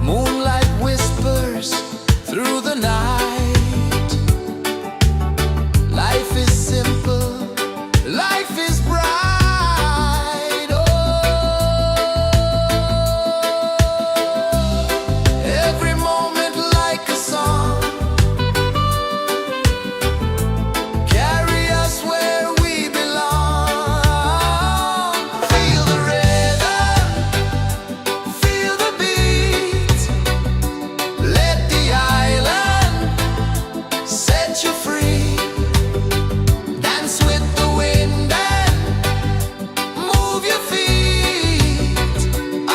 Moonlight whispers through the night. Life is simple, life is bright. Oh, every moment like a song. Carry us where we belong. Feel the rhythm, feel the beat. Let the island set you free. Dance with the wind and move your feet.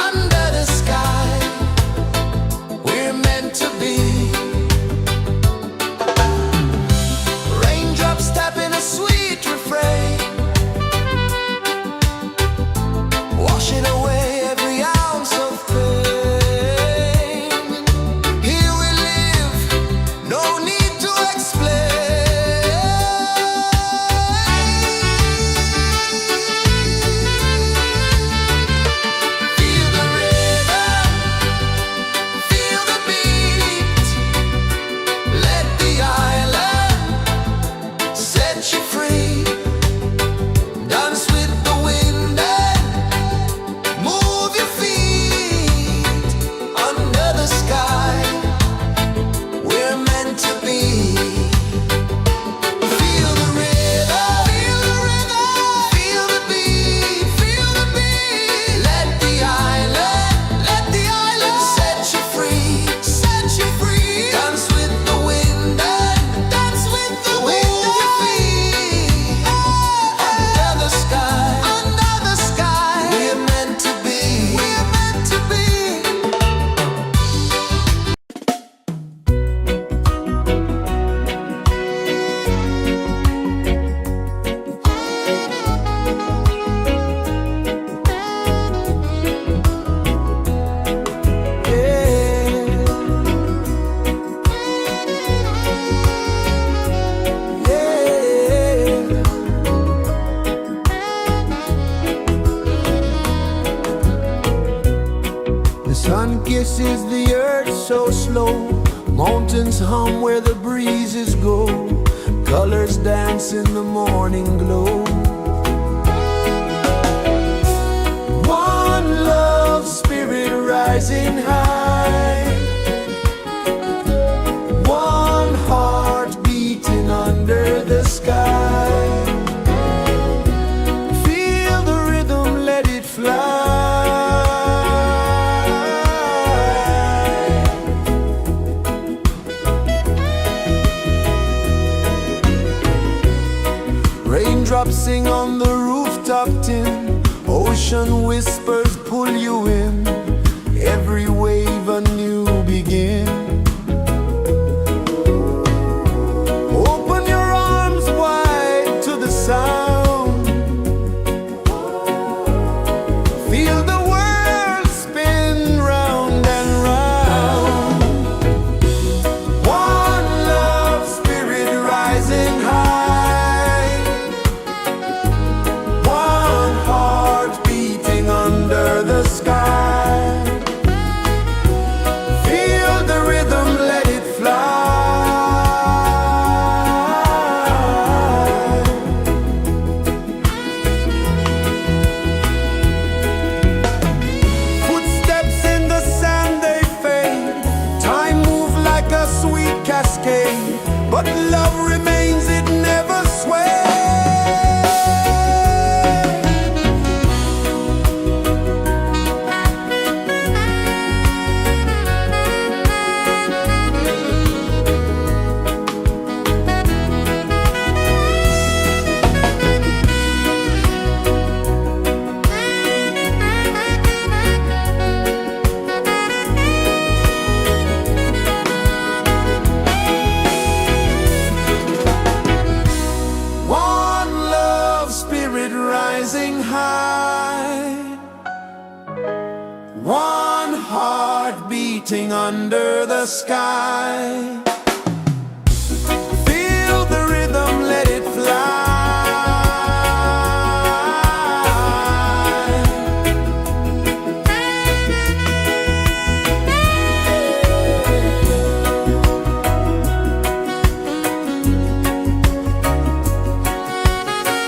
Under the sky, we're meant to be. pulses the earth so slow. Mountains hum where the breezes go. Colors dance in the morning glow. One love spirit rising high. One heart beating under the sky. Feel the rhythm, let it fly. Raindrops sing on the rooftop tin. Ocean whispers pull you in. Every wave a new begin. Open your arms wide to the sound. Feel the world spin round and round. One love spirit rising high. One heart beating under the sky. Feel the rhythm, let it fly. Footsteps in the sand, they fade. Time moves like a sweet cascade, but love remains, it never sways. One love spirit rising high. One heart beating under the sky. Feel the rhythm, let it fly.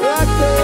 Right there.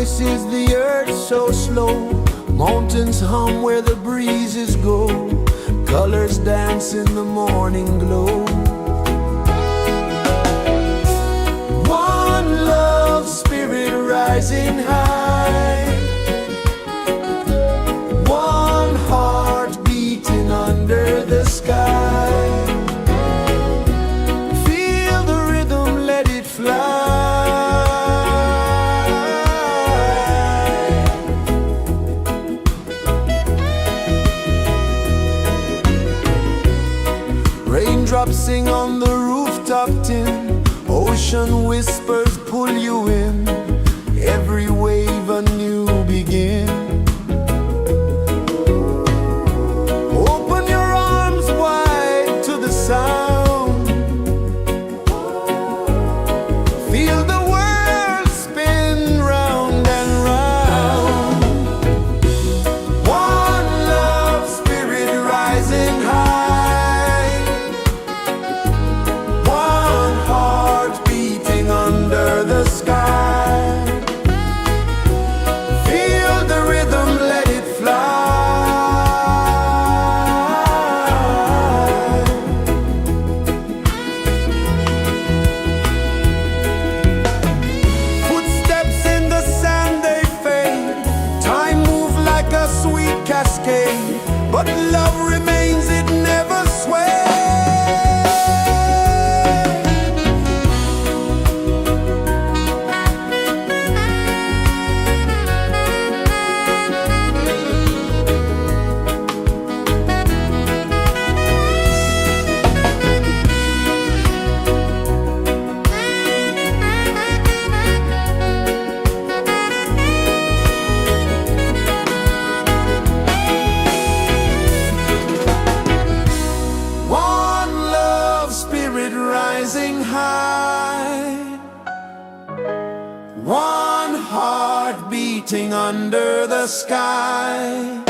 kisses the earth so slow. Mountains hum where the breezes go. Colors dance in the morning glow. One love spirit rising high. One heart beating under the sky. Feel the rhythm, let it fly. Raindrops sing on the rooftop tin. Ocean whispers pull you in. Every wave a new begin. Open your arms wide to the sound. Feel the world spin round and round. One love spirit rising high. One heart beating under the sky. Feel the rhythm, let it fly. Footsteps in the sand, they fade. Time moves like a sweet cascade, but love remains, it never sways. One love spirit rising high. One heart beating under the sky.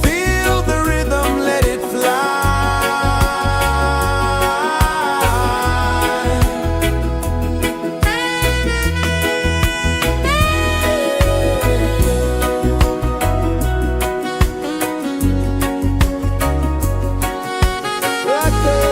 Feel the rhythm, let it fly. Right there.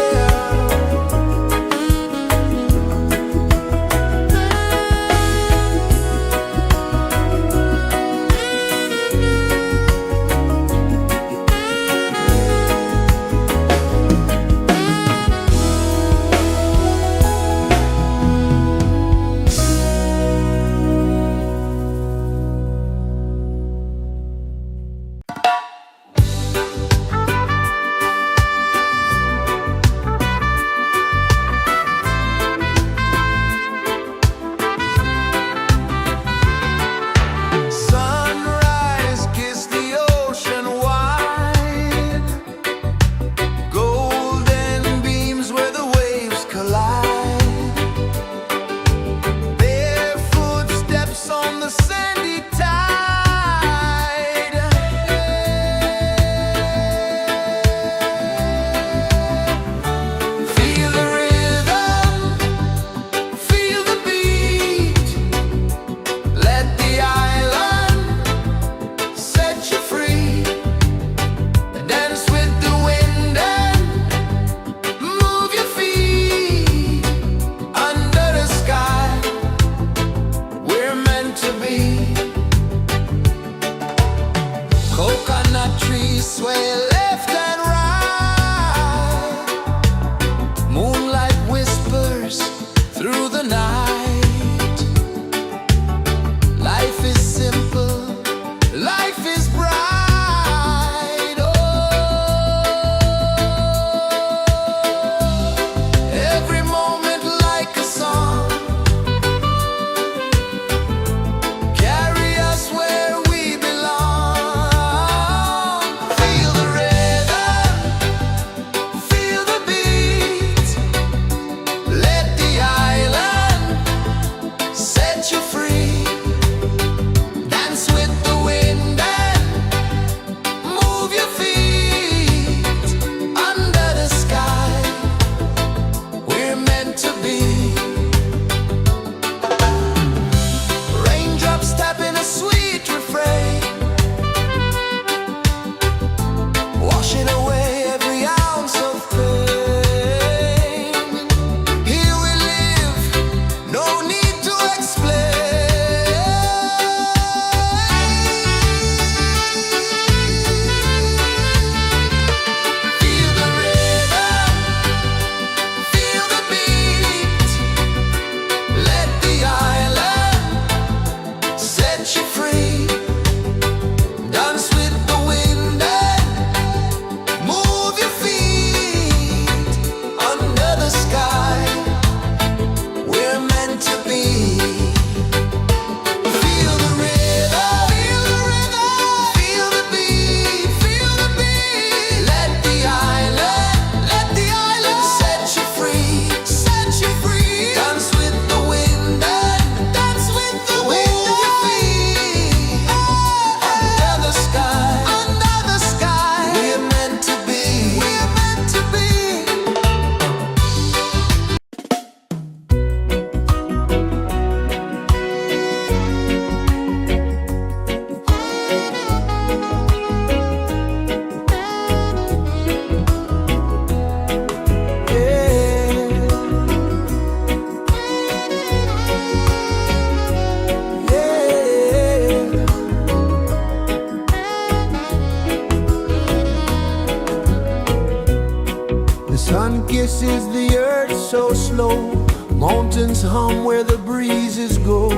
The sun kisses the earth so slow, mountains hum where the breezes go,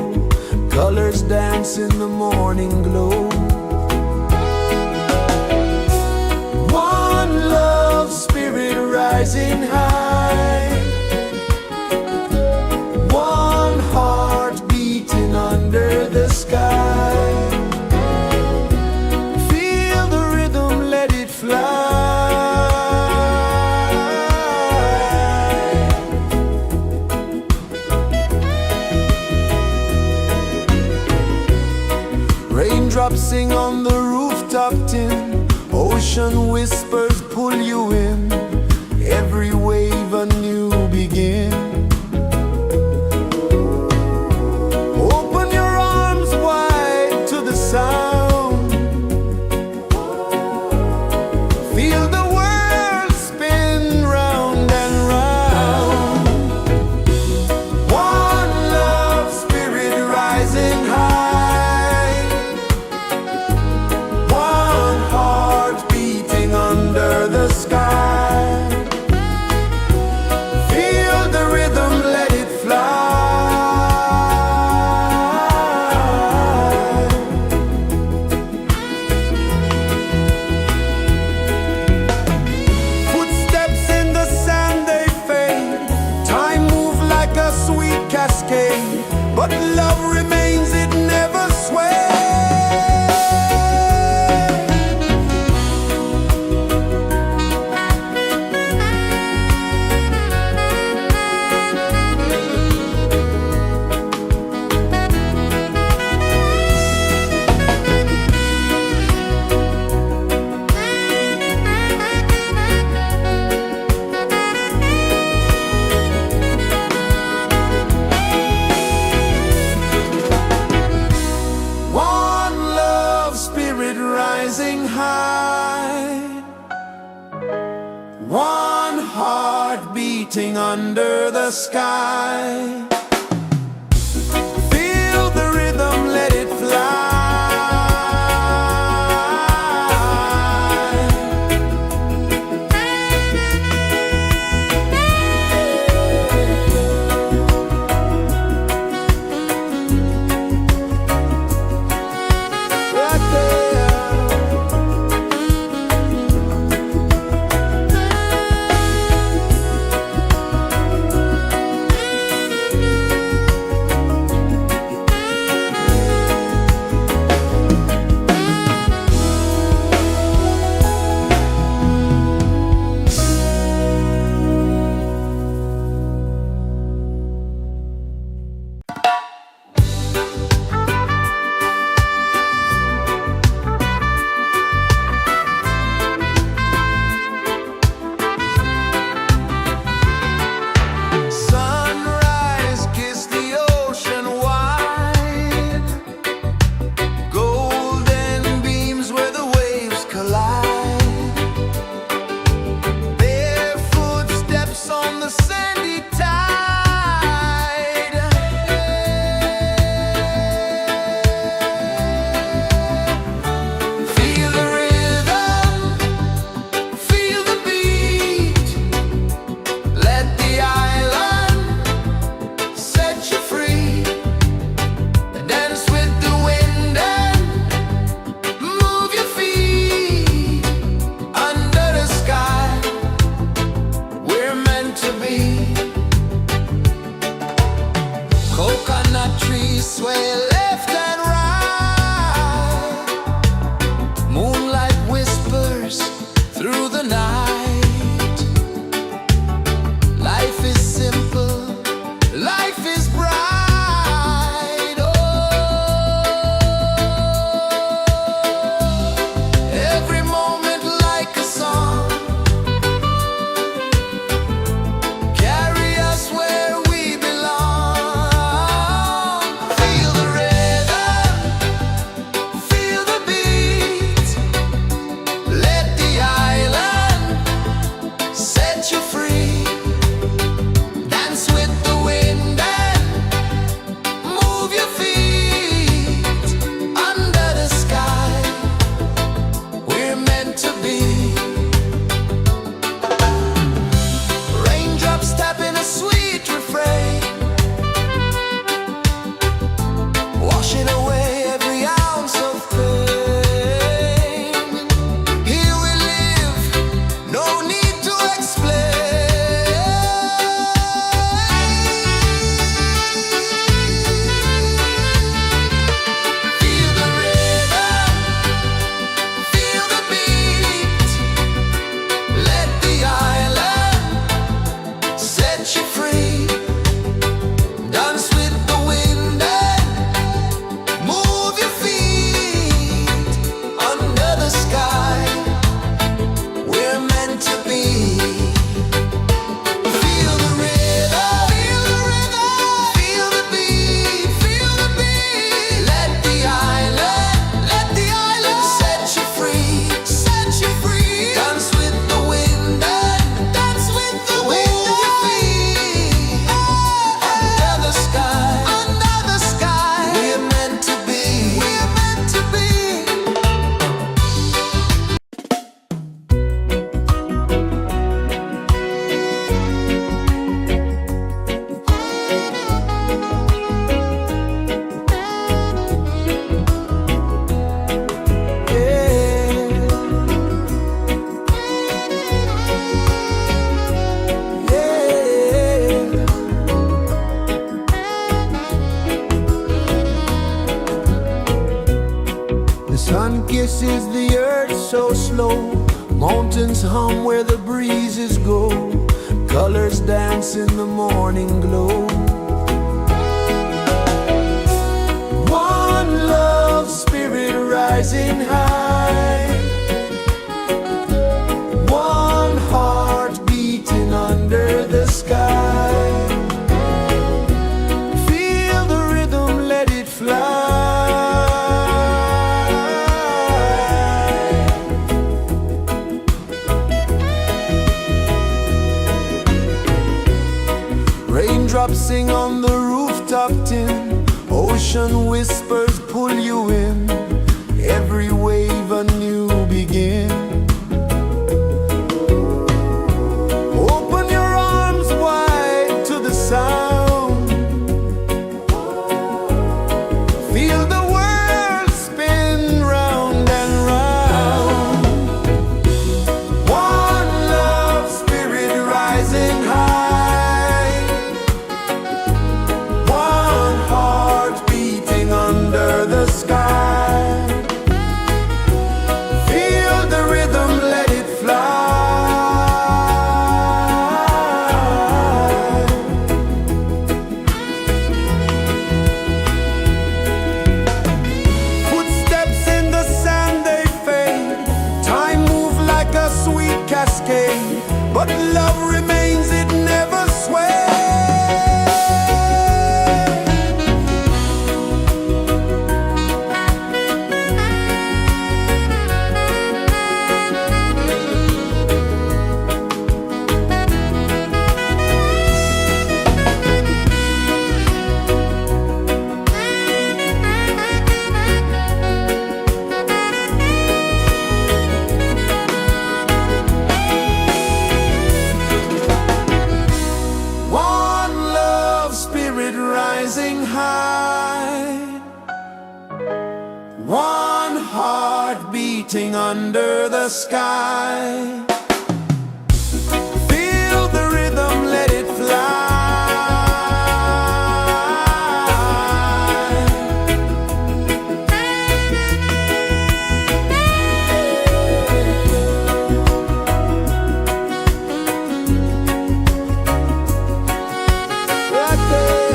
colors dance in the morning glow. One love spirit rising high, one heart beating under the sky. Feel the rhythm, let it fly. Raindrops sing on the rooftop tin, ocean whispers pull you in, every wave a new begin. Open your arms wide to the sound, feel the world spin round and round. One love spirit rising high, one heart beating under the sky. Feel the rhythm, let it fly. Footsteps in the sand, they fade, time moves like a sweet cascade, but love remains, it never sways. One love spirit rising high, one heart beating under the sky. Feel the rhythm, let it fly. Right there. Sunrise, kiss the ocean wide, golden beams where the waves collide, barefoot steps on the sandy tide. Feel the rhythm, feel the beat, let the island set you free. Dance with the wind and move your feet under the sky. We're meant to be. Coconut trees sway left and right, moonlight whispers through the night. Life is simple, life is bright. Oh, every moment like a song, carry us where we belong. Feel the rhythm. rejoices the earth so slow. Mountains hum where the breezes go. Colors dance in the morning glow. One love spirit rising high. One heart beating under the sky. Feel the rhythm, let it fly. Raindrops sing on the rooftop tin. Ocean whispers pull you in. Every wave a new begin. Open your arms wide to the sound. Feel the world spin round and round. One love spirit rising high. One heart beating under the sky. Feel the rhythm, let it fly. Footsteps in the sand, they fade. Time moves like a sweet cascade, but love remains, it never sways. One love spirit rising high. One heart beating under the sky. Feel the rhythm, let it fly. Right there.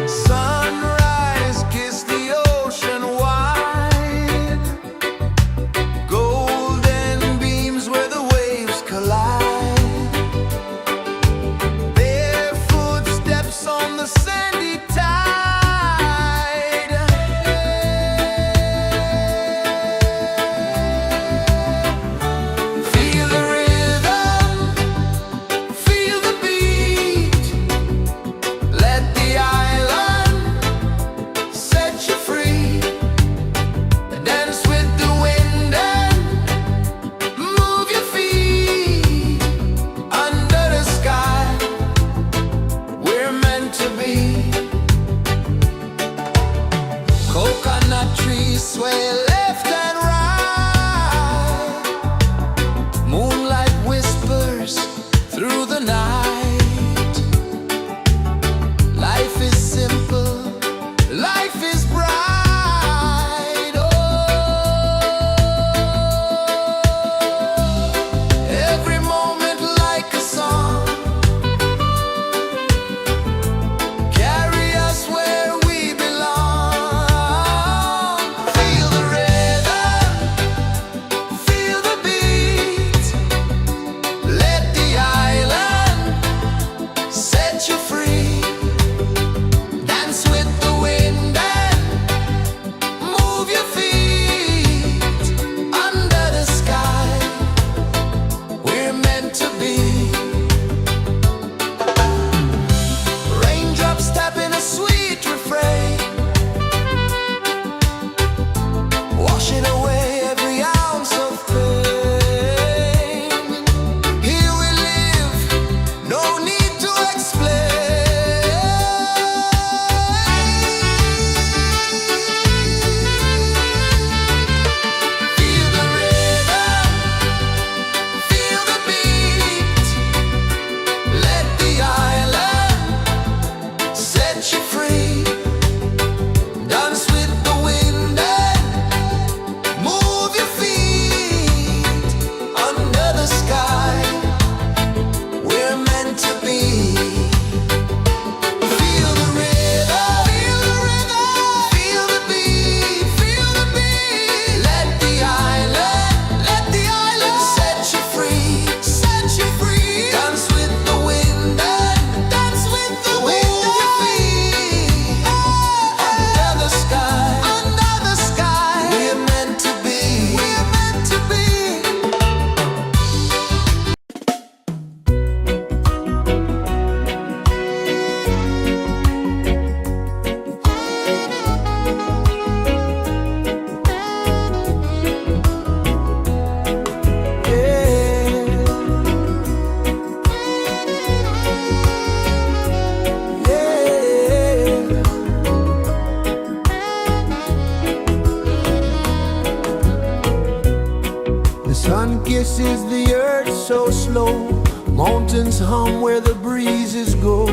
Sunrise, kiss the ocean wide. Golden beams where the waves collide. Barefoot steps on the sandy tide. Feel the rhythm, feel the beat. Let the island set you free. Dance with the wind and move your feet. Under the sky, we're meant to be. Coconut trees sway left and right. Moonlight whispers through the night. Life is simple, life is bright. Oh, every moment like a song. Carry us where we belong. Feel the rhythm. kisses the earth so slow. Mountains hum where the breezes go.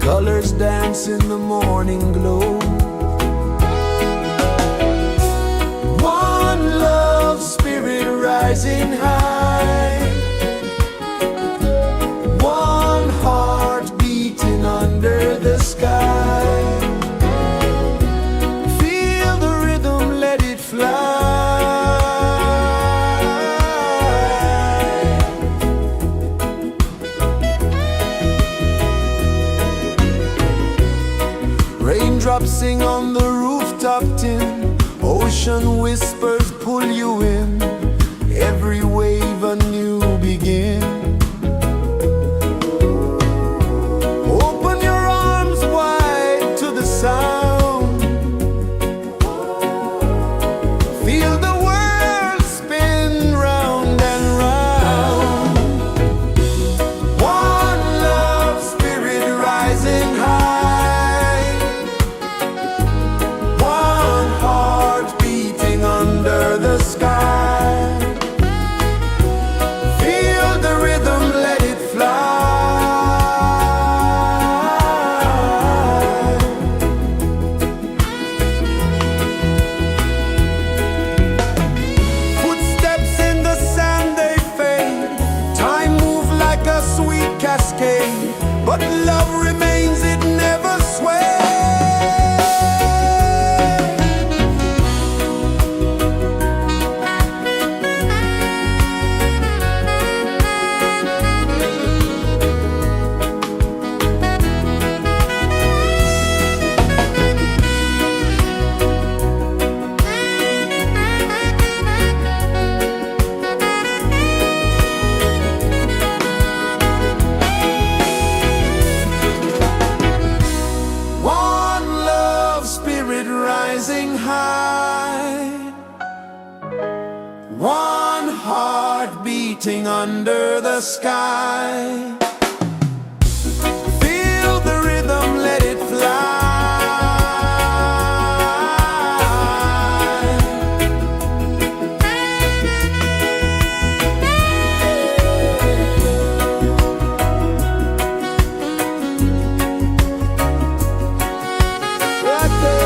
Colors dance in the morning glow. One love spirit rising high. One heart beating under the sky. Feel the rhythm, let it fly. Raindrops sing on the rooftop tin. Ocean whispers pull you in. Every wave a new begin. Open your arms wide to the sound. Feel the world spin round and round. One love spirit rising high. One heart beating under the sky. Feel the rhythm, let it fly. Footsteps in the sand, they fade. Time moves like a sweet cascade, but love remains, it never sways. One love spirit rising high. One heart beating under the sky. Feel the rhythm, let it fly. Right there.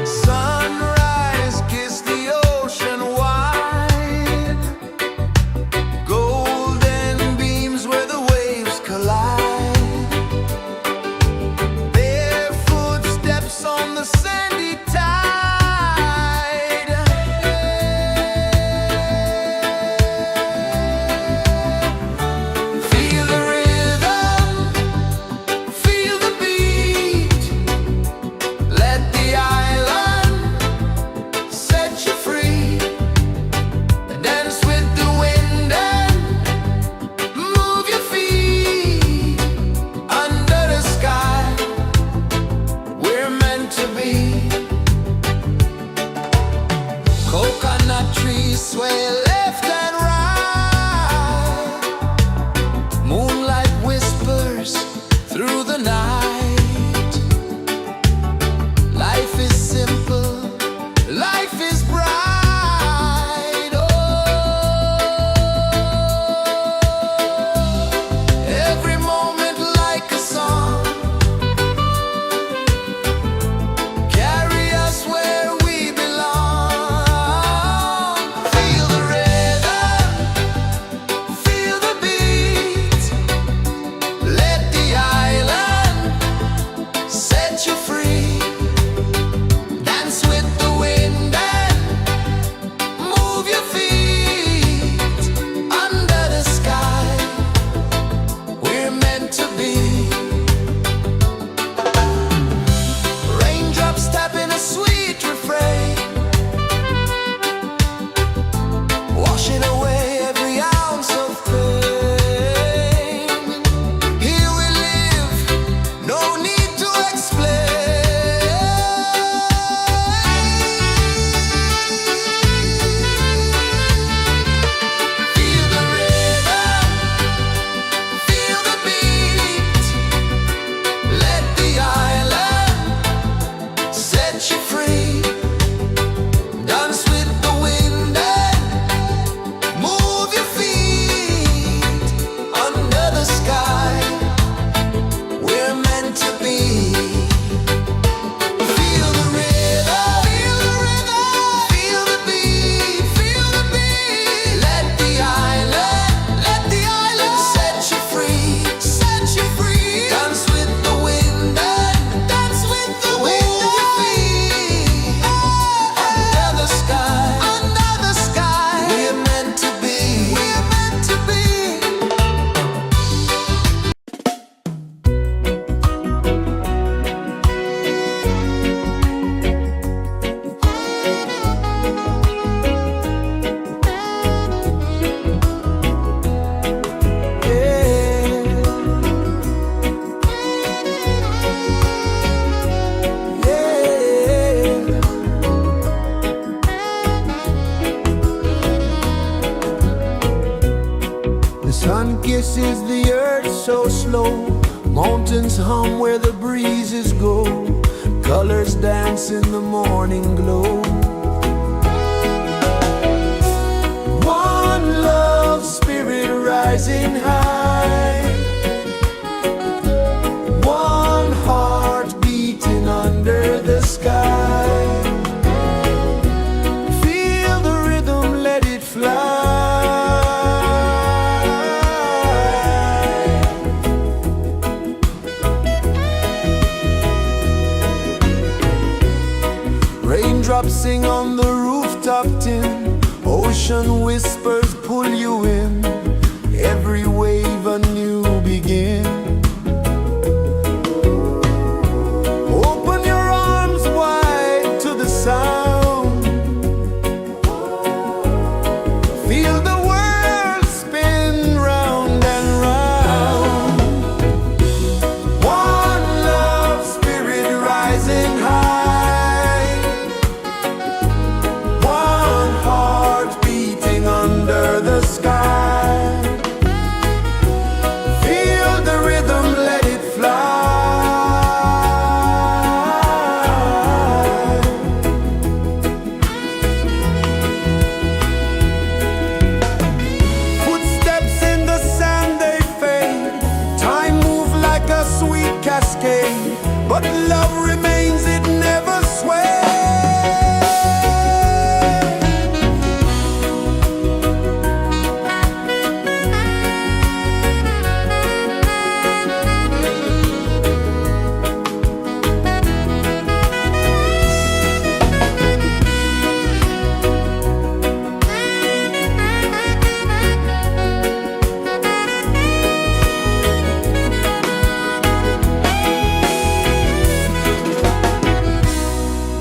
Sunrise, kiss the ocean wide. Golden beams where the waves collide. Bare footsteps on the sandy tide. Feel the rhythm, feel the beat. Let the island set you free. Dance with the wind and move your feet. Under the sky, we're meant to be. Coconut trees sway left and right. Moonlight whispers through the night. Life is simple, life is bright. Oh, every moment like a song. Carry us where we belong. Feel the rhythm, feel the beat. Let the island mountains hum where the breezes go, colors dance in the morning glow. One love spirit rising high, one heart beating under the sky. Feel the rhythm, let it fly. Raindrops sing on the rooftop tin, ocean whispers pull you in, every wave a new begin. Open your arms wide to the sound, feel the world spin round and round. One love spirit rising high, one heart beating under the sky. Feel the rhythm, let it fly. Footsteps in the sand, they fade. Time moves like a sweet cascade, but love remains, it never sways.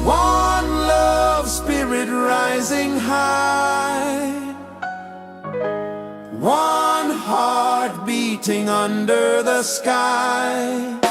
One love spirit rising high, one heart beating under the sky.